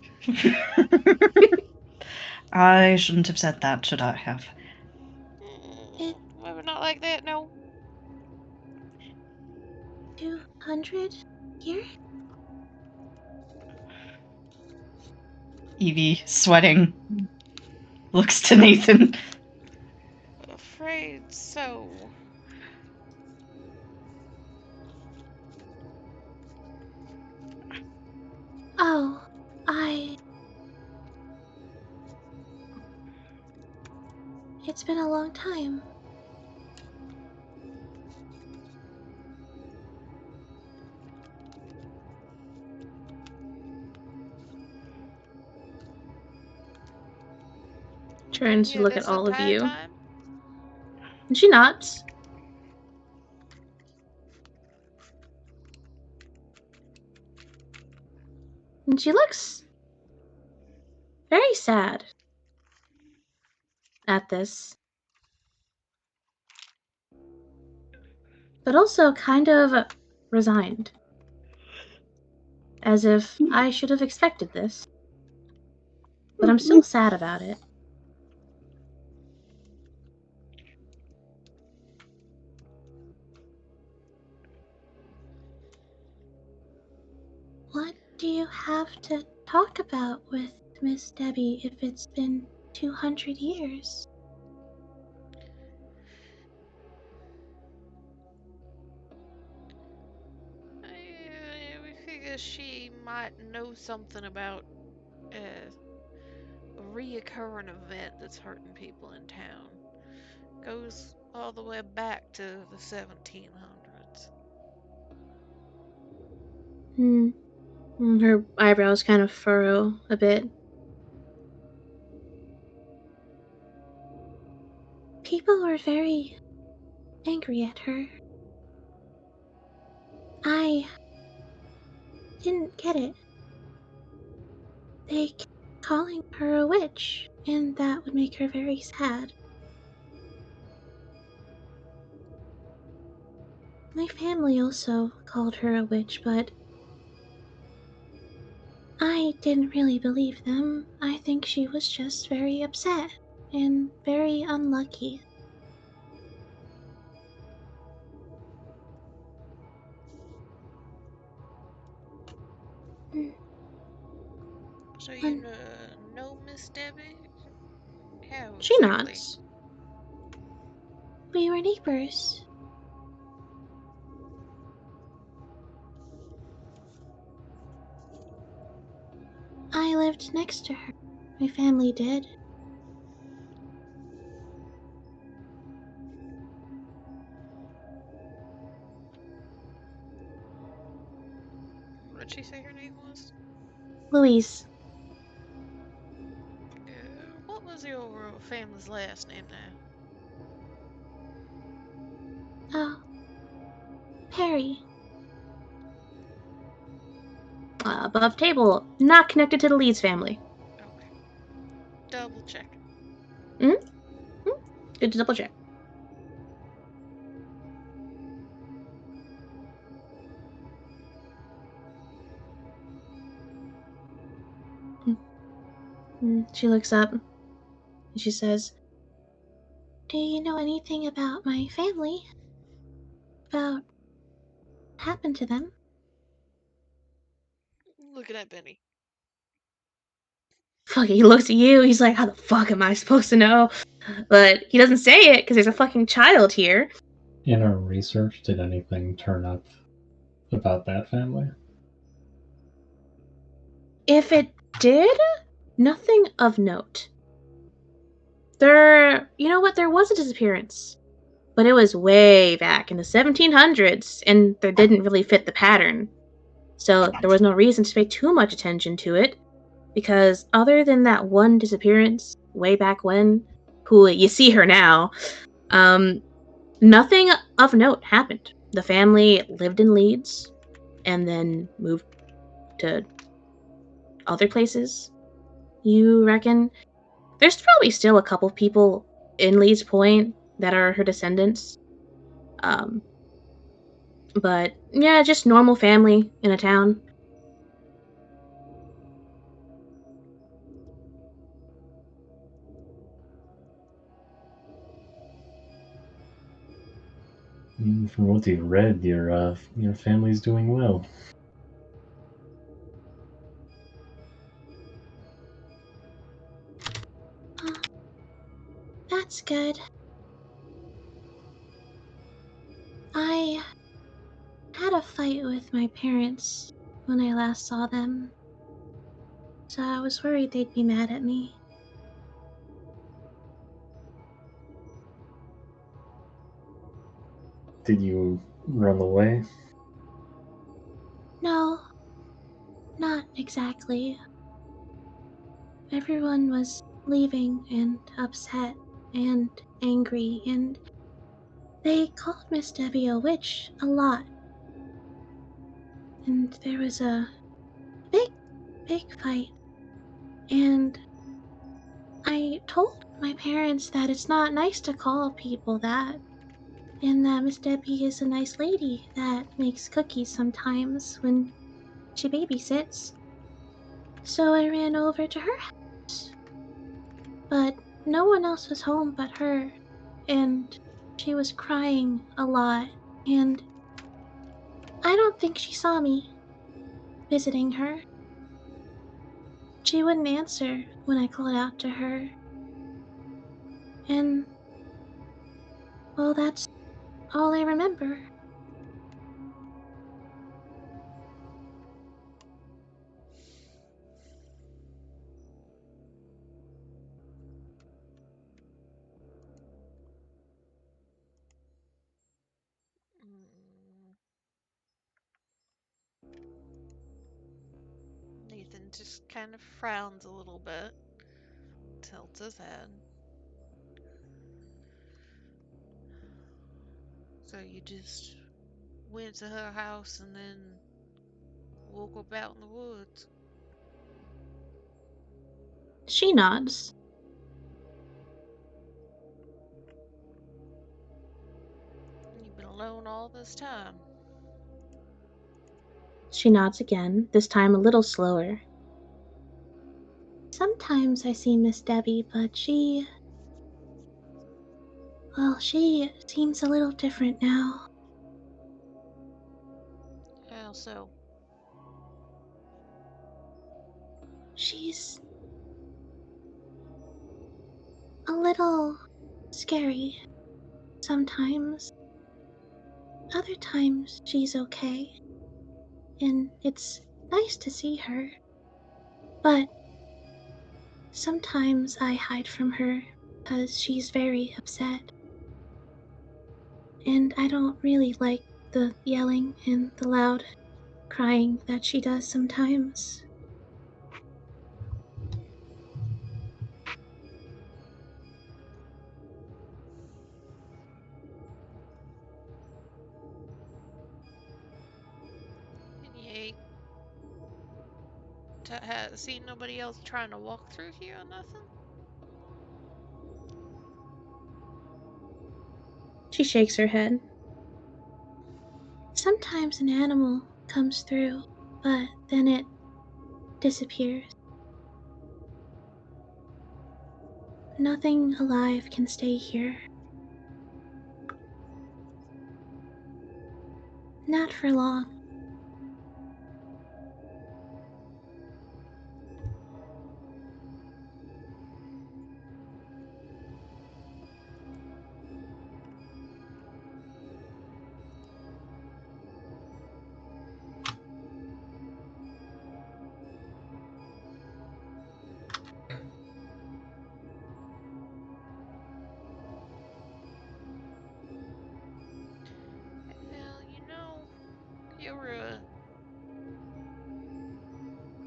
Speaker 6: I shouldn't have said that, should I have?
Speaker 2: Well, not like that, no.
Speaker 1: 200 years?
Speaker 6: Evie, sweating, looks to Nathan.
Speaker 2: Afraid so.
Speaker 1: It's been a long time. Turns to
Speaker 2: Yeah,
Speaker 1: look at
Speaker 2: this
Speaker 1: all of
Speaker 2: entire
Speaker 1: you.
Speaker 2: time?
Speaker 1: And she nods. And she looks very sad at this. But also kind of resigned. As if I should have expected this. But I'm still sad about it. What do you have to talk about with Miss Debbie if it's been 200 years?
Speaker 2: We figure she might know something about a reoccurring event that's hurting people in town. Goes all the way back to the 1700s.
Speaker 1: Her eyebrows kind of furrow a bit. People were very angry at her. I didn't get it. They kept calling her a witch, and that would make her very sad. My family also called her a witch, but I didn't really believe them. I think she was just very upset and very unlucky. Mm,
Speaker 2: So you
Speaker 1: And
Speaker 2: know Miss Debbie? How
Speaker 1: she
Speaker 2: exactly?
Speaker 1: nods. We were neighbors. I lived next to her. My family did.
Speaker 2: What did she say her name was?
Speaker 1: Louise.
Speaker 2: What was your family's last name now?
Speaker 1: Oh, Perry. Above table. Not connected to the Leeds family.
Speaker 2: Okay. Double checking.
Speaker 1: Mm-hmm. Good to double check. She looks up and she says, "Do you know anything about my family? About what happened to them?"
Speaker 2: Look at that Benny.
Speaker 1: Fuck it, he looks at you, he's like, how the fuck am I supposed to know? But he doesn't say it because there's a fucking child here.
Speaker 5: In our research, did anything turn up about that family?
Speaker 1: If it did, nothing of note. You know what, there was a disappearance. But it was way back in the 1700s, and there didn't really fit the pattern. So there was no reason to pay too much attention to it, because other than that one disappearance way back when, who you see her now, nothing of note happened. The family lived in Leeds and then moved to other places. You reckon? There's probably still a couple people in Leeds Point that are her descendants. Um, but yeah, just normal family in a town.
Speaker 5: From what you've read, your family's doing well.
Speaker 1: Oh, that's good. I had a fight with my parents when I last saw them, so I was worried they'd be mad at me.
Speaker 5: Did you run away?
Speaker 1: No, not exactly. Everyone was leaving and upset and angry, and they called Miss Debbie a witch a lot. And there was a big, big fight. And I told my parents that it's not nice to call people that, and that Miss Debbie is a nice lady that makes cookies sometimes when she babysits. So I ran over to her house, but no one else was home but her, and she was crying a lot, and I don't think she saw me visiting her. She wouldn't answer when I called out to her, and well, that's all I remember.
Speaker 2: Mm. Nathan just kind of frowns a little bit, tilts his head. So you just went to her house and then woke up out in the woods.
Speaker 1: She nods.
Speaker 2: You've been alone all this time.
Speaker 1: She nods again, this time a little slower. Sometimes I see Miss Debbie, but she seems a little different now.
Speaker 2: How so?
Speaker 1: She's a little scary sometimes. Other times she's okay, and it's nice to see her. But sometimes I hide from her because she's very upset, and I don't really like the yelling and the loud crying that she does sometimes.
Speaker 2: And you ain't seen nobody else trying to walk through here or nothing?
Speaker 1: She shakes her head. Sometimes an animal comes through, but then it disappears. Nothing alive can stay here. Not for long.
Speaker 2: Well, you're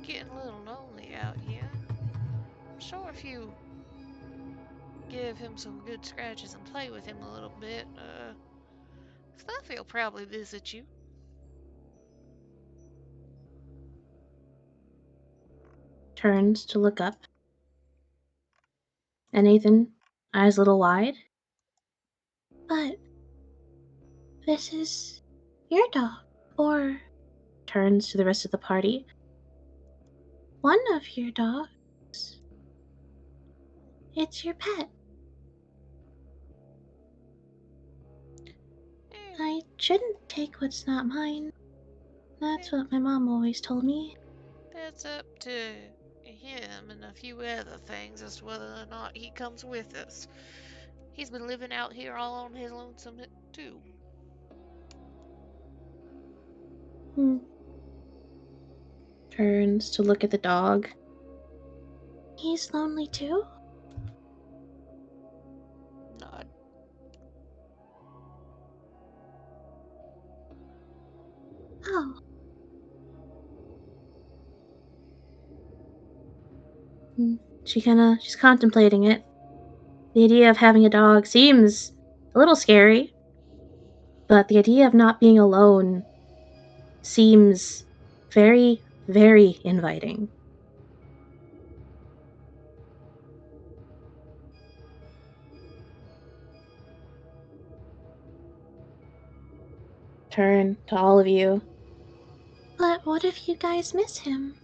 Speaker 2: getting a little lonely out here. I'm sure if you give him some good scratches and play with him a little bit, Fluffy will probably visit you.
Speaker 1: Turns to look up. And Nathan, eyes a little wide. But this is your dog. Or turns to the rest of the party. One of your dogs. It's your pet.
Speaker 2: Eh,
Speaker 1: I shouldn't take what's not mine.
Speaker 2: eh,
Speaker 1: That's what my mom always told me.
Speaker 2: that's up to him and a few other things as to whether or not he comes with us. He's been living out here all on his lonesome too.
Speaker 1: Hmm. Turns to look at the dog. He's lonely too?
Speaker 2: Nod.
Speaker 1: Oh. She's contemplating it. The idea of having a dog seems a little scary, but the idea of not being alone seems very, very inviting. Turn to all of you. But what if you guys miss him?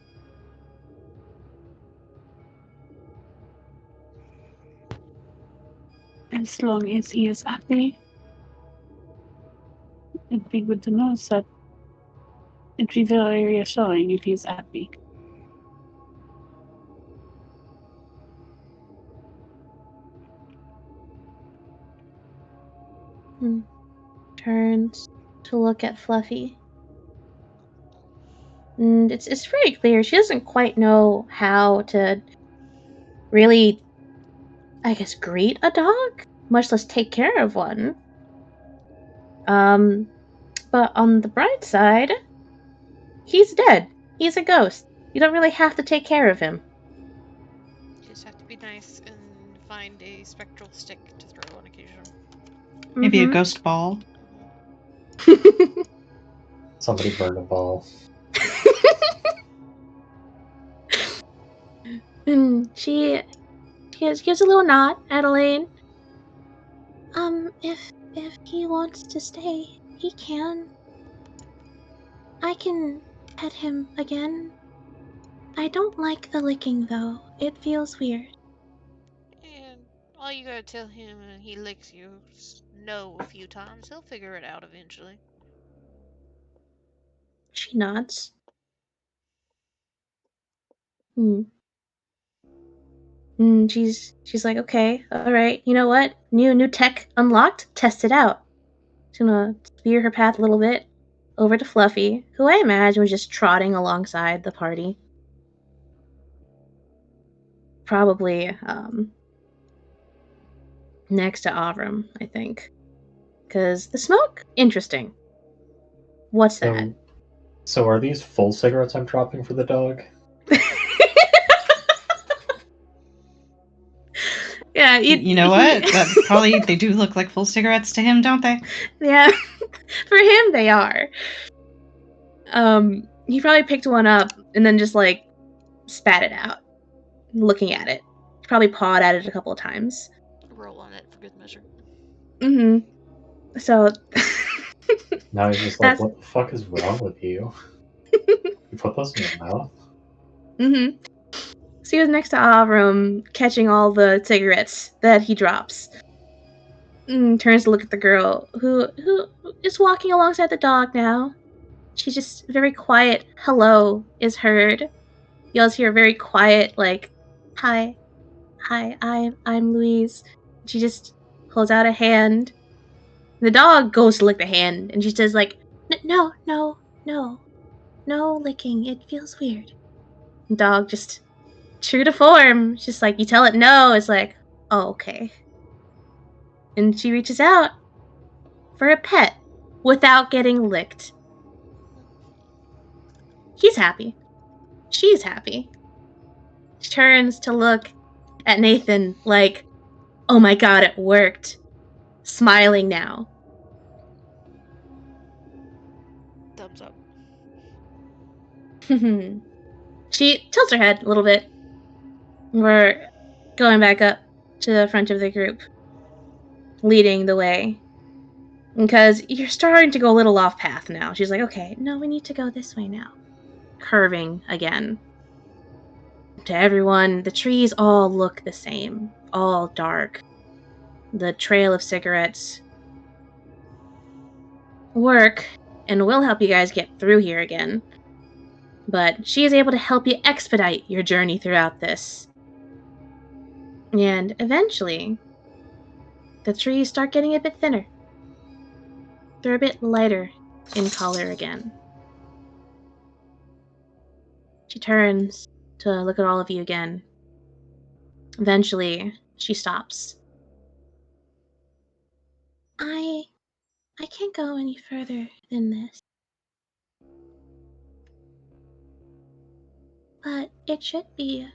Speaker 3: As long as he is happy, it'd be good to know that it'd be very reassuring if he's happy.
Speaker 1: Turns to look at Fluffy. And it's pretty clear she doesn't quite know how to really, I guess, greet a dog, much less take care of one. But on the bright side, he's dead. He's a ghost. You don't really have to take care of him.
Speaker 2: You just have to be nice and find a spectral stick to throw on occasion.
Speaker 6: Maybe a ghost ball.
Speaker 5: Somebody burn a ball.
Speaker 1: And she gives a little nod at Elaine. If he wants to stay, he can. I can pet him again. I don't like the licking, though. It feels weird.
Speaker 2: And all you gotta tell him when he licks you no a few times, he'll figure it out eventually.
Speaker 1: She nods. She's like, okay, all right. You know what? New tech unlocked. Test it out. She's gonna veer her path a little bit over to Fluffy, who I imagine was just trotting alongside the party. Probably next to Avram, I think. Because the smoke, interesting. What's that?
Speaker 5: So are these full cigarettes I'm dropping for the dog?
Speaker 1: Yeah,
Speaker 6: You know what? That probably they do look like full cigarettes to him, don't they?
Speaker 1: Yeah, for him they are. He probably picked one up and then just like spat it out, looking at it. He probably pawed at it a couple of times.
Speaker 2: Roll on it for good measure.
Speaker 1: So
Speaker 5: Now he's just like, what the fuck is wrong with you? You put those in your mouth?
Speaker 1: So he was next to Avram, catching all the cigarettes that he drops. Turns to look at the girl, who is walking alongside the dog now. She's just very quiet. Hello is heard. You also hear a very quiet, like, hi, I'm Louise. She just holds out a hand. The dog goes to lick the hand, and she says, like, no licking. It feels weird. The dog just, true to form, just like, you tell it no, it's like, oh, okay. And she reaches out for a pet without getting licked. He's happy. She's happy. She turns to look at Nathan like, oh my god, it worked. Smiling now.
Speaker 2: Thumbs up.
Speaker 1: She tilts her head a little bit. We're going back up to the front of the group, leading the way. Because you're starting to go a little off path now. She's like, okay, no, we need to go this way now. Curving again. To everyone, the trees all look the same, all dark. The trail of cigarettes work and will help you guys get through here again. But she is able to help you expedite your journey throughout this. And eventually, the trees start getting a bit thinner. They're a bit lighter in color again. She turns to look at all of you again. Eventually, she stops. I can't go any further than this. but it should be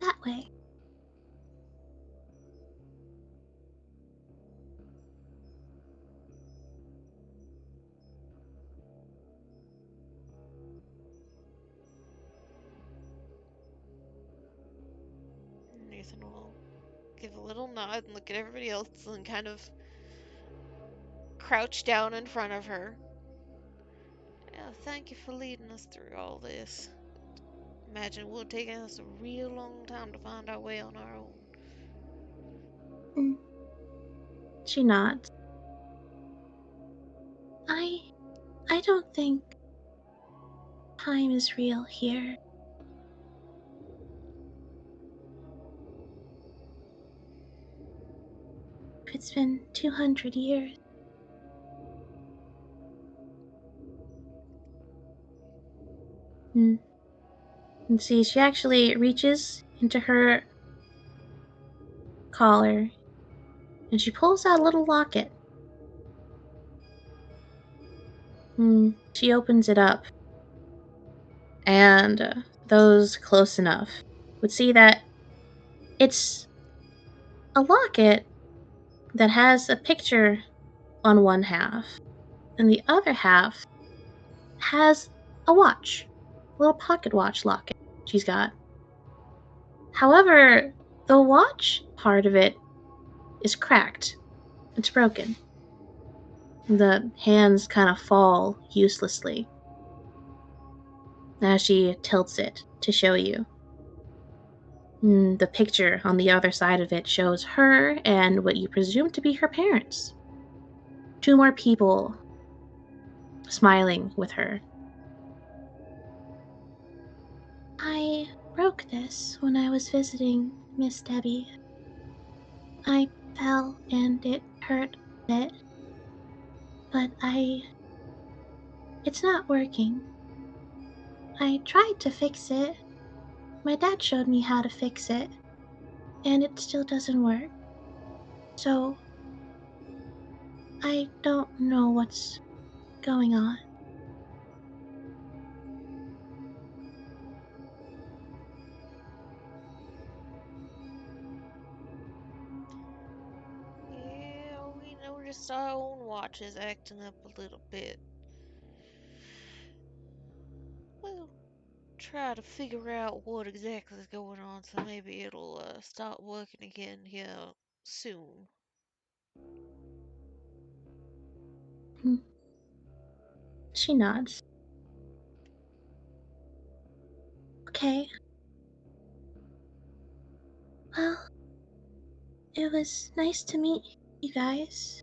Speaker 1: that way.
Speaker 2: Nathan will give a little nod and look at everybody else and kind of crouch down in front of her. Yeah, thank you for leading us through all this. Imagine it would have taken us a real long time to find our way on our own.
Speaker 1: Mm. She nods. I don't think time is real here. It's been 200 years. Mm. And see, she actually reaches into her collar and she pulls out a little locket. She opens it up, and those close enough would see that it's a locket that has a picture on one half, and the other half has a watch, a little pocket watch locket she's got. However, the watch part of it is cracked. It's broken. The hands kind of fall uselessly as she tilts it to show you. The picture on the other side of it shows her and what you presume to be her parents. Two more people smiling with her. I broke this when I was visiting Miss Debbie. I fell and it hurt a bit, but it's not working. I tried to fix it. My dad showed me how to fix it, and it still doesn't work. So, I don't know what's going on.
Speaker 2: Yeah, we noticed our own watches acting up a little bit. We'll try to figure out what exactly is going on so maybe it'll start working again here soon.
Speaker 1: Hmm. She nods. Okay. Well, it was nice to meet you guys.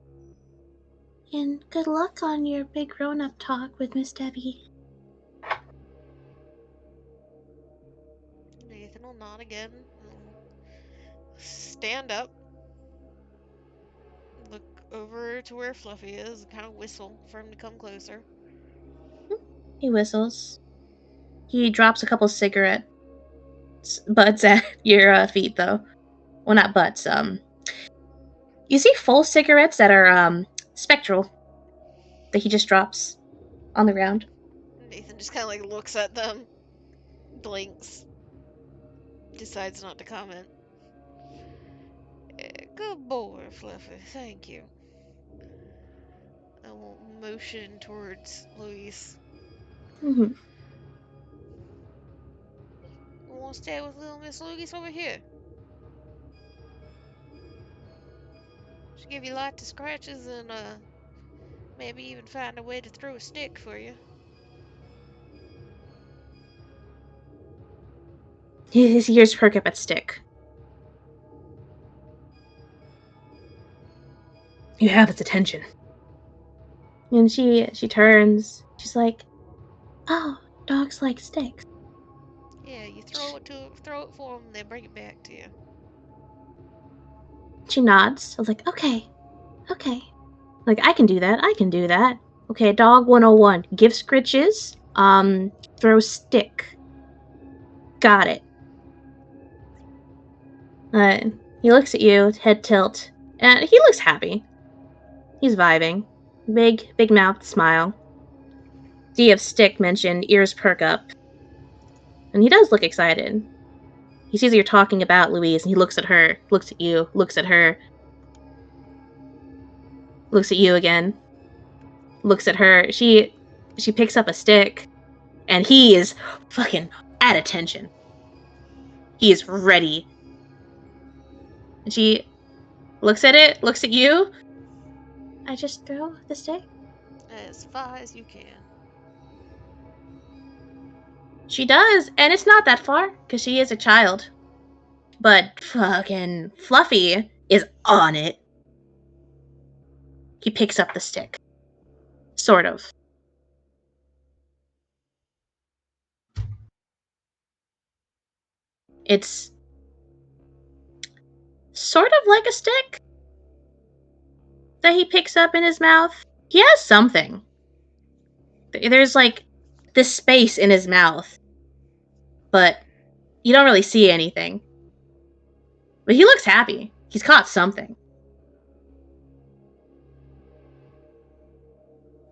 Speaker 1: And good luck on your big grown up talk with Miss Debbie.
Speaker 2: Nathan will nod again and stand up, look over to where Fluffy is, and kind of whistle for him to come closer.
Speaker 1: He whistles. He drops a couple cigarette butts at your feet, though. Well, not butts. You see full cigarettes that are spectral that he just drops on the ground.
Speaker 2: Nathan just kind of like looks at them, blinks, decides not to comment. Good boy, Fluffy. Thank you. I will motion towards Luis.
Speaker 1: Mm-hmm.
Speaker 2: You want to stay with little Miss Luis over here? She'll give you lots of scratches and maybe even find a way to throw a stick for you.
Speaker 1: His ears perk up at stick. You have its attention. And she turns. She's like, "Oh, dogs like sticks."
Speaker 2: Yeah, you throw it for them, and they bring it back to you.
Speaker 1: She nods. I was like, "Okay, okay. Like I can do that. I can do that." Okay, dog 101. Give scritches. Throw stick. Got it. He looks at you, head tilt, and he looks happy. He's vibing. Big mouth smile. D of stick mentioned, ears perk up. And he does look excited. He sees that you're talking about Louise, and he looks at her, looks at you, looks at her, looks at you again, looks at her. She picks up a stick, and he is fucking at attention. He is ready. And she looks at it, looks at you. I just throw the stick?
Speaker 2: As far as you can.
Speaker 1: She does, and it's not that far, because she is a child. But fucking Fluffy is on it. He picks up the stick. Sort of. It's sort of like a stick that he picks up in his mouth. He has something. There's like this space in his mouth, but you don't really see anything. But he looks happy. He's caught something.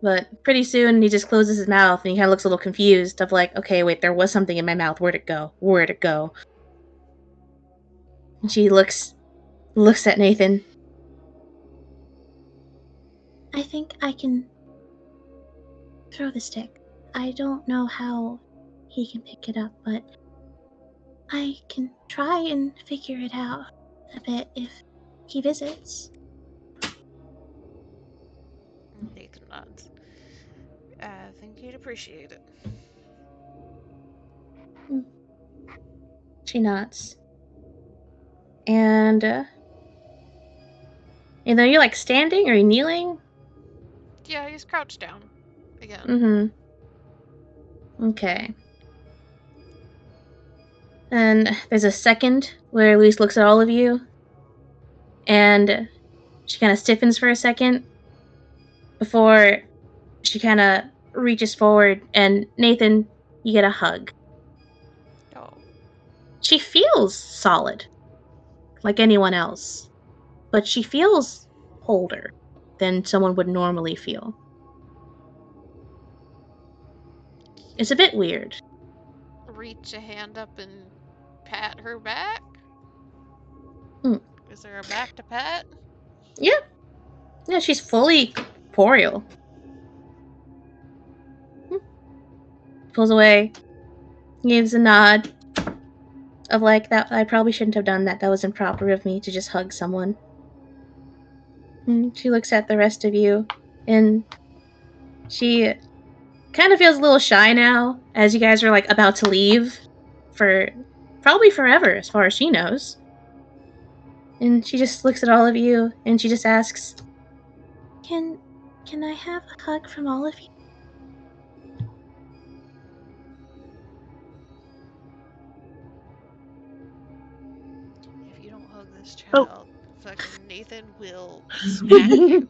Speaker 1: But pretty soon he just closes his mouth and he kind of looks a little confused of like, okay, wait, there was something in my mouth. Where'd it go? Where'd it go? And she looks at Nathan. I think I can throw the stick. I don't know how he can pick it up, but I can try and figure it out a bit if he visits.
Speaker 2: Nathan nods. I think he'd appreciate it.
Speaker 1: She nods. And, are you like standing or are you kneeling?
Speaker 2: Yeah, he's crouched down again.
Speaker 1: Mm-hmm. Okay. And there's a second where Louise looks at all of you, and she kind of stiffens for a second before she kind of reaches forward, and Nathan, you get a hug.
Speaker 2: Oh.
Speaker 1: She feels solid, like anyone else, but she feels older than someone would normally feel. It's a bit weird.
Speaker 2: Reach a hand up and pat her back? Is there a back to pat?
Speaker 1: Yeah. Yeah, she's fully corporeal. Pulls away, gives a nod of like, that I probably shouldn't have done that. That was improper of me to just hug someone. She looks at the rest of you, and she kind of feels a little shy now as you guys are like about to leave for probably forever as far as she knows. And she just looks at all of you and she just asks, Can I have a hug from all of you?
Speaker 2: If you don't hug this child, fucking Nathan will smack you.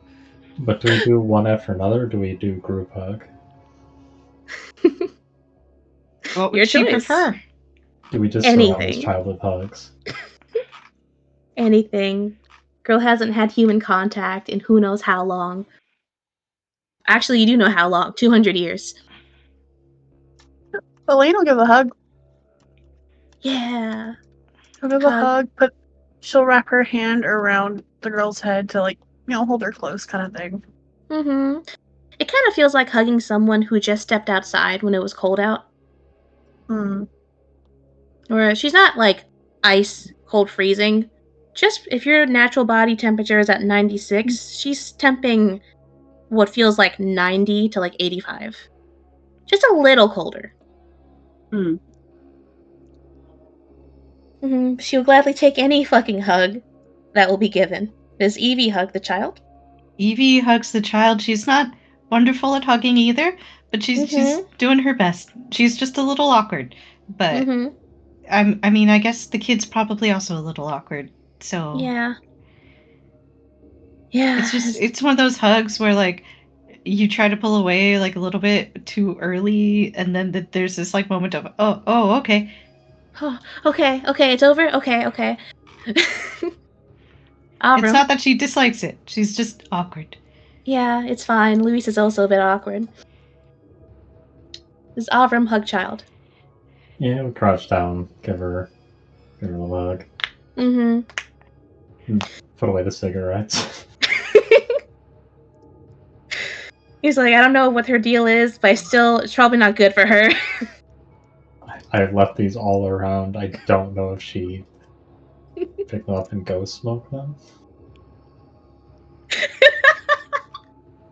Speaker 5: But do we do one after another, or do we do group hug?
Speaker 6: What would
Speaker 1: Your
Speaker 6: she
Speaker 1: choice.
Speaker 6: prefer?
Speaker 5: Do we just surround this
Speaker 1: Anything.
Speaker 5: child with hugs?
Speaker 1: Anything. Girl hasn't had human contact in who knows how long. Actually, you do know how long. 200 years.
Speaker 3: Elaine will give a hug.
Speaker 1: Yeah.
Speaker 3: She'll give a hug, but she'll wrap her hand around the girl's head to, like, hold her close kind of thing.
Speaker 1: Mm-hmm. It kind of feels like hugging someone who just stepped outside when it was cold out. Or she's not, like, ice, cold, freezing. Just if your natural body temperature is at 96, she's temping what feels like 90 to, like, 85. Just a little colder. She'll gladly take any fucking hug that will be given. Does Evie hug the child?
Speaker 6: Evie hugs the child. She's not wonderful at hugging either, but she's doing her best. She's just a little awkward, but I mean, I guess the kid's probably also a little awkward. So
Speaker 1: yeah.
Speaker 6: It's one of those hugs where like you try to pull away like a little bit too early, and then there's this like moment of oh okay.
Speaker 1: Oh, okay, it's over. Okay.
Speaker 6: It's not that she dislikes it. She's just awkward.
Speaker 1: Yeah, it's fine. Luis is also a bit awkward. Does Avram hug child?
Speaker 5: Yeah, we crouch down, give her a hug,
Speaker 1: Mm-hmm.
Speaker 5: and put away the cigarettes.
Speaker 1: He's like, I don't know what her deal is, but it's probably not good for her.
Speaker 5: I've left these all around. I don't know if she picked them up and go smoke them.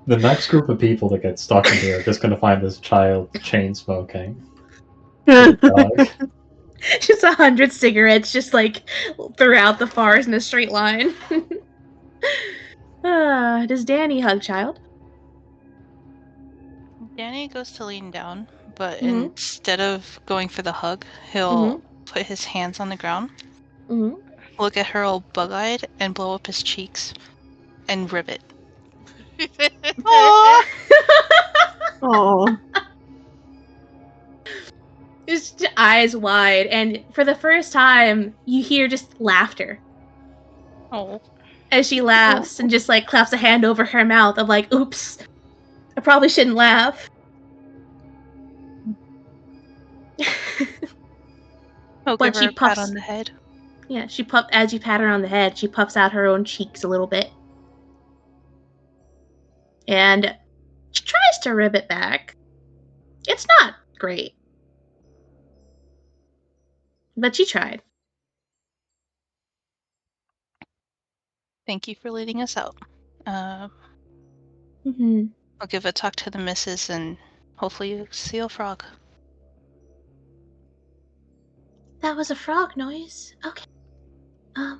Speaker 5: The next group of people that get stuck in here are just going to find this child chain smoking. With a dog.
Speaker 1: Just 100 cigarettes, just like throughout the forest in a straight line. Does Danny hug child?
Speaker 4: Danny goes to lean down, but
Speaker 1: Mhm.
Speaker 4: instead of going for the hug, he'll put his hands on the ground,
Speaker 1: Mm-hmm.
Speaker 4: look at her all bug-eyed, and blow up his cheeks and ribbit.
Speaker 3: Aw. Oh.
Speaker 1: Just eyes wide, and for the first time, you hear just laughter
Speaker 4: Oh.
Speaker 1: as she laughs and just like claps a hand over her mouth of like, oops, I probably shouldn't laugh.
Speaker 4: He'll
Speaker 1: But
Speaker 4: give her
Speaker 1: she
Speaker 4: a pat
Speaker 1: puffs.
Speaker 4: on the head.
Speaker 1: Yeah, as you pat her on the head, she puffs out her own cheeks a little bit. And she tries to rib it back. It's not great. But she tried.
Speaker 4: Thank you for leading us out.
Speaker 1: Mm-hmm.
Speaker 4: I'll give a talk to the missus and hopefully you see a frog.
Speaker 1: That was a frog noise. Okay.
Speaker 2: I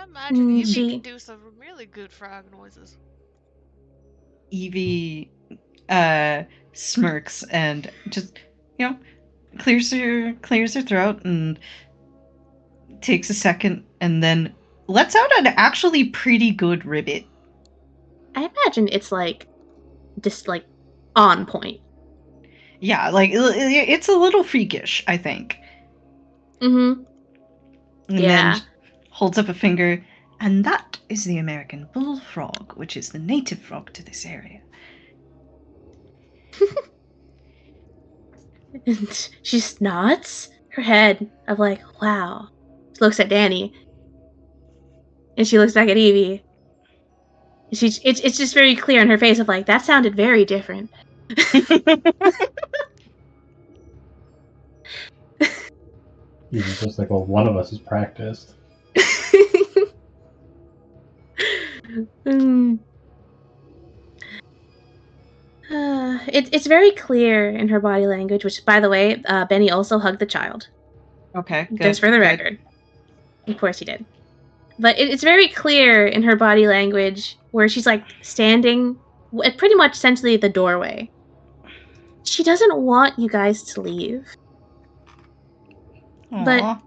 Speaker 2: imagine Evie
Speaker 1: she-
Speaker 2: can do some really good frog noises.
Speaker 6: Evie smirks and just, clears her throat and takes a second and then lets out an actually pretty good ribbit.
Speaker 1: I imagine it's like just like on point.
Speaker 6: Yeah, like it's a little freakish, I think.
Speaker 1: Mm-hmm.
Speaker 6: And
Speaker 1: Yeah.
Speaker 6: then holds up a finger, and that is the American bullfrog, which is the native frog to this area.
Speaker 1: And she just nods her head of like, wow. She looks at Danny. And she looks back at Evie. And it's just very clear in her face of like, that sounded very different.
Speaker 5: He's just like, well, one of us is practiced.
Speaker 1: It's very clear in her body language, which, by the way, Benny also hugged the child.
Speaker 6: Okay, good.
Speaker 1: Just for the record. Of course he did. But it's very clear in her body language where she's like standing at pretty much essentially the doorway. She doesn't want you guys to leave.
Speaker 6: Aww.
Speaker 1: But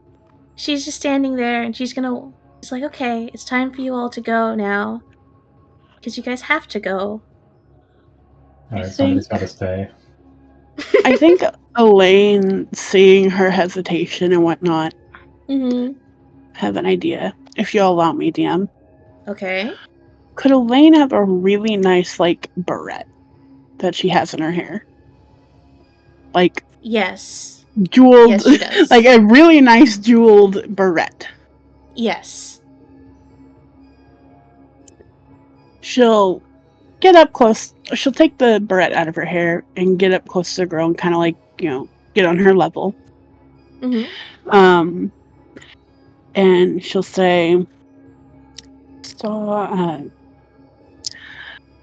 Speaker 1: she's just standing there and she's like, okay, it's time for you all to go now. Because you guys have to go.
Speaker 5: Alright, somebody's got to stay.
Speaker 3: I think Elaine, seeing her hesitation and whatnot, have an idea. If you'll allow me, DM.
Speaker 1: Okay.
Speaker 3: Could Elaine have a really nice, like, barrette that she has in her hair? Like,
Speaker 1: Yes.
Speaker 3: jeweled,
Speaker 1: Yes, she does.
Speaker 3: like a really nice jeweled barrette.
Speaker 1: Yes.
Speaker 3: She'll get up close. She'll take the barrette out of her hair and get up close to the girl and kind of like, get on her level.
Speaker 1: Mm-hmm.
Speaker 3: And she'll say, so,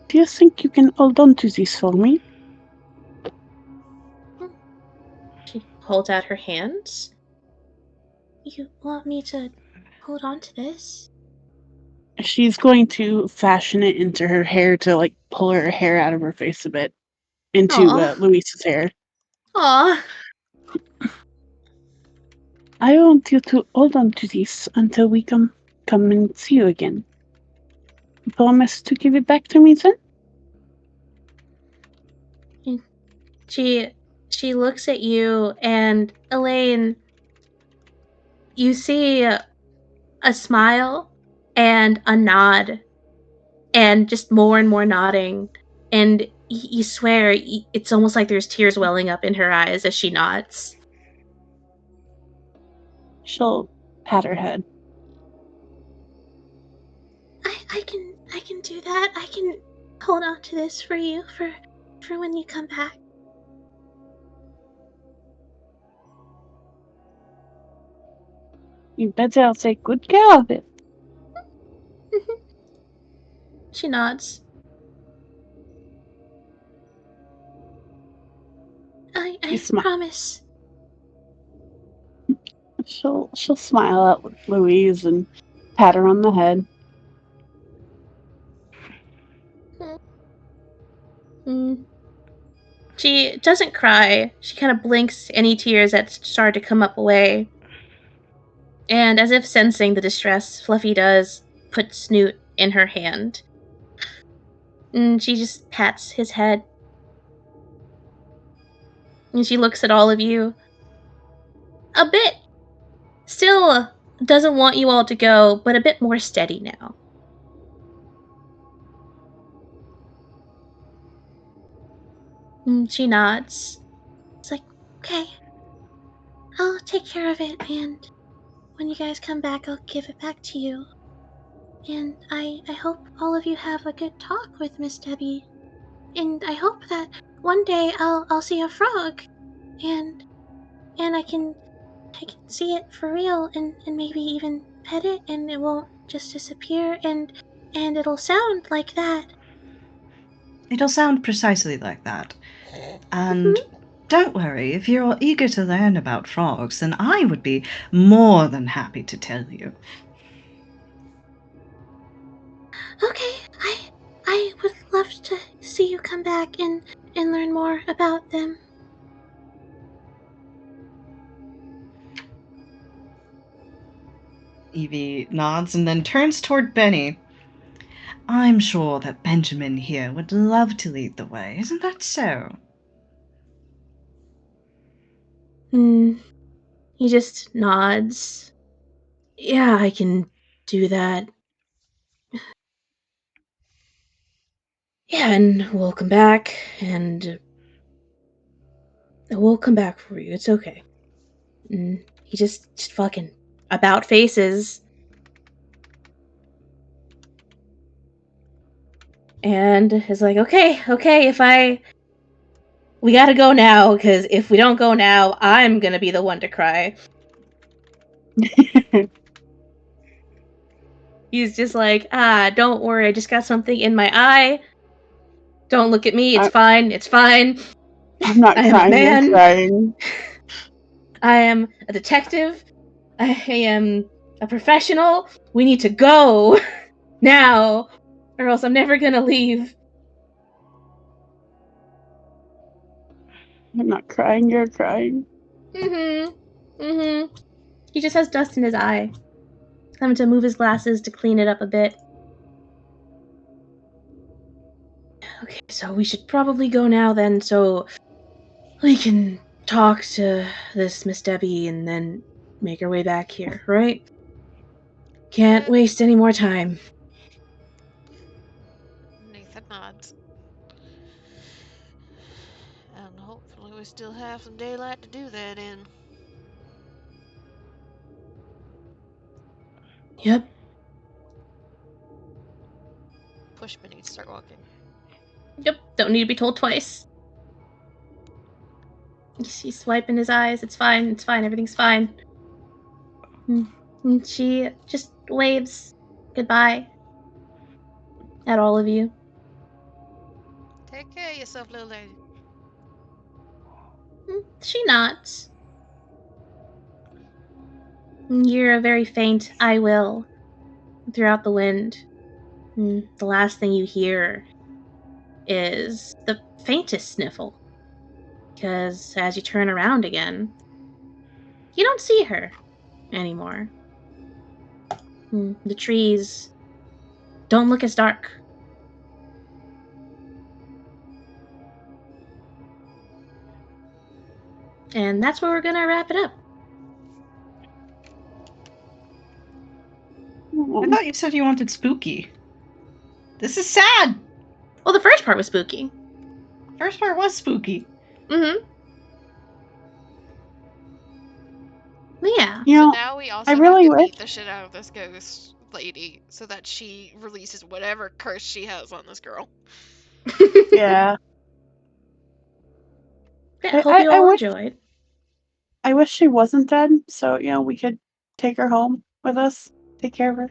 Speaker 3: do you think you can hold on to this for me?
Speaker 1: She holds out her hands. You want me to hold on to this?
Speaker 3: She's going to fashion it into her hair to like pull her hair out of her face a bit into Luis's hair.
Speaker 1: Aw.
Speaker 3: I want you to hold on to this until we come and see you again. You promise to give it back to me then?
Speaker 1: She looks at you, and Elaine, you see a smile and a nod and just more and more nodding, and you swear, it's almost like there's tears welling up in her eyes as she nods.
Speaker 3: She'll pat her head.
Speaker 1: I can do that. I can hold on to this for you for when you come back.
Speaker 3: You better I'll take good care of it.
Speaker 1: She nods. I promise.
Speaker 3: She'll smile at Louise and pat her on the head.
Speaker 1: She doesn't cry. She kind of blinks any tears that start to come up away. And as if sensing the distress, Fluffy does put Snoot in her hand. And she just pats his head. And she looks at all of you. A bit. Still doesn't want you all to go, but a bit more steady now. And she nods. It's like, okay. I'll take care of it, and when you guys come back, I'll give it back to you. And I hope all of you have a good talk with Miss Debbie. And I hope that one day I'll see a frog, and I can see it for real, and maybe even pet it, and it won't just disappear, and it'll sound like that.
Speaker 6: It'll sound precisely like that. And don't worry, if you're eager to learn about frogs, then I would be more than happy to tell you.
Speaker 1: Okay, I would love to see you come back and learn more about them.
Speaker 6: Evie nods and then turns toward Benny. I'm sure that Benjamin here would love to lead the way, isn't that so?
Speaker 1: He just nods. Yeah, I can do that. Yeah, and we'll come back, and we'll come back for you. It's okay. He just fucking about faces. And is like, okay, we gotta go now, because if we don't go now, I'm gonna be the one to cry. He's just like, don't worry, I just got something in my eye. Don't look at me, it's fine, it's fine.
Speaker 3: I'm not
Speaker 1: I am
Speaker 3: crying,
Speaker 1: a man.
Speaker 3: you're crying.
Speaker 1: I am a detective. I am a professional. We need to go now, or else I'm never gonna leave.
Speaker 3: I'm not crying, you're crying.
Speaker 1: He just has dust in his eye. Having to move his glasses to clean it up a bit. Okay, so we should probably go now then, so we can talk to this Miss Debbie and then make our way back here, right? Can't waste any more time.
Speaker 2: Nathan nods. And hopefully we still have some daylight to do that in.
Speaker 1: Yep.
Speaker 2: Push Benny to start walking.
Speaker 1: Yep, don't need to be told twice. She's swiping his eyes. It's fine, everything's fine. And she just waves goodbye at all of you.
Speaker 2: Take care of yourself, little lady.
Speaker 1: She nods. You hear a very faint "I will" throughout the wind. The last thing you hear is the faintest sniffle. Because as you turn around again, you don't see her anymore. The trees don't look as dark. And that's where we're gonna wrap it up.
Speaker 6: I thought you said you wanted spooky. This is sad.
Speaker 1: Well, the first part was spooky.
Speaker 6: First part was spooky.
Speaker 1: Mm-hmm. Yeah.
Speaker 3: You
Speaker 2: So
Speaker 3: know,
Speaker 2: now we
Speaker 3: I
Speaker 2: also have
Speaker 3: really
Speaker 2: to
Speaker 3: wish.
Speaker 2: beat the shit out of this ghost lady so that she releases whatever curse she has on this girl.
Speaker 3: Yeah.
Speaker 1: I hope you all enjoyed.
Speaker 3: I wish she wasn't dead, so we could take her home with us, take care of her.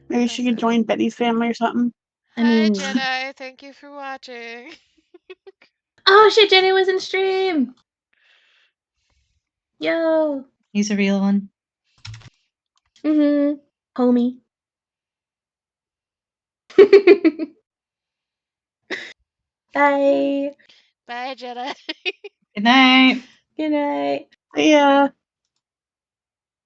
Speaker 3: Maybe she could
Speaker 2: Listen.
Speaker 3: join Betty's family or something.
Speaker 1: I
Speaker 2: Hi,
Speaker 1: mean,
Speaker 2: Jedi. Thank you for watching.
Speaker 1: oh shit, Jenny was in stream. Yo.
Speaker 6: He's a real one.
Speaker 1: Mm-hmm. Homie. Bye.
Speaker 2: Bye, Jedi.
Speaker 6: Good night.
Speaker 1: Good night.
Speaker 3: Yeah.